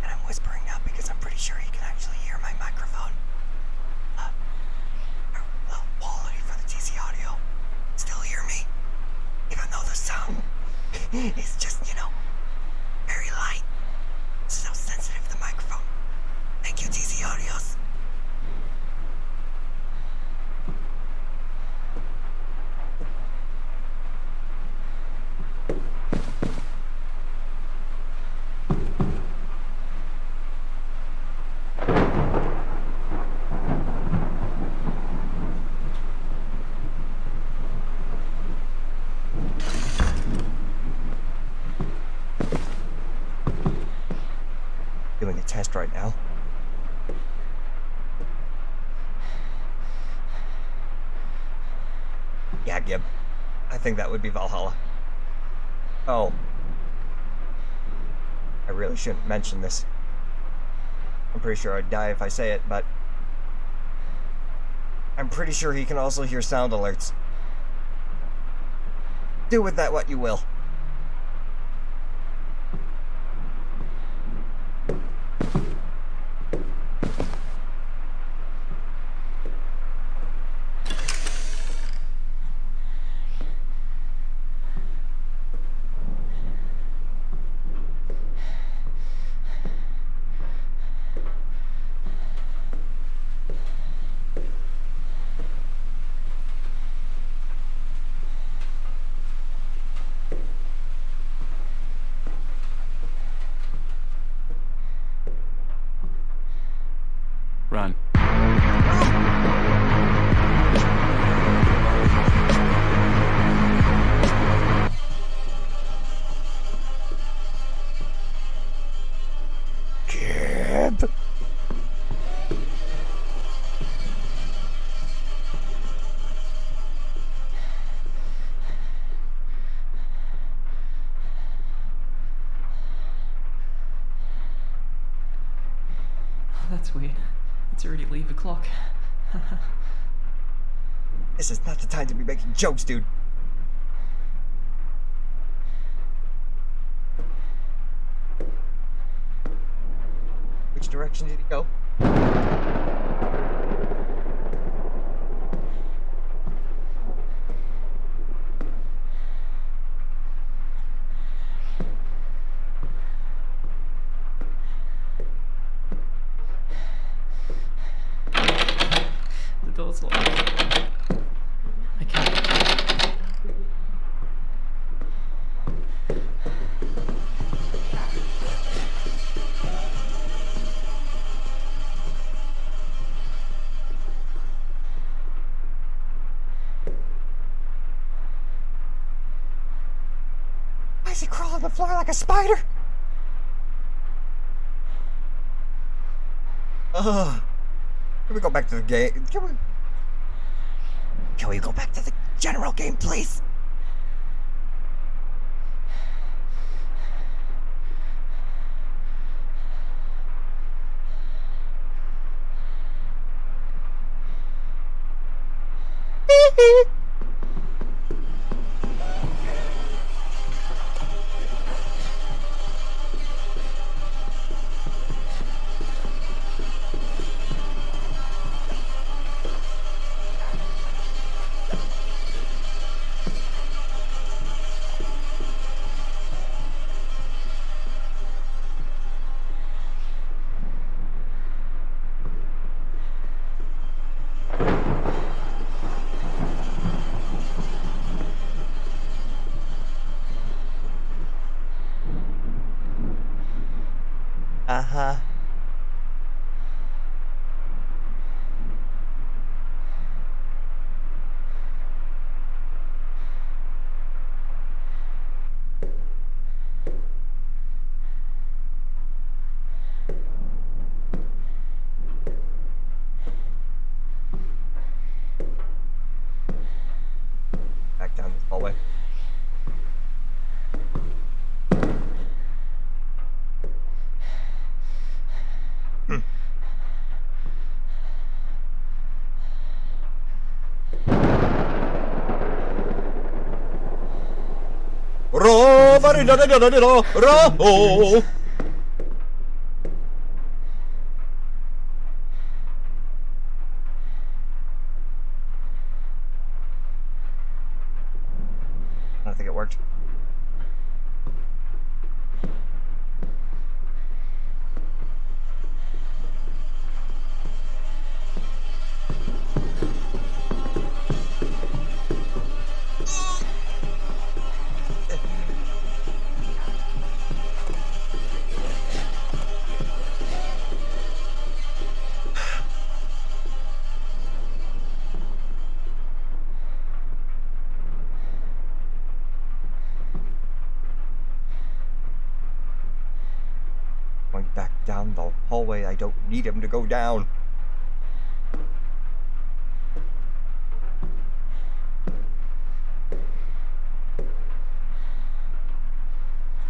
And I'm whispering now because I'm pretty sure he can actually hear my microphone. Low quality for the TC audio. Still hear me? Even though the sound is just, very light. So sensitive to the microphone. Thank you, TC Audios. Doing a test right now. Yeah, Gib. I think that would be Valhalla. Oh. I really shouldn't mention this. I'm pretty sure I'd die if I say it, but I'm pretty sure he can also hear sound alerts. Do with that what you will. run. Gib. That's weird. It's already leave o'clock. This is not the time to be making jokes, dude. Which direction did he go? The door's locked. I can't. Why is he crawling on the floor like a spider? Can we go back to the game? Can we go back to the general game, please? Uh-huh. Back down this hallway. Ro! I don't think it worked. Going back down the hallway I don't need him to go down.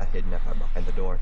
I hid Nephi behind the door.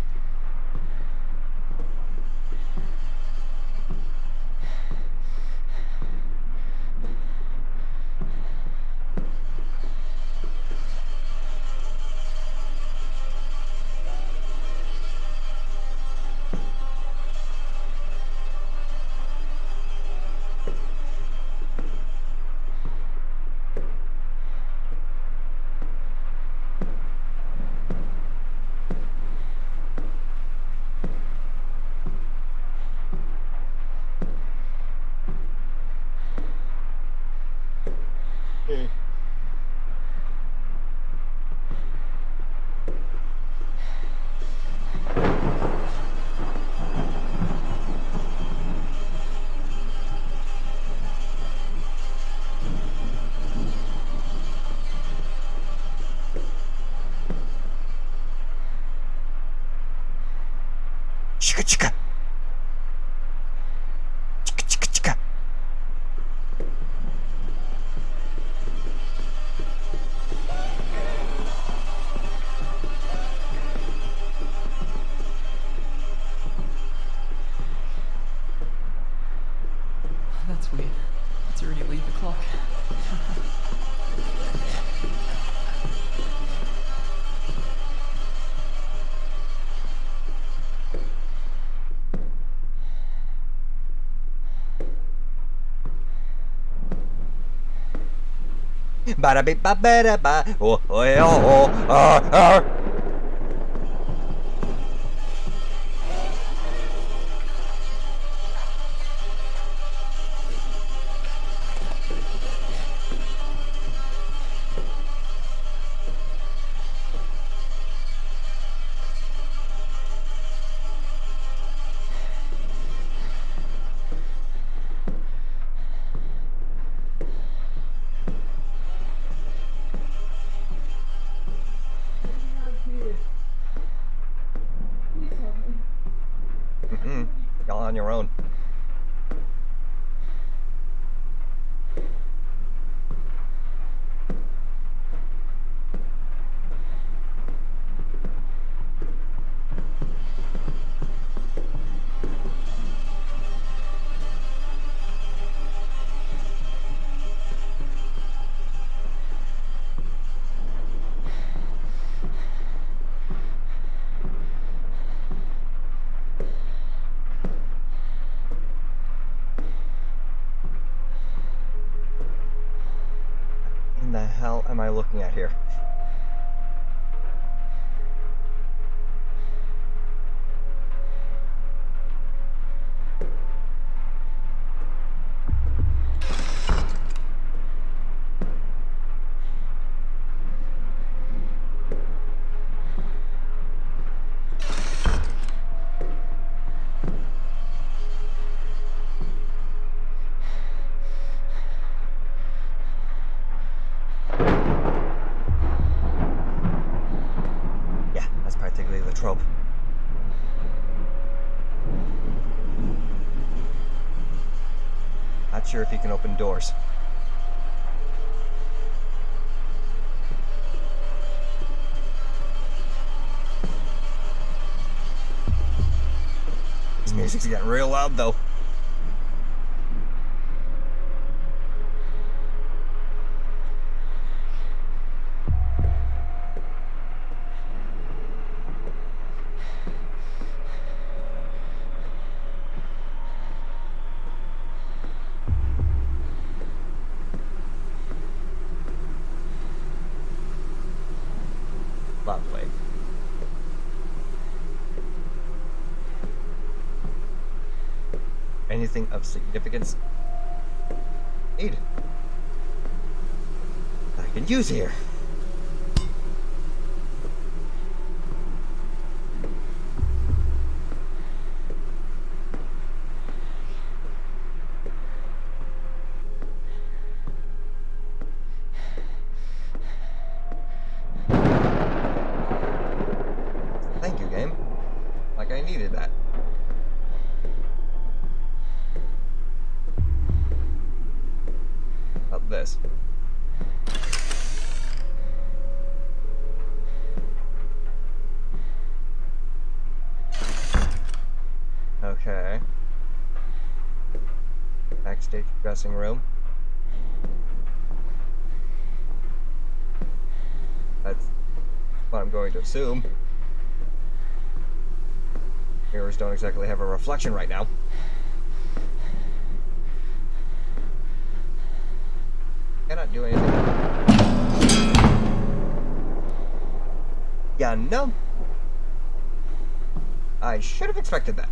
Chicka chicka. Chicka chicka chicka. That's weird. It's already leave the clock. Bada beep ba ba ba. Oh oh oh oh. Y'all on your own. What the hell am I looking at here? Practically the trope. Not sure if he can open doors. His music's getting real loud though. Lovely. Anything of significance? Need that I can use here. Thank you, game. Like I needed that. About this. Okay. Backstage dressing room. That's what I'm going to assume. Mirrors don't exactly have a reflection right now. Cannot do anything. Yeah, no. I should have expected that.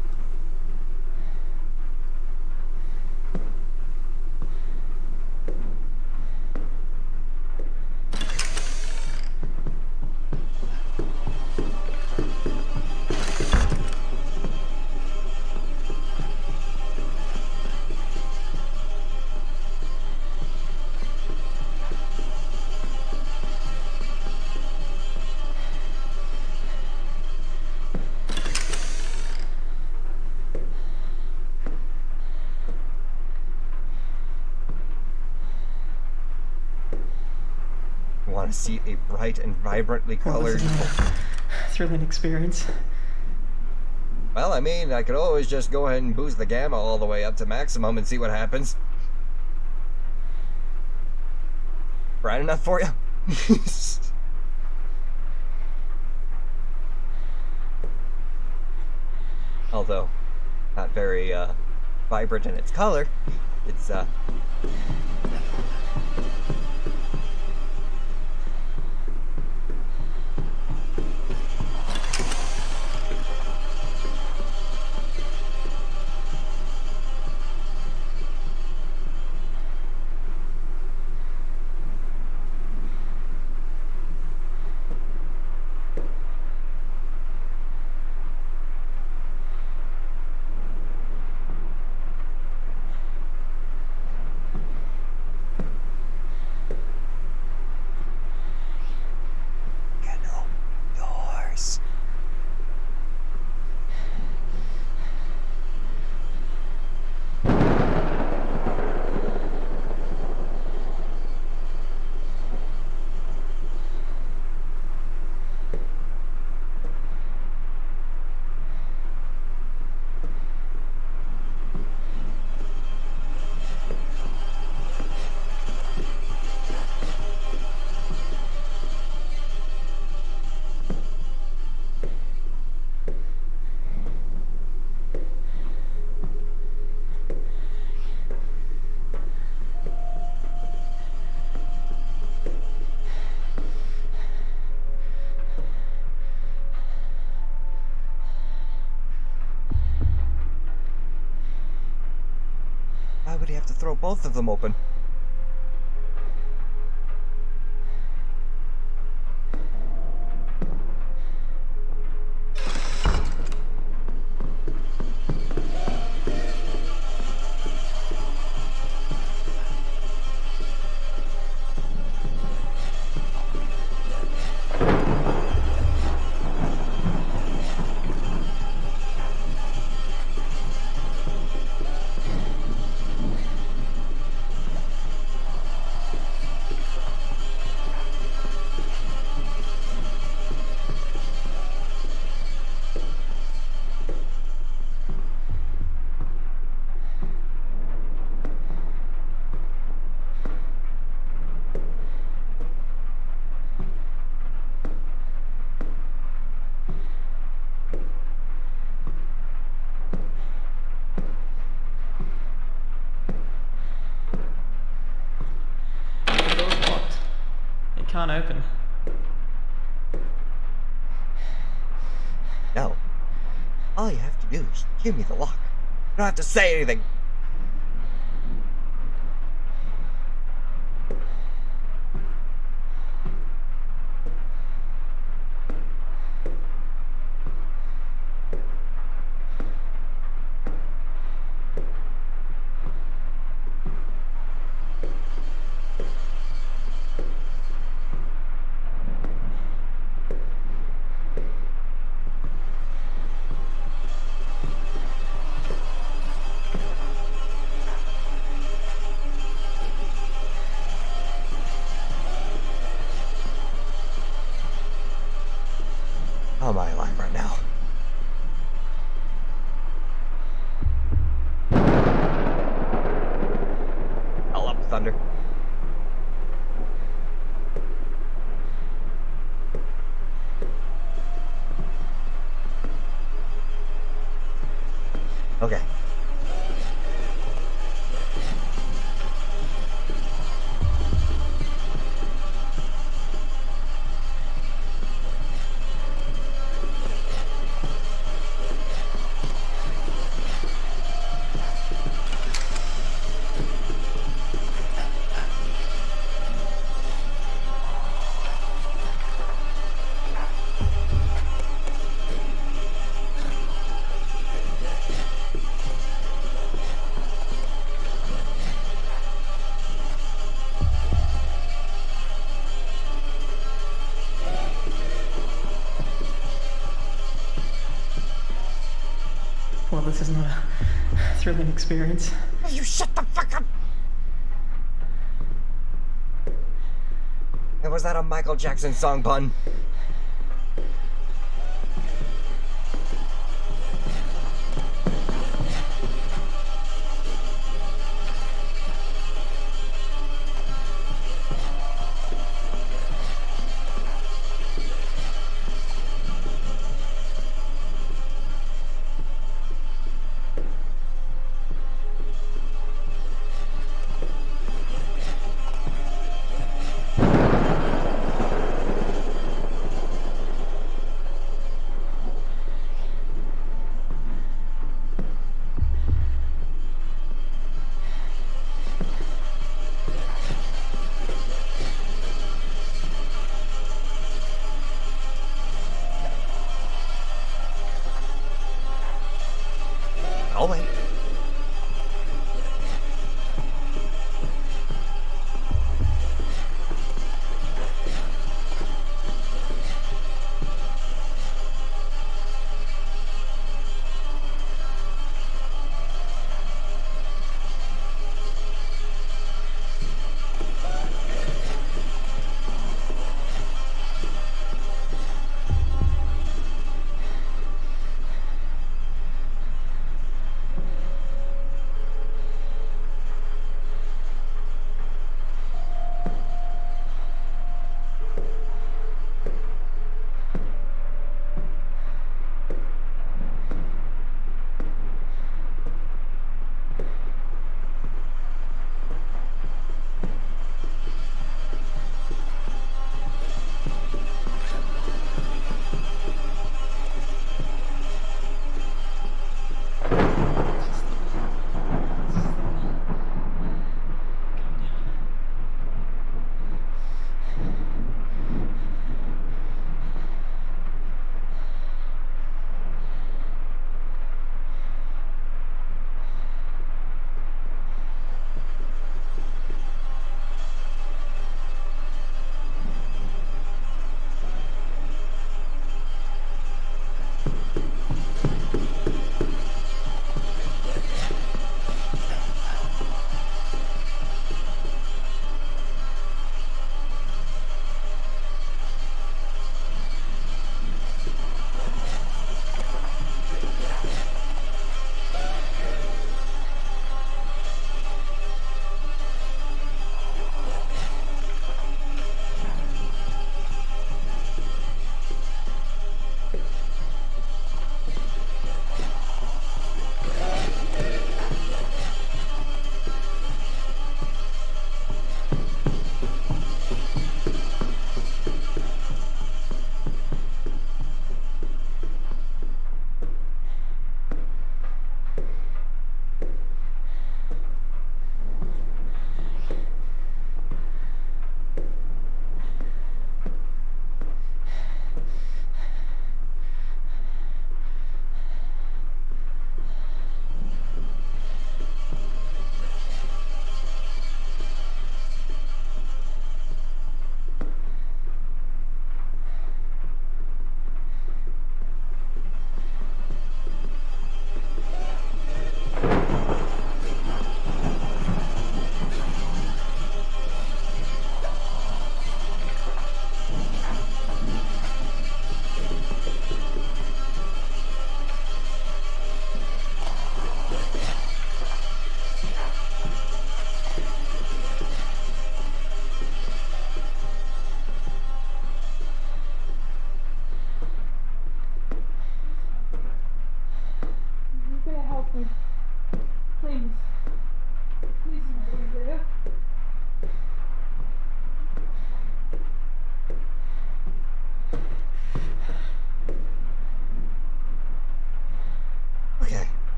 want to see a bright and vibrantly Well, colored... this is not a thrilling experience. Well, I mean, I could always just go ahead and boost the gamma all the way up to maximum and see what happens. Bright enough for you? Although, not very, vibrant in its color. It's, yours. Why would he have to throw both of them open? Can't open. No. All you have to do is give me the lock. You don't have to say anything. How am I alive right now? Hell up, Thunder. Okay. Well, this is not a thrilling experience. You shut the fuck up! Hey, was that a Michael Jackson song pun? I'll wait.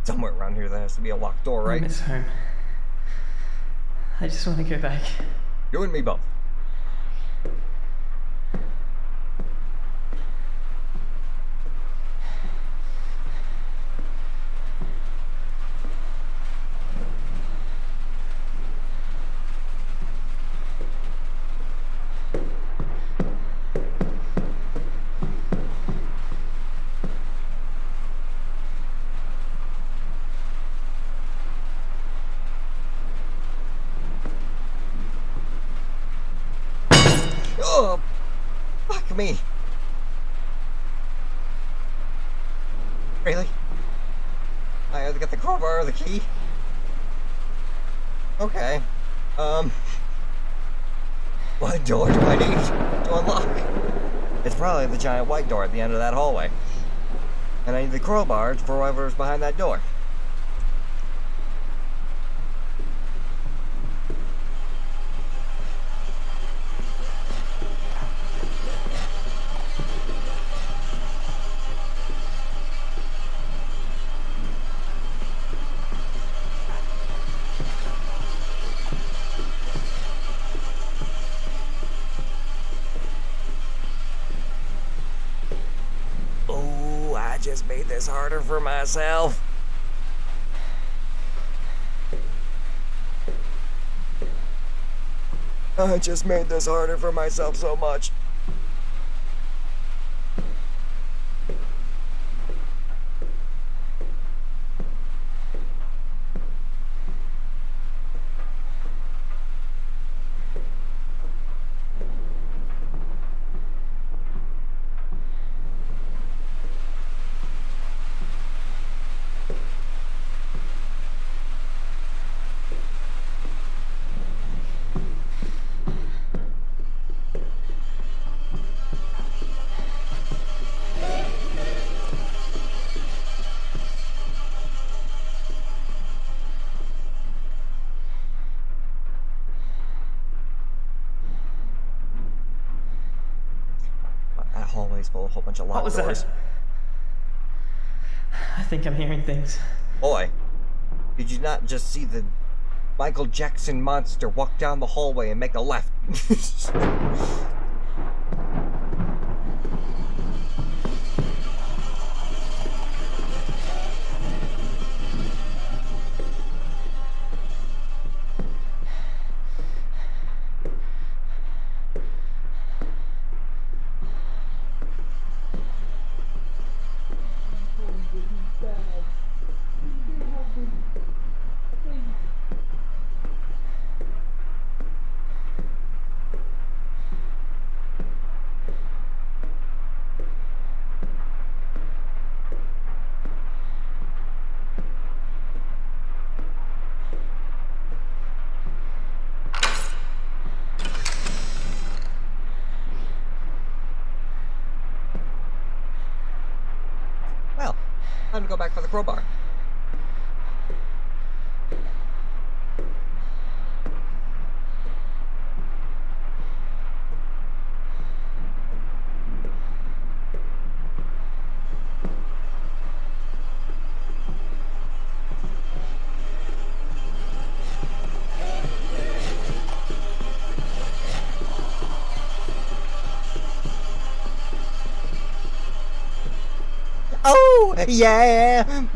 Somewhere around here there has to be a locked door, right? I miss home. I just want to go back. You and me both. me. Really? I either get the crowbar or the key? Okay. What door do I need to unlock? It's probably the giant white door at the end of that hallway. And I need the crowbar for whoever's behind that door. Oh, I just made this harder for myself. I just made this harder for myself so much. That hallway's full of a whole bunch of What locked was doors. that? I think I'm hearing things. Boy, did you not just see the Michael Jackson monster walk down the hallway and make a left? Well, time to go back for the crowbar. Oh, yeah!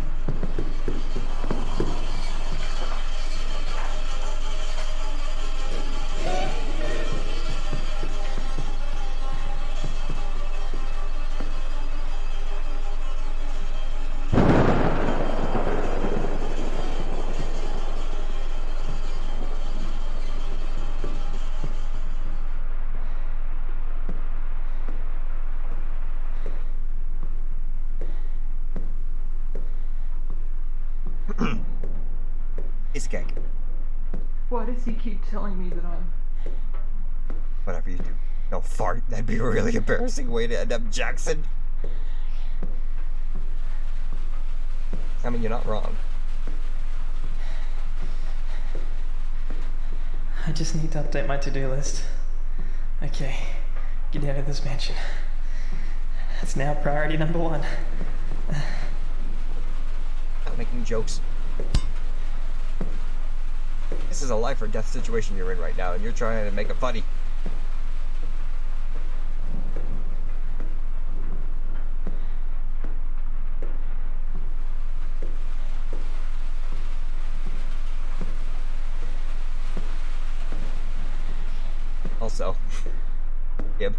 Piece of cake. Why does he keep telling me that I'm... Whatever you do, don't fart. That'd be a really embarrassing way to end up Jackson. I mean, you're not wrong. I just need to update my to-do list. Okay, get out of this mansion. That's now priority number 1. Not making jokes. This is a life or death situation you're in right now, and you're trying to make it funny. Also, Gib,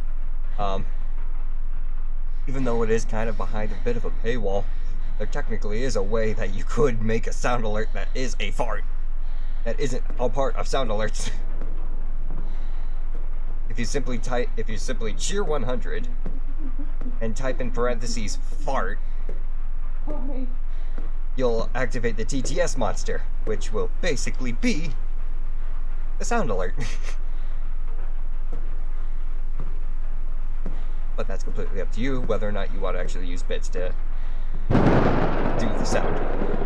even though it is kind of behind a bit of a paywall, there technically is a way that you could make a sound alert that is a fart. That isn't a part of sound alerts. if you simply cheer 100 and type in parentheses fart, Help me. you'll activate the TTS monster, which will basically be the sound alert. But that's completely up to you whether or not you want to actually use bits to do the sound.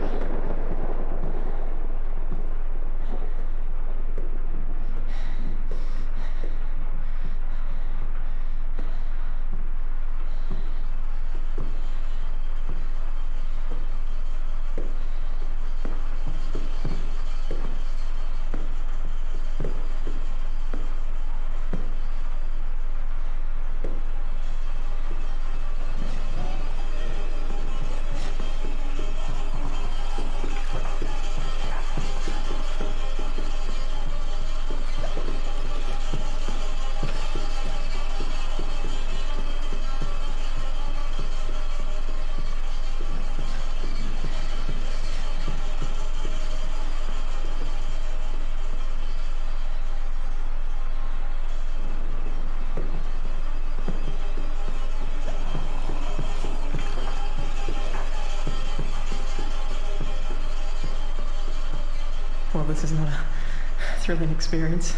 Well, this is not a thrilling experience.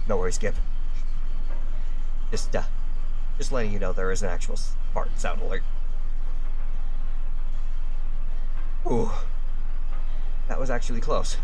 No worries, Skip. Just letting you know there is an actual fart sound alert. Ooh. That was actually close.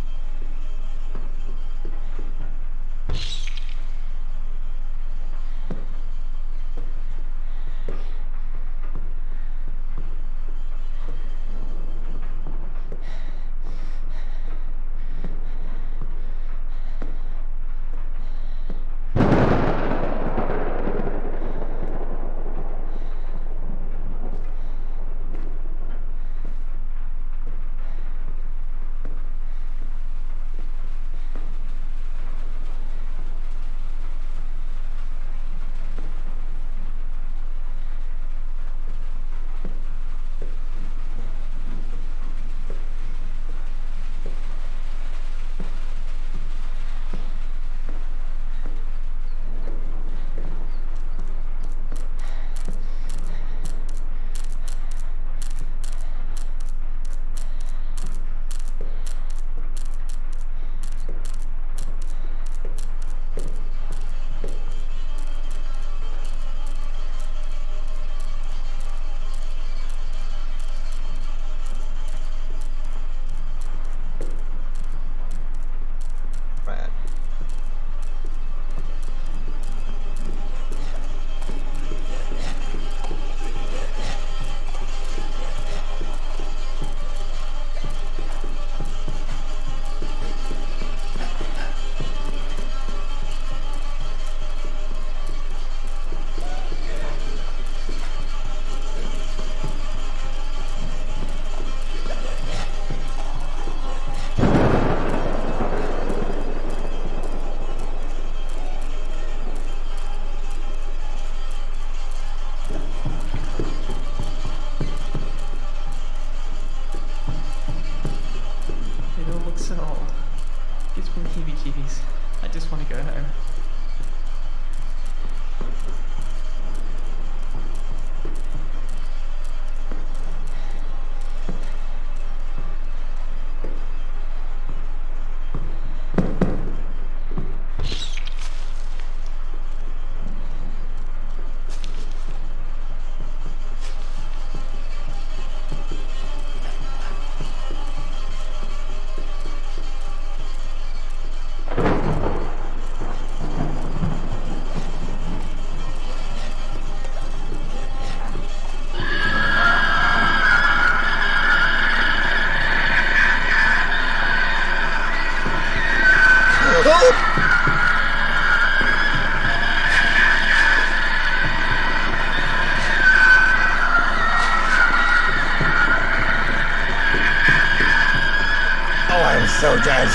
so dead.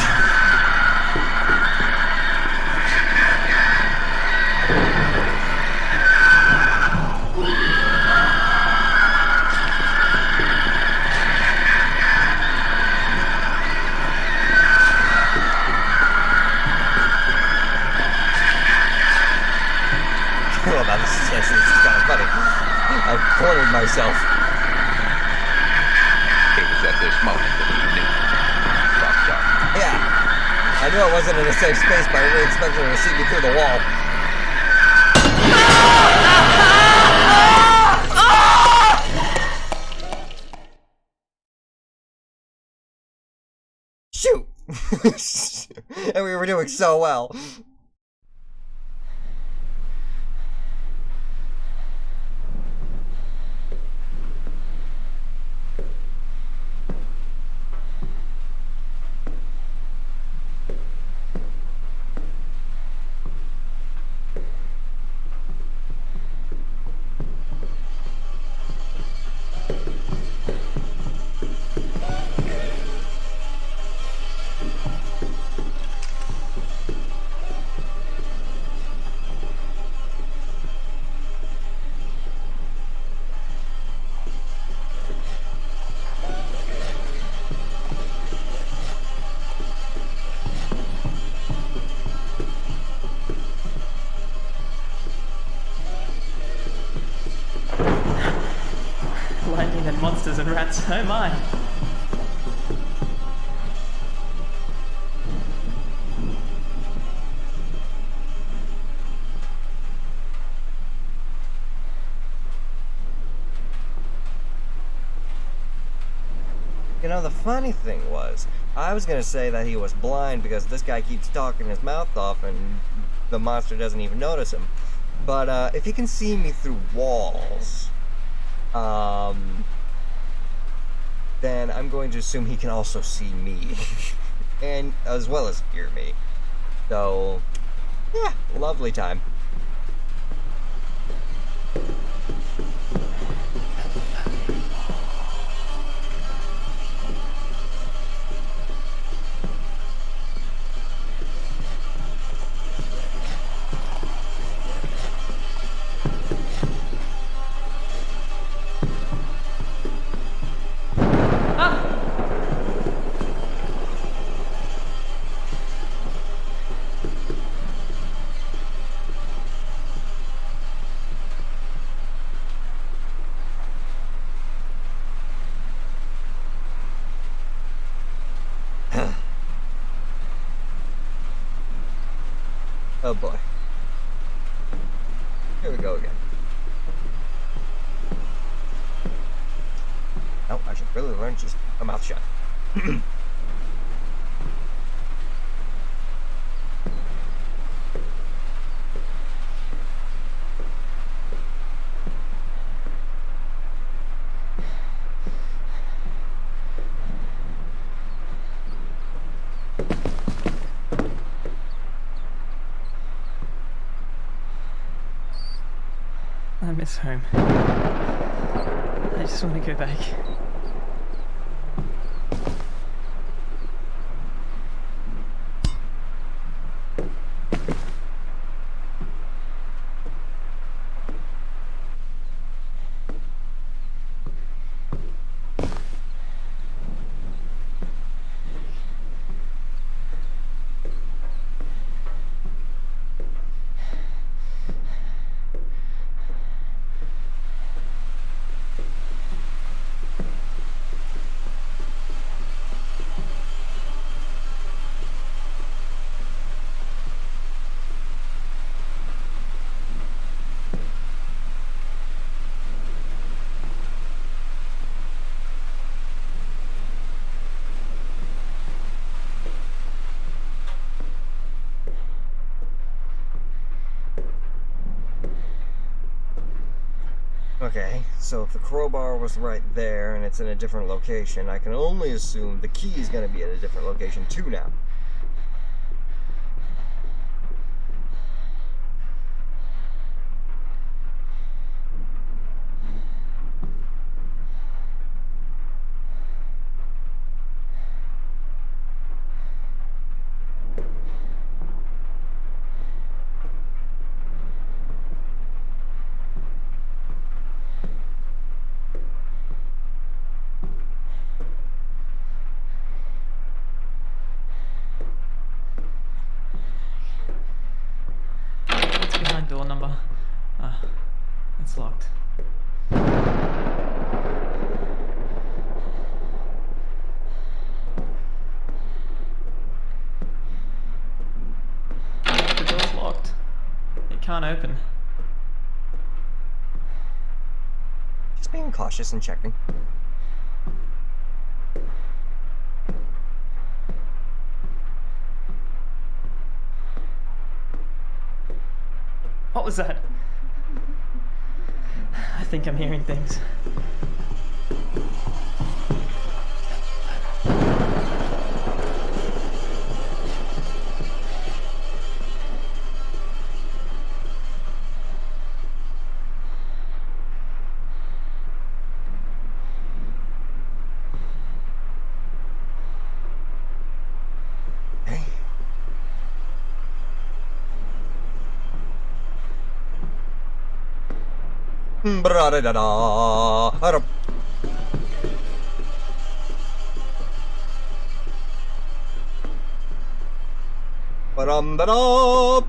Well, now this is kind of funny. I've cornered myself. It was at this moment that he knew. Dropped up. Yeah. I knew I wasn't in a safe space, but I didn't expect her to see me through the wall. Shoot! And we were doing so well. Lightning and monsters and rats, oh my. You know, the funny thing was, I was gonna say that he was blind because this guy keeps talking his mouth off and the monster doesn't even notice him. But if he can see me through walls, then I'm going to assume he can also see me, and as well as hear me. So, yeah, lovely time. Oh boy. Here we go again. Oh, I should really learn just a mouth shut. I miss home. I just want to go back. Okay, so if the crowbar was right there and it's in a different location, I can only assume the key is going to be at a different location too now. It's locked. The door's locked. It can't open. Just being cautious and checking. What was that? I think I'm hearing things. Hey. Bra-da-da-da. Ba-dum-da-da.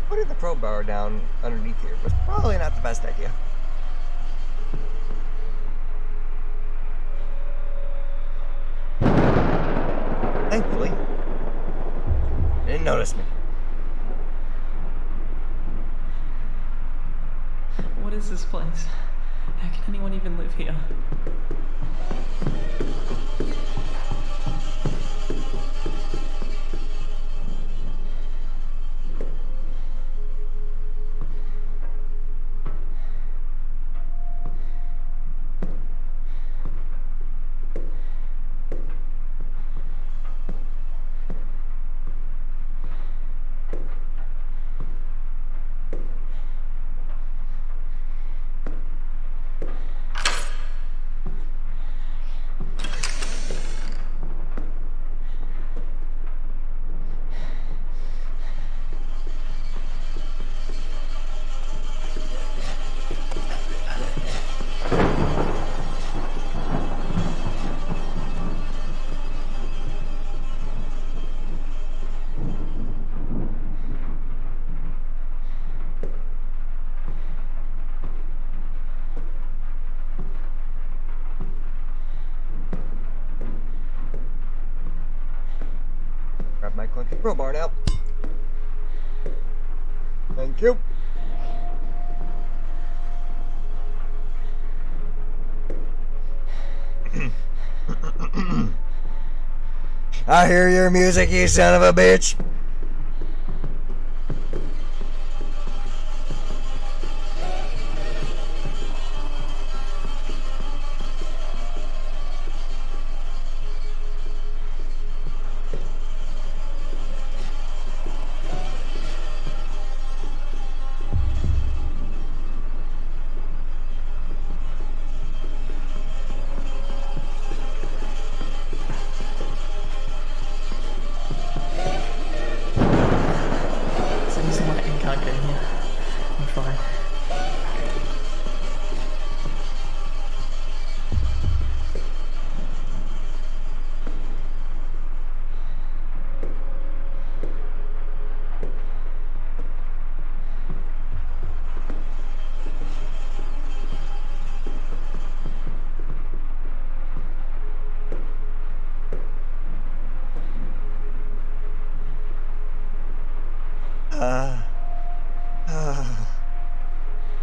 Putting the crowbar down underneath here was probably not the best idea. Thankfully, they didn't notice me. What is this place? How can anyone even live here? Crowbar now. Thank you. I hear your music, you son of a bitch.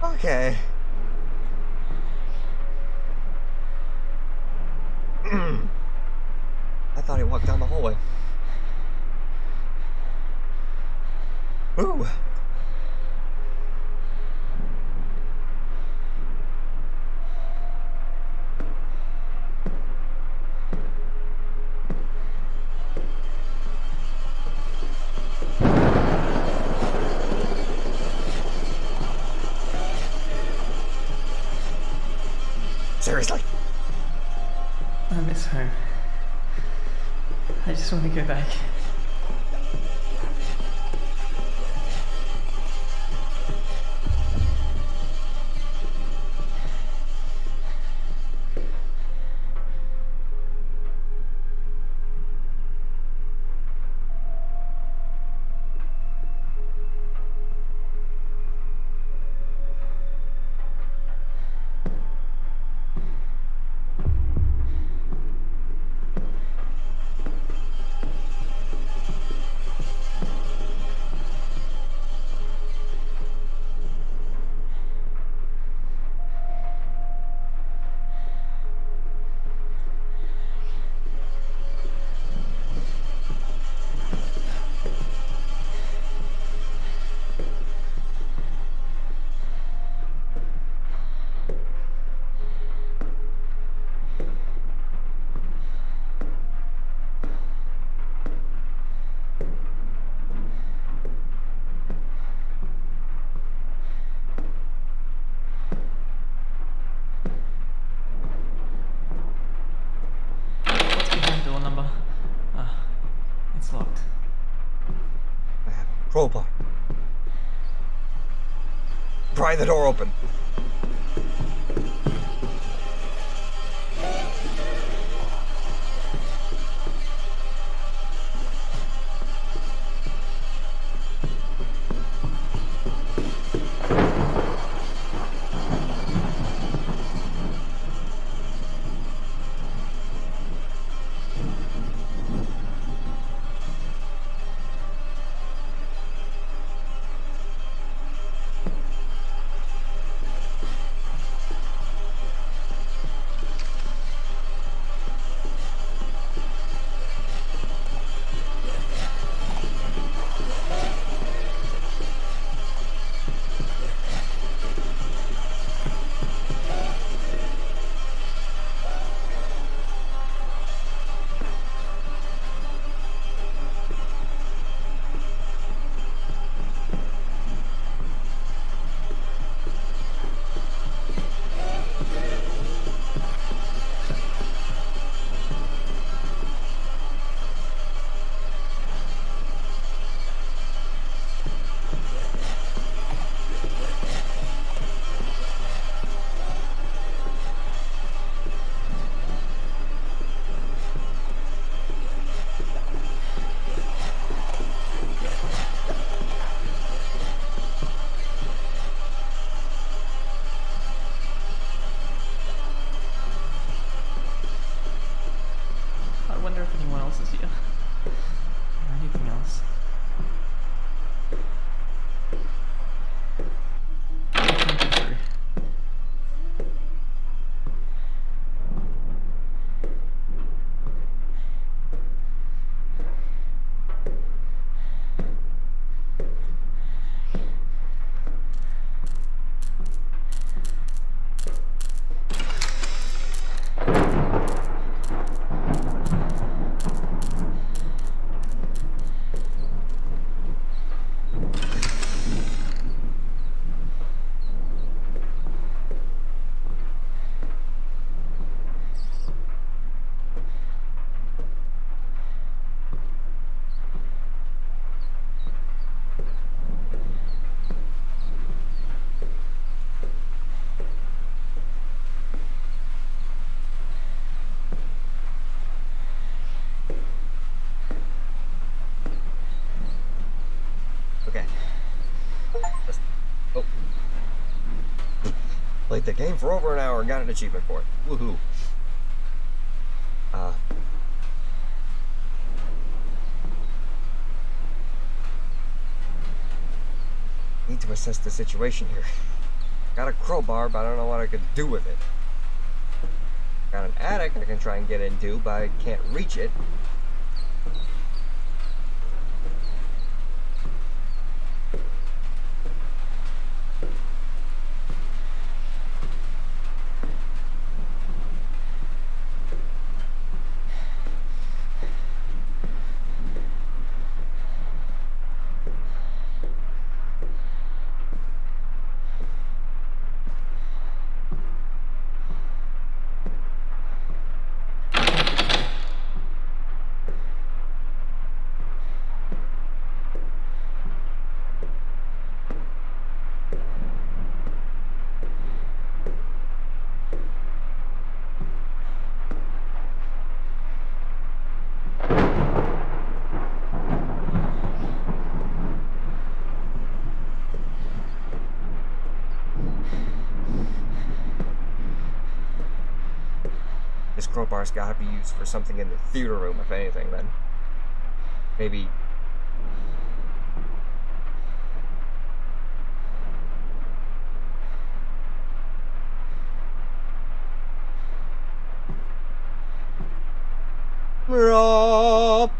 Okay. I thought he walked down the hallway. Ooh. Seriously? I miss home. I just want to go back. Crowbar. Pry the door open. Played the game for over an hour and got an achievement for it. Woohoo. Need to assess the situation here. Got a crowbar, but I don't know what I could do with it. Got an attic I can try and get into, but I can't reach it. This crowbar's gotta be used for something in the theater room, if anything, then. Maybe... Rob!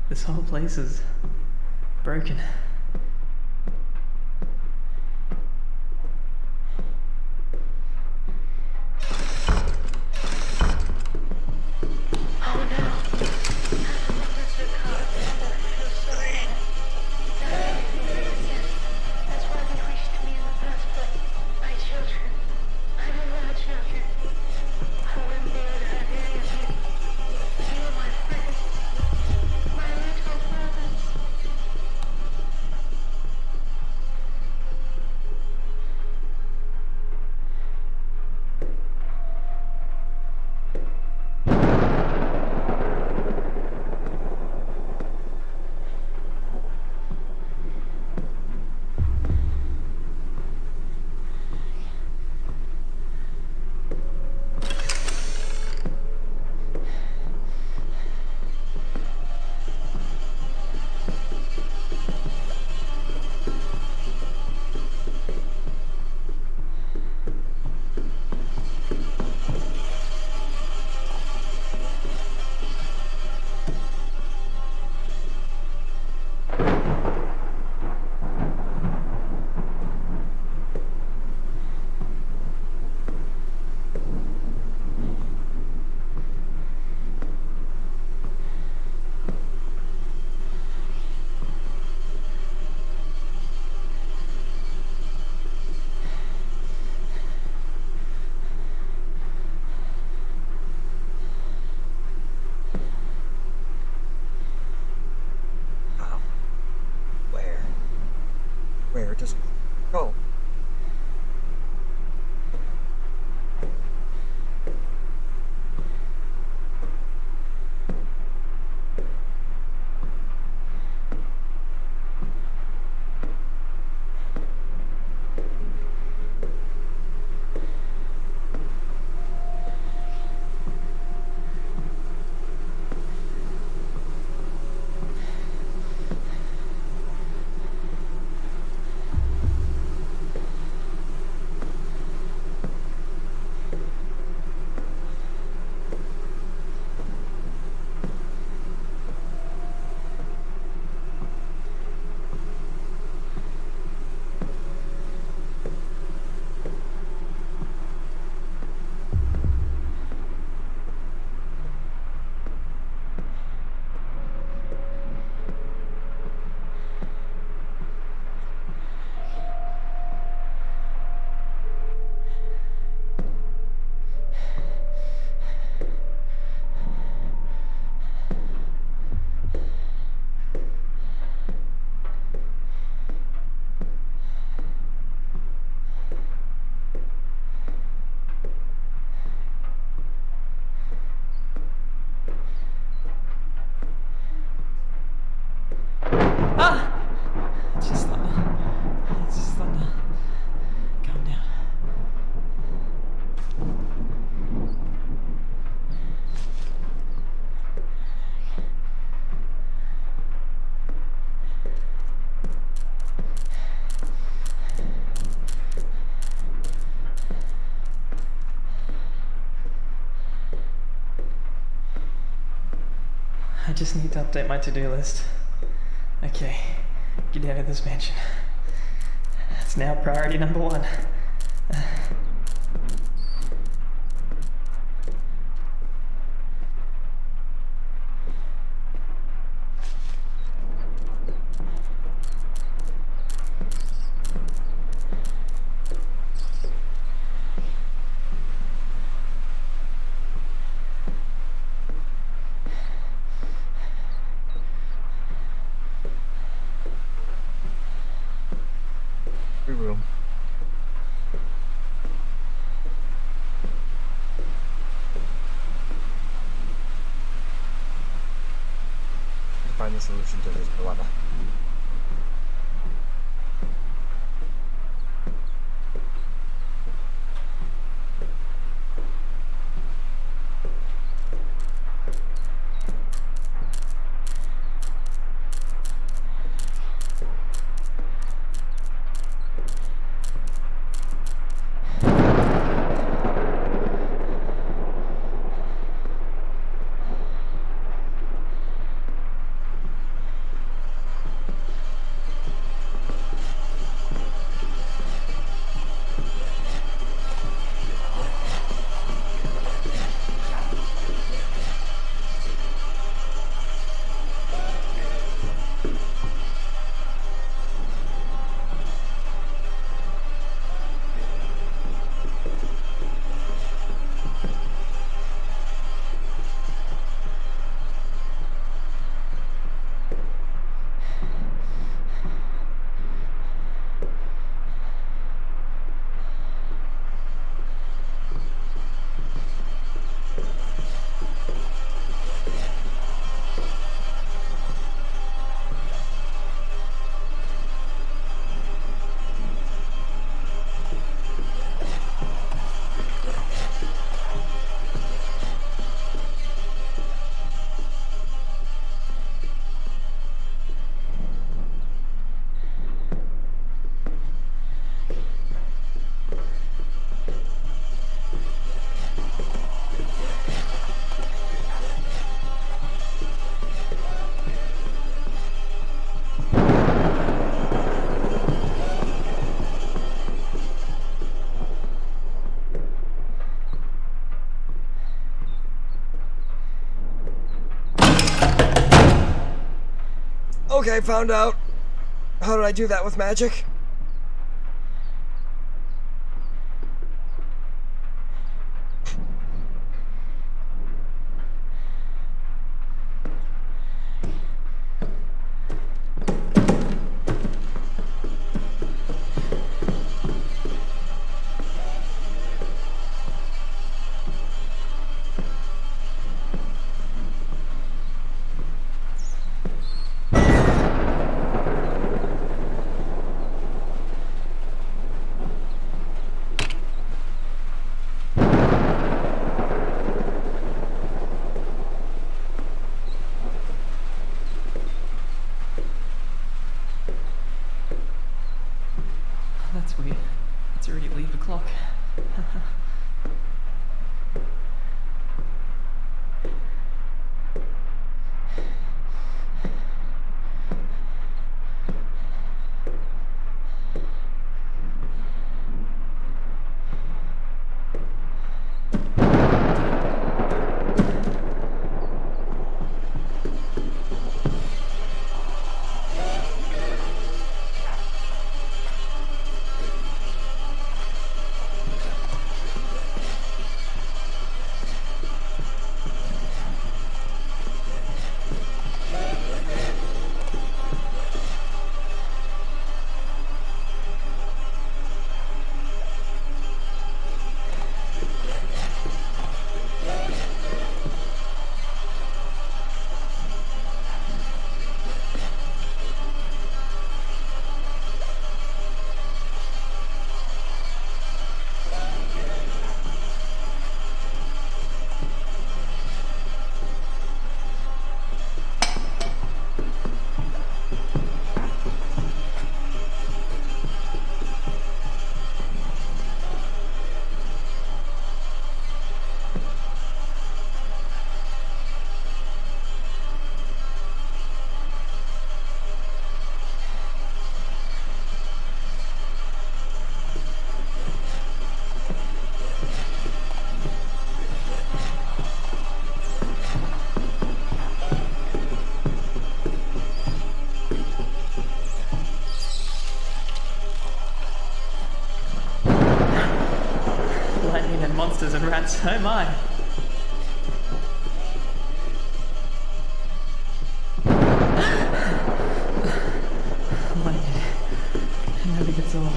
This whole place is broken. I just need to update my to-do list. Okay, get out of this mansion. It's now priority number 1. Free room. Find the solution to this dilemma. Okay, found out. How did I do that with magic? rats, oh my. Lightning. It never gets old.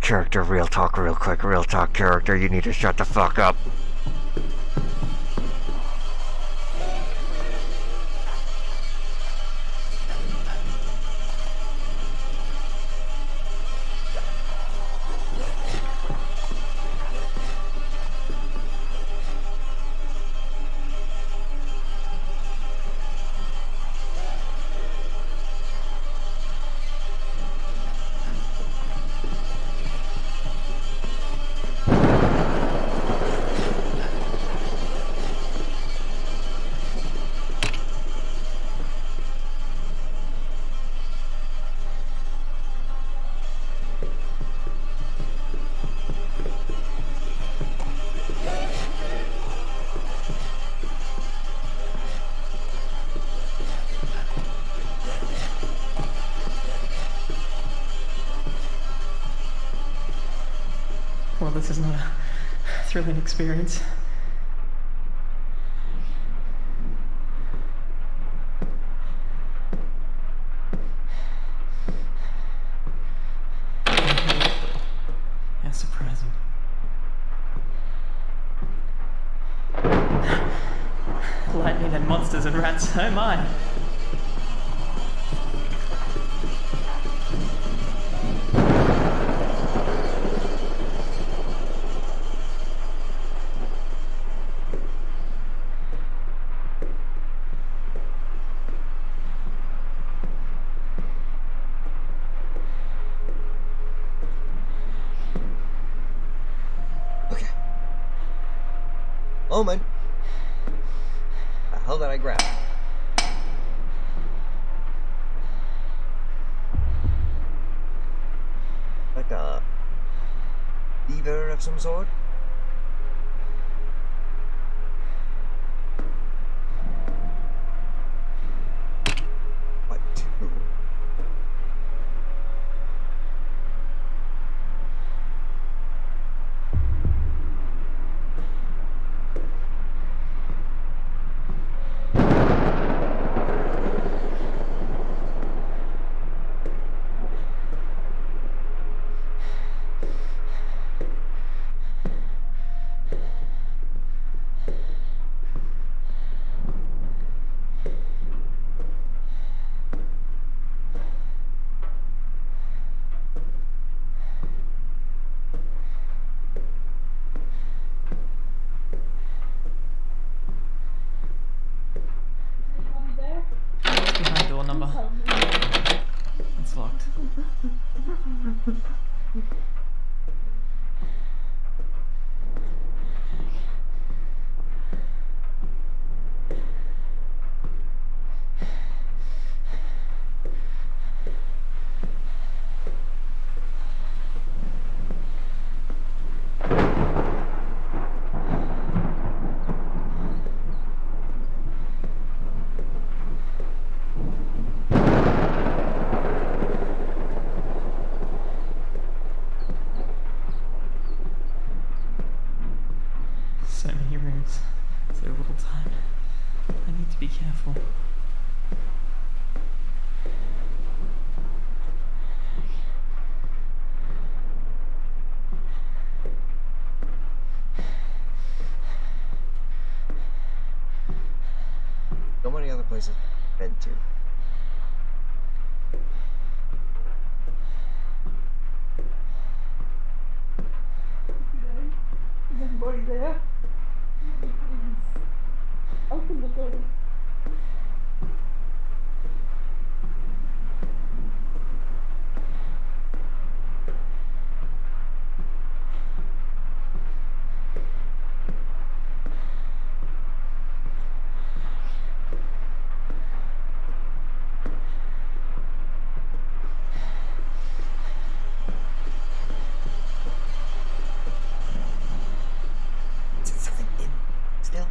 Character, real talk, real quick, real talk, character, you need to shut the fuck up. Well, this is not a thrilling experience. Yeah, surprising. Lightning and monsters and rats, oh my! Moment. The hell did I grab? Like a beaver of some sort? What? Behind door number. It's locked. So many rooms, so little time. I need to be careful. So many other places I've been to. Is anybody there? Please. Open the door. Is it something in still?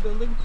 building?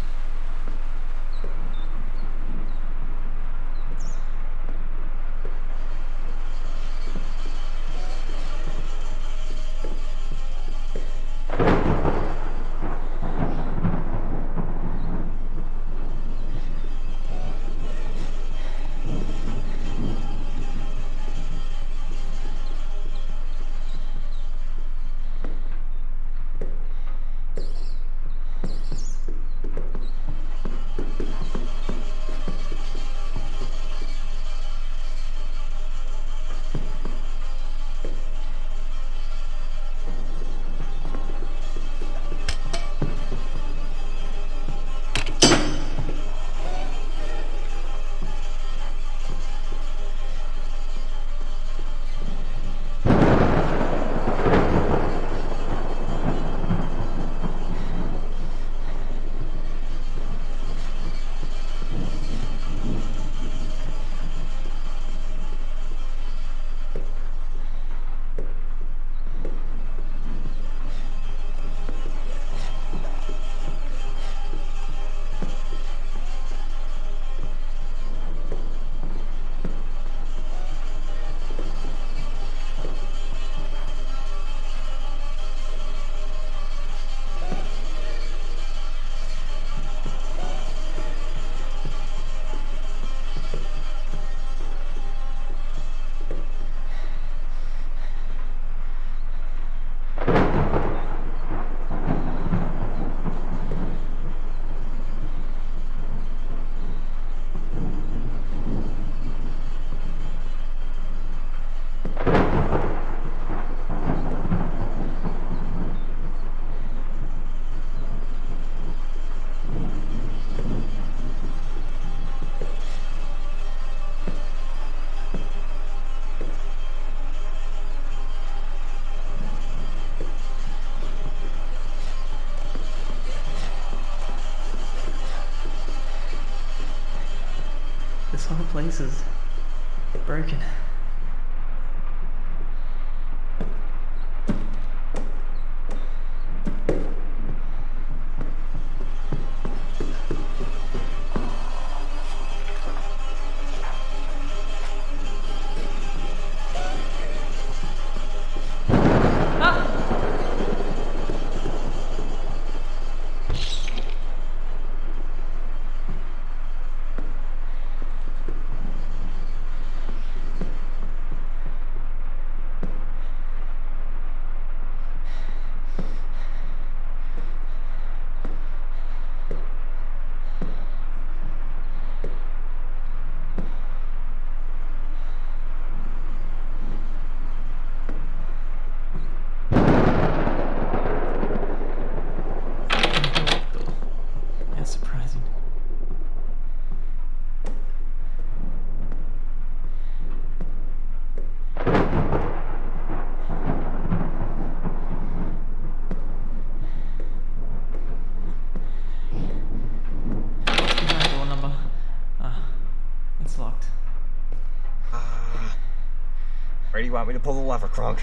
This whole place is broken. That's surprising. Door number. It's locked. Where do you want me to pull the lever, Kronk?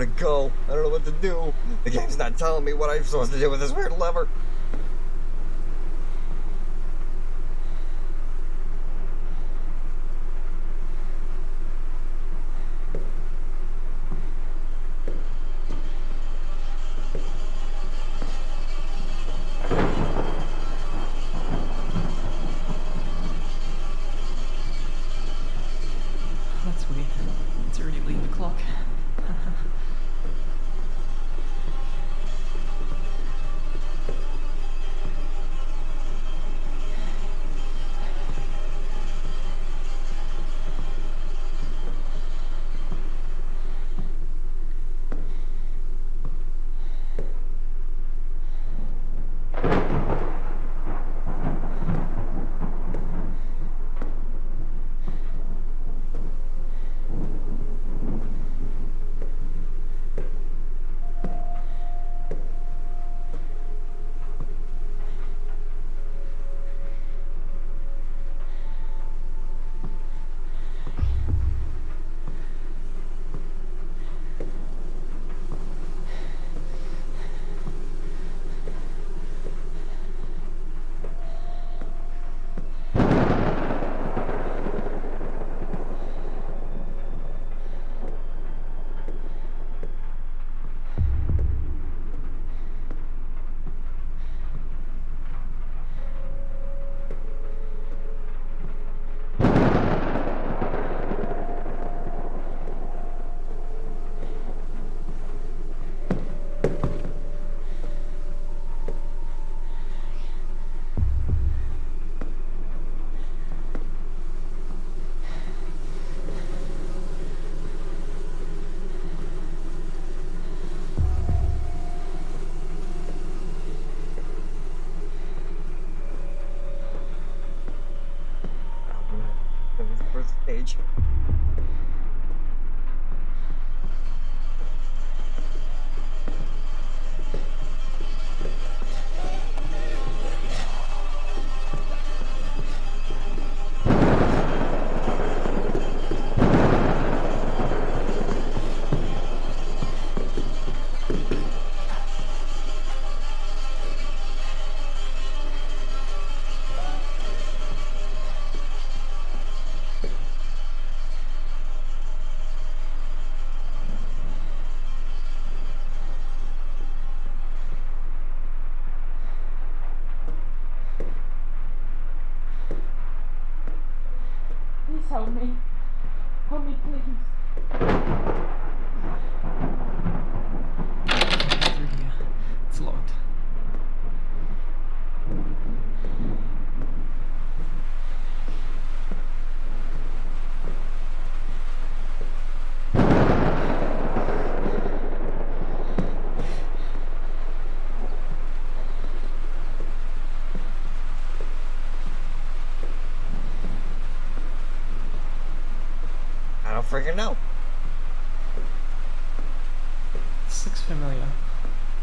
to go. I don't know what to do. The game's not telling me what I'm supposed to do with this weird lever. That's weird. It's already leave o'clock. First stage. Please help me. Help me, please. Through here. It's locked. I don't freaking know. This looks familiar.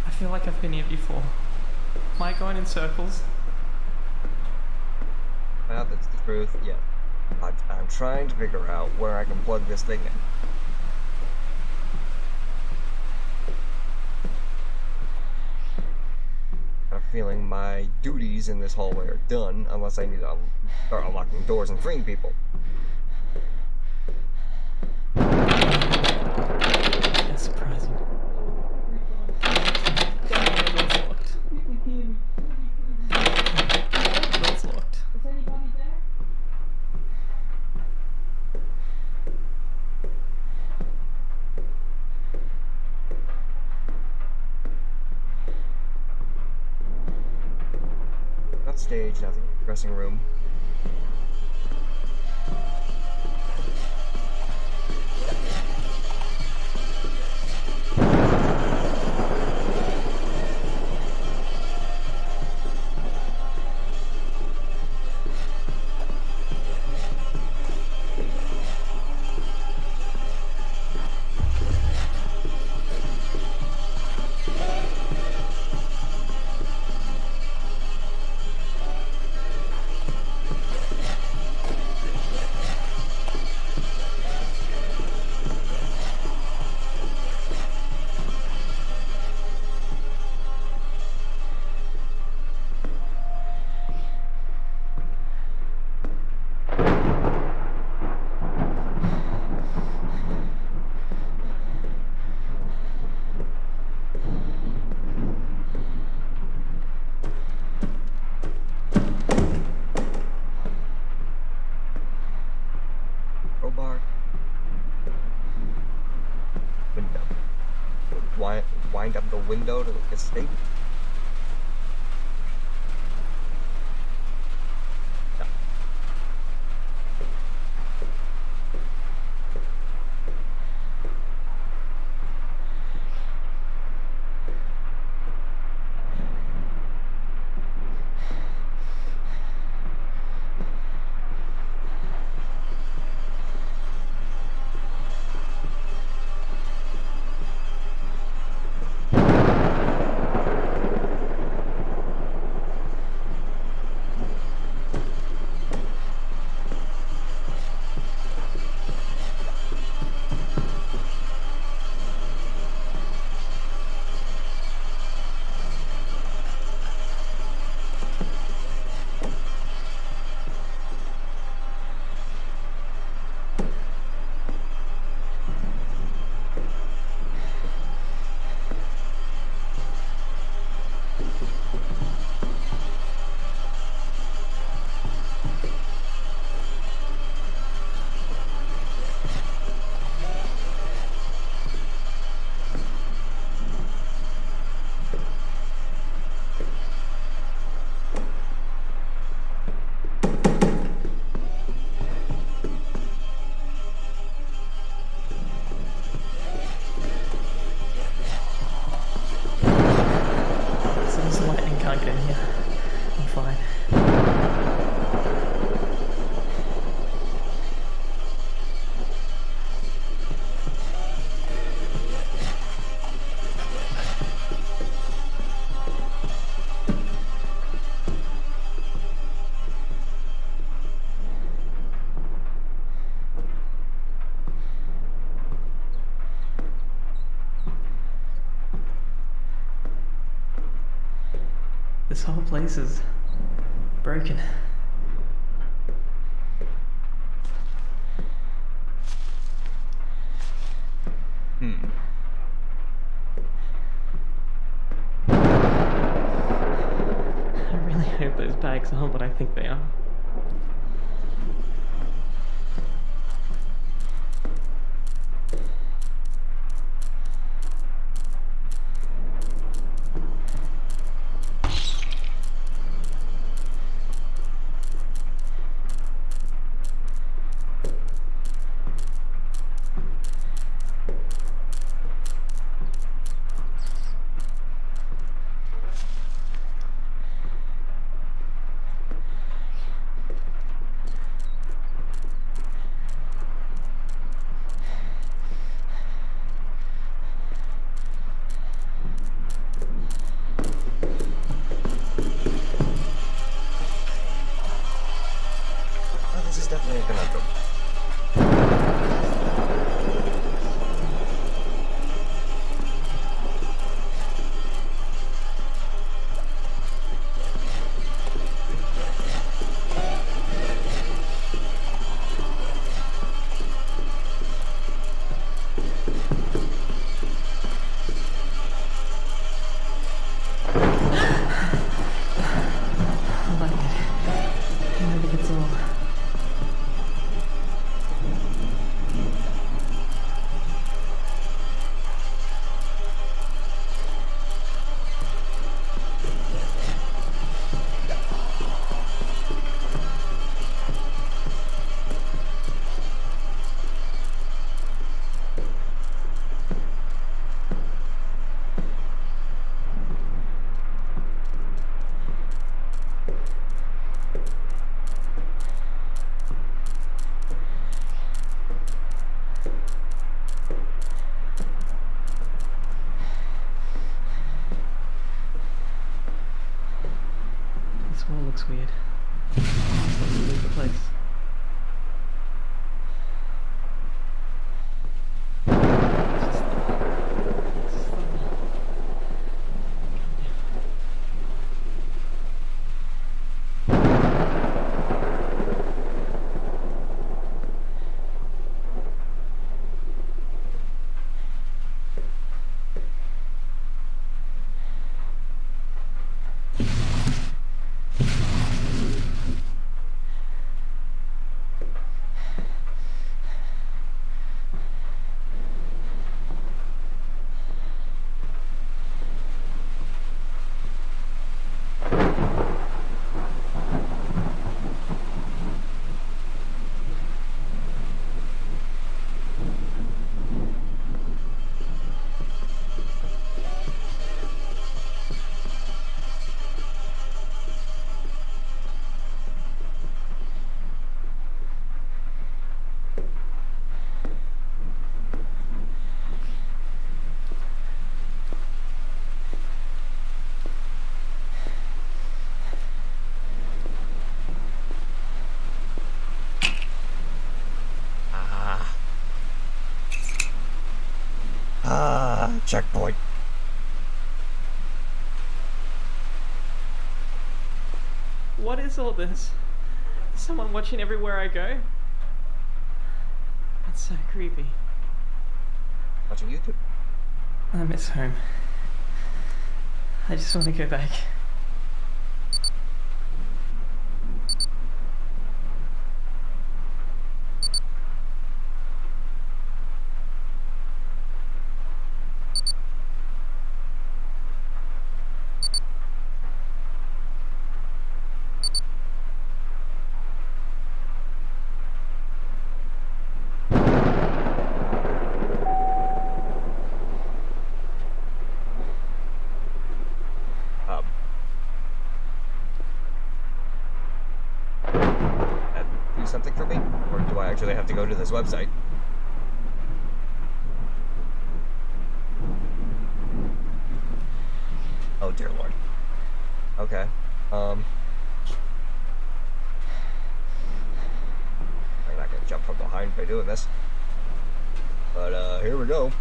I feel like I've been here before. Am I going in circles? Well, that's the truth. Yeah. I'm trying to figure out where I can plug this thing in. I'm feeling my duties in this hallway are done, unless I need to start unlocking doors and freeing people. That's surprising. Door's locked. Door's locked. Is anybody there? Not stage, nothing. Dressing room. window to escape? No. So this lightning can't get in here. I'm fine. This whole place is broken. I really hope those bags aren't what I think they are. Oh, this is definitely a conundrum. I like it. It never gets old. This wall looks weird. Let's leave the place. checkpoint. What is all this? Is someone watching everywhere I go? That's so creepy. Watching YouTube. I miss home. I just want to go back. Something for me? Or do I actually have to go to this website? Oh dear lord. Okay. I'm not gonna jump from behind by doing this. But here we go.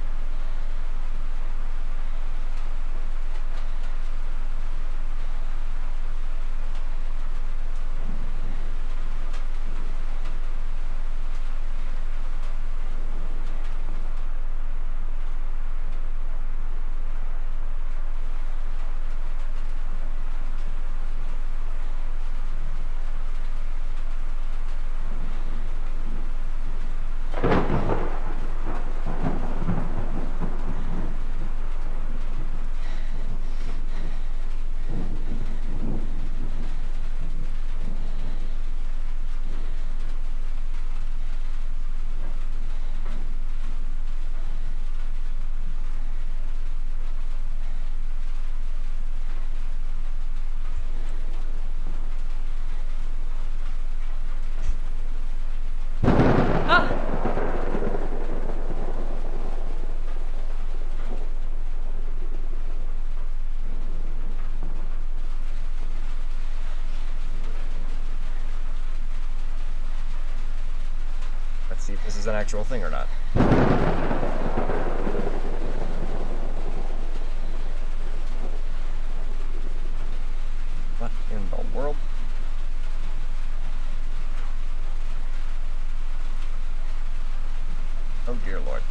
Let's see if this is an actual thing or not. What in the world? Oh dear lord.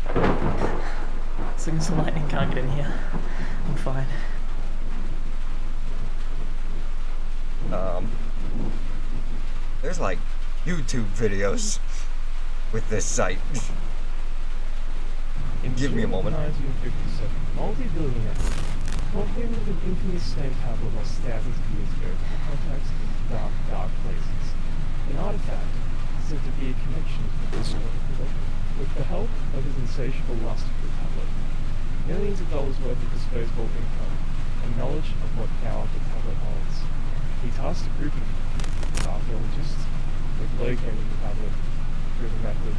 As long as the lightning can't get in here, I'm fine. There's like YouTube videos with this site. Give me a moment. 1957, multi-billionaire, located in infamous state capital lost thousands of years ago from the contacts of dark, dark places. An artifact said to be a connection to this world with the help of his insatiable lust for the tablet. Millions of dollars worth of disposable income and knowledge of what power the tablet holds. He tasked a group of archaeologists with locating the tablet through the method.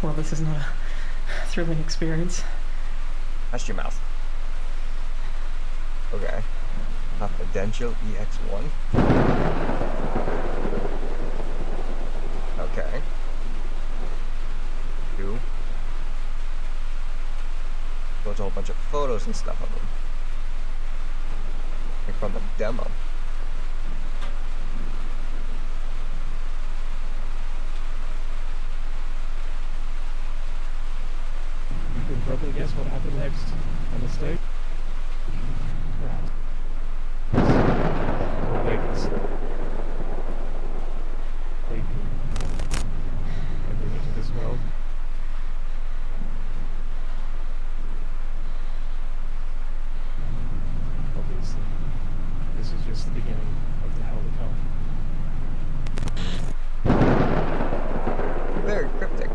Well, this is not a thrilling experience. Hush your mouth. Okay. Confidential EX1. Okay. 2. So it's a whole bunch of photos and stuff of them. Like from the demo. You can probably guess what happened next. A mistake? Perhaps. Or vacancy. Taken and bring it to this world. Obviously, this is just the beginning of the hell to come. Very cryptic.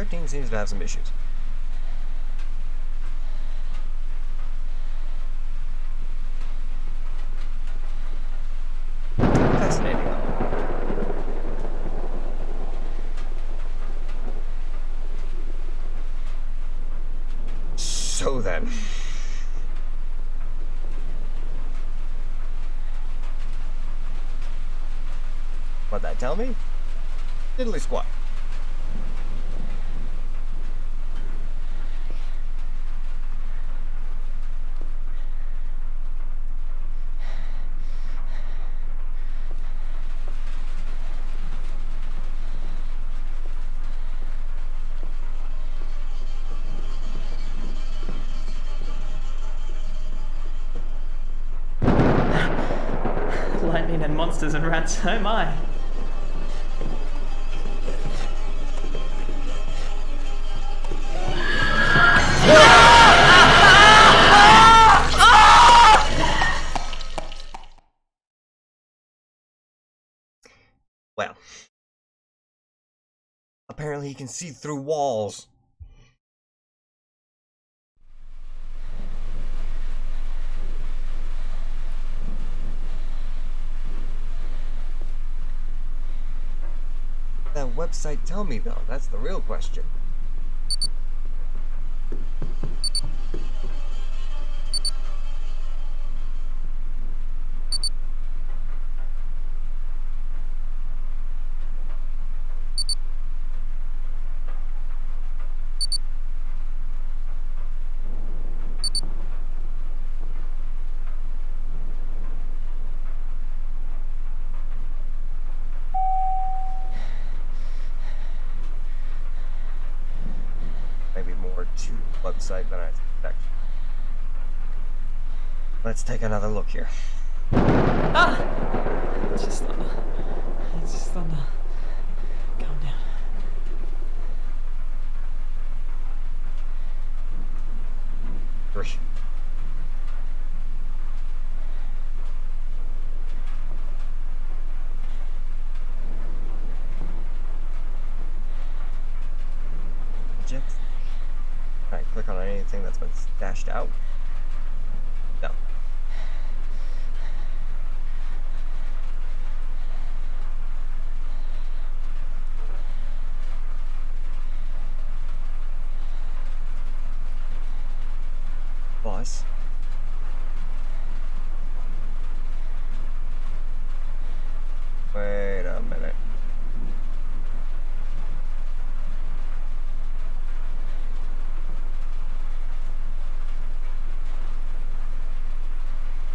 13 seems to have some issues. Fascinating. So then. What'd that tell me? Diddly squat. Lightning and monsters and rats, oh my! Well, apparently he can see through walls. That website tell me though? That's the real question. Maybe more to the website than I expect. Let's take another look here. Ah! It's just thunder. It's just thunder. Calm down. Three. Objects. Alright, click on anything that's been stashed out. No. Boss. Wait a minute.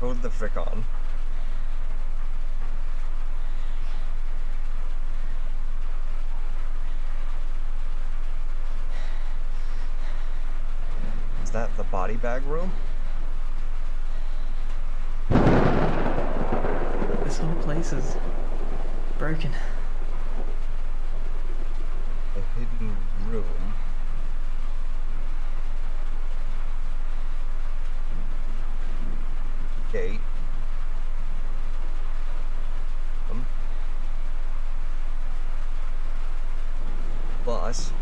Hold the frick on. Is that the body bag room? This whole place is broken. A hidden room. Gate. Bus.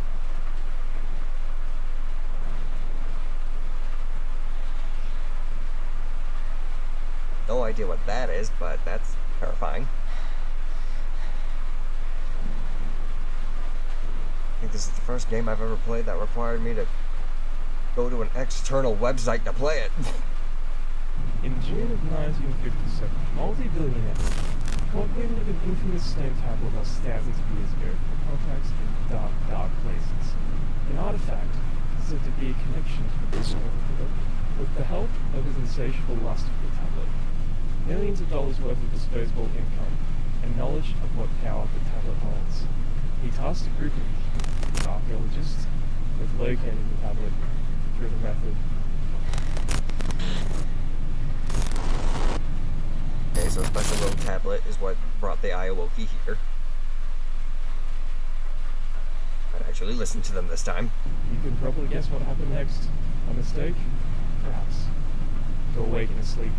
No idea what that is, but that's terrifying. I think this is the first game I've ever played that required me to go to an external website to play it. In June of 1957, multi-billionaires completed an infamous stone tablet lost thousands of years ago from contacts in dark, dark places. An artifact said to be a connection to this world with the help of his insatiable lust for the tablet. Millions of dollars worth of disposable income and knowledge of what power the tablet holds. He tasked a group of archaeologists with locating the tablet through the method. Okay, so a special little tablet is what brought the Iowoki here. I'd actually listen to them this time. You can probably guess what happened next. A mistake? Perhaps. To awaken a sleep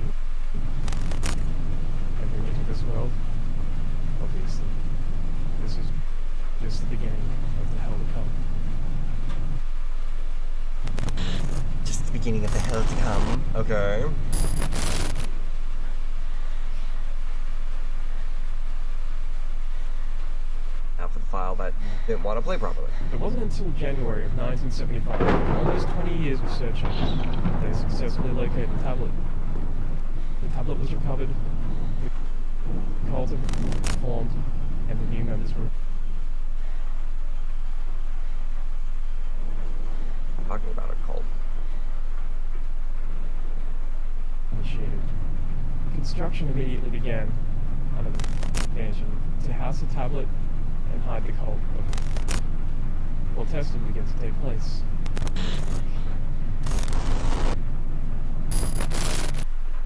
and bring into this world? Obviously. This is just the beginning of the hell to come. beginning of the hell to come. Okay. Now for the file that you didn't want to play properly. It wasn't until January of 1975, almost 20 years of searching, they successfully located the tablet. The tablet was recovered, the cult had formed, and the new members were Talking about a cult. initiated. Construction immediately began on an expansion to house the tablet and hide the cult. While testing began to take place.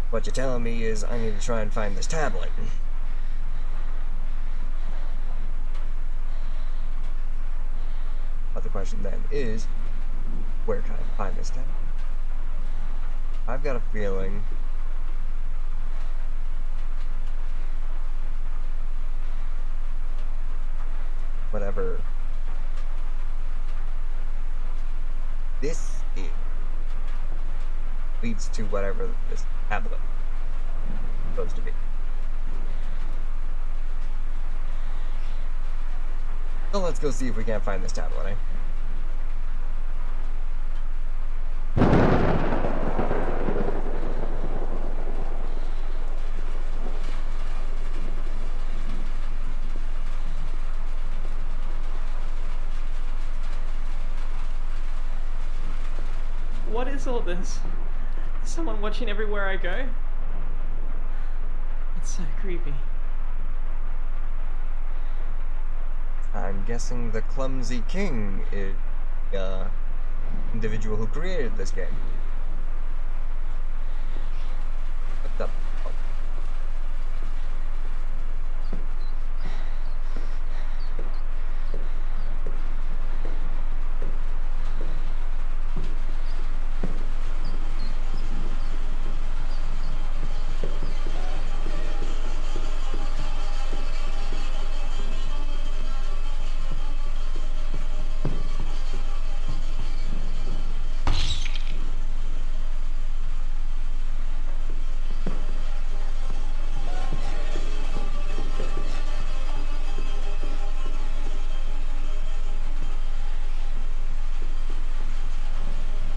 What you're telling me is I need to try and find this tablet. But the question then is, where can I find this tablet? I've got a feeling whatever this is leads to whatever this tablet is supposed to be. So let's go see if we can't find this tablet, eh? What is all this? Is someone watching everywhere I go? It's so creepy. I'm guessing the Clumsy King is the individual who created this game. What the? Oh.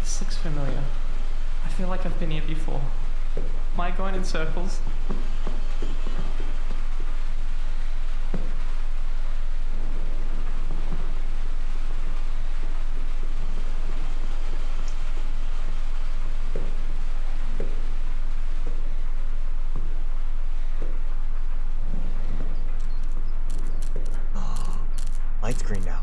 This looks familiar. I feel like I've been here before. Am I going in circles? Light screen now.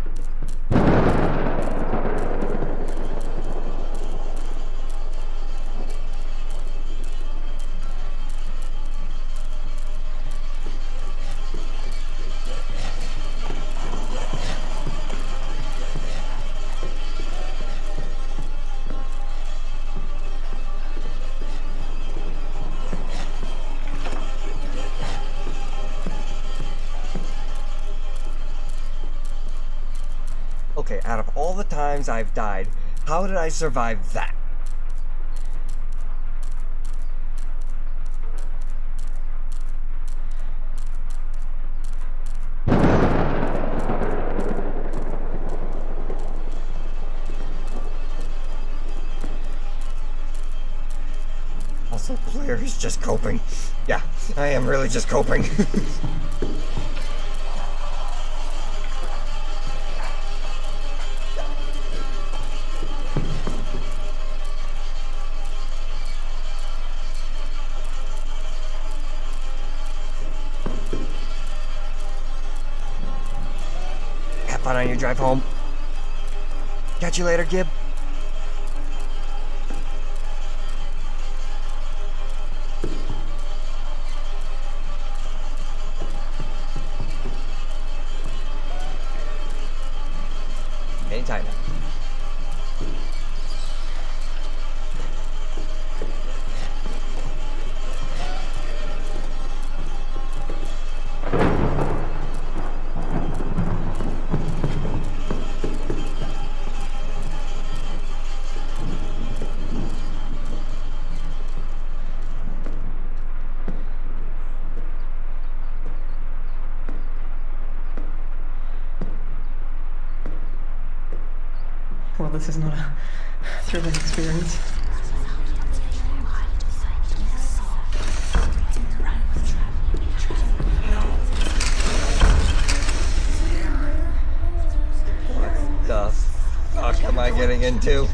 Okay, out of all the times I've died, how did I survive that? Also, Claire is just coping. Yeah, I am really just coping. Have fun on your drive home. Catch you later, Gib. Anytime. this is not a thrilling experience. What the fuck am I getting into?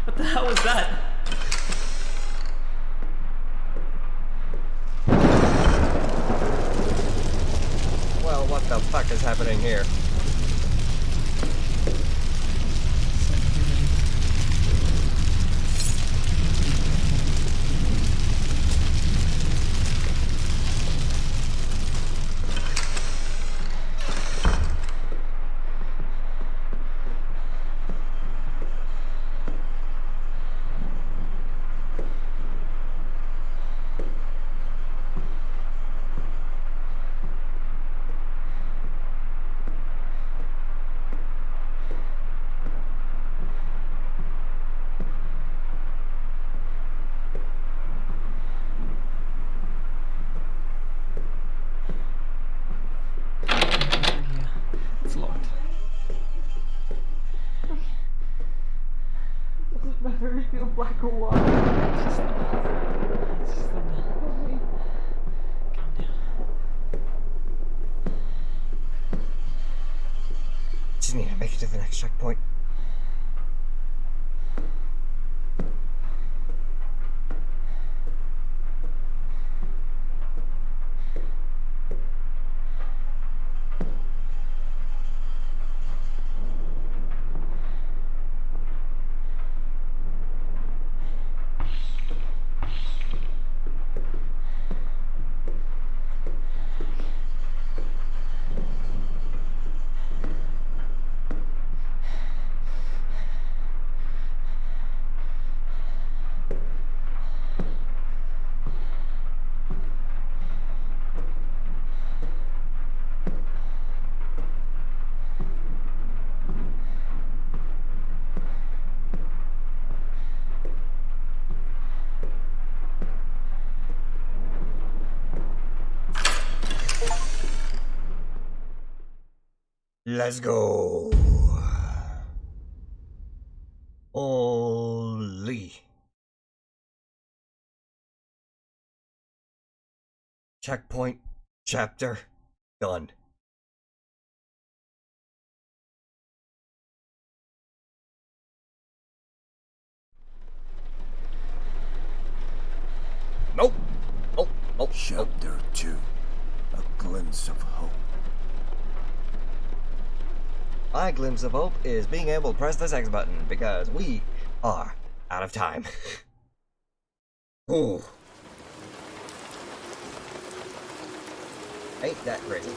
What the hell was that? Well, what the fuck is happening here? It's locked. Doesn't matter if you're black or white. It's just calm down. Just need to make it to the next checkpoint. Let's go. Holy. Checkpoint. Chapter. Done. Nope. Oh. Chapter 2. glimpse of hope? My glimpse of hope is being able to press this X button because we are out of time. Ooh. Ain't that crazy?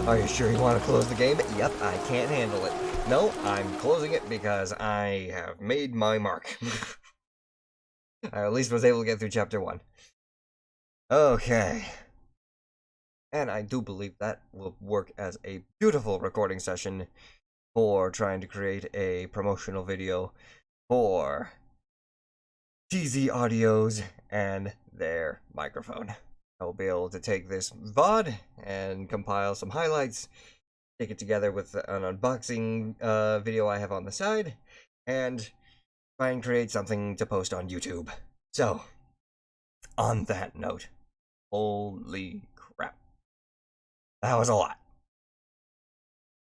Are you sure you want to close the game? Yep, I can't handle it. No, I'm closing it because I have made my mark. I at least was able to get through chapter 1. Okay. And I do believe that will work as a beautiful recording session for trying to create a promotional video for TZ Audios and their microphone. I'll be able to take this VOD and compile some highlights, take it together with an unboxing video I have on the side, and try and create something to post on YouTube. So, on that note, holy crap. That was a lot.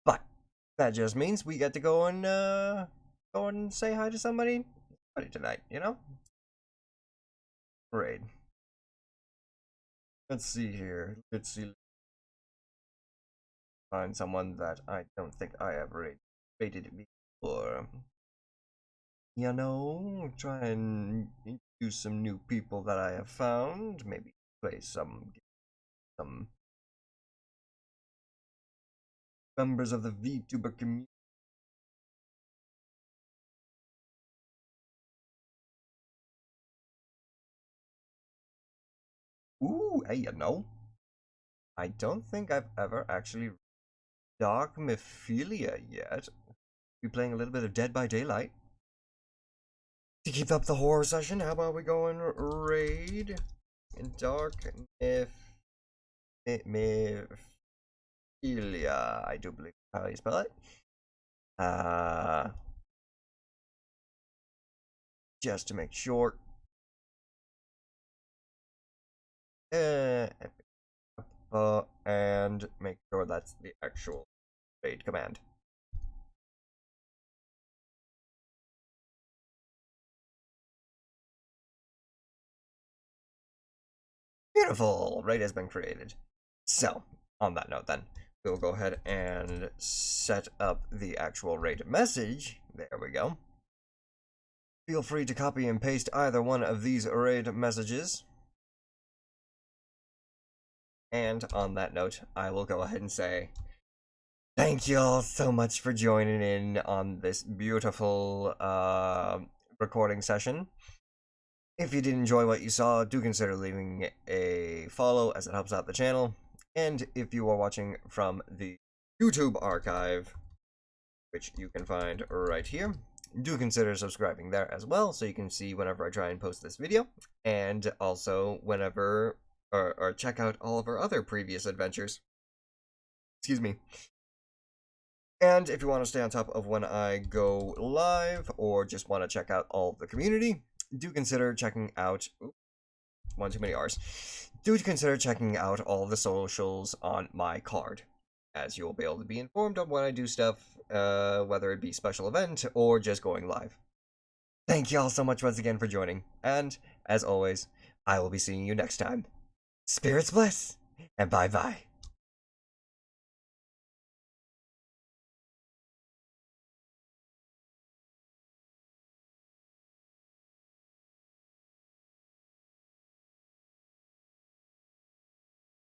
But that just means we get to go and say hi to somebody tonight, you know? Raid. Let's see here. Let's see. Find someone that I don't think I have rated before. You know, try and introduce some new people that I have found. Maybe play some members of the VTuber community. Ooh, hey, you know, I don't think I've ever actually Dark Mephilia yet. Be playing a little bit of Dead by Daylight. To keep up the horror session, how about we go and raid in Dark Mephilia, I do believe how you spell it. Just to make sure. And make sure that's the actual raid command. Beautiful! Raid has been created. So, on that note then, we'll go ahead and set up the actual raid message. There we go. Feel free to copy and paste either one of these raid messages. And on that note, I will go ahead and say, thank you all so much for joining in on this beautiful recording session. If you did enjoy what you saw, do consider leaving a follow as it helps out the channel. And if you are watching from the YouTube archive, which you can find right here, do consider subscribing there as well so you can see whenever I try and post this video. And also whenever, or check out all of our other previous adventures. Excuse me. And if you want to stay on top of when I go live, or just want to check out all of the community, do consider checking out, one too many R's, do consider checking out all of the socials on my card, as you'll be able to be informed of when I do stuff, whether it be special event or just going live. Thank you all so much once again for joining, and as always, I will be seeing you next time. Spirits bless, and bye-bye.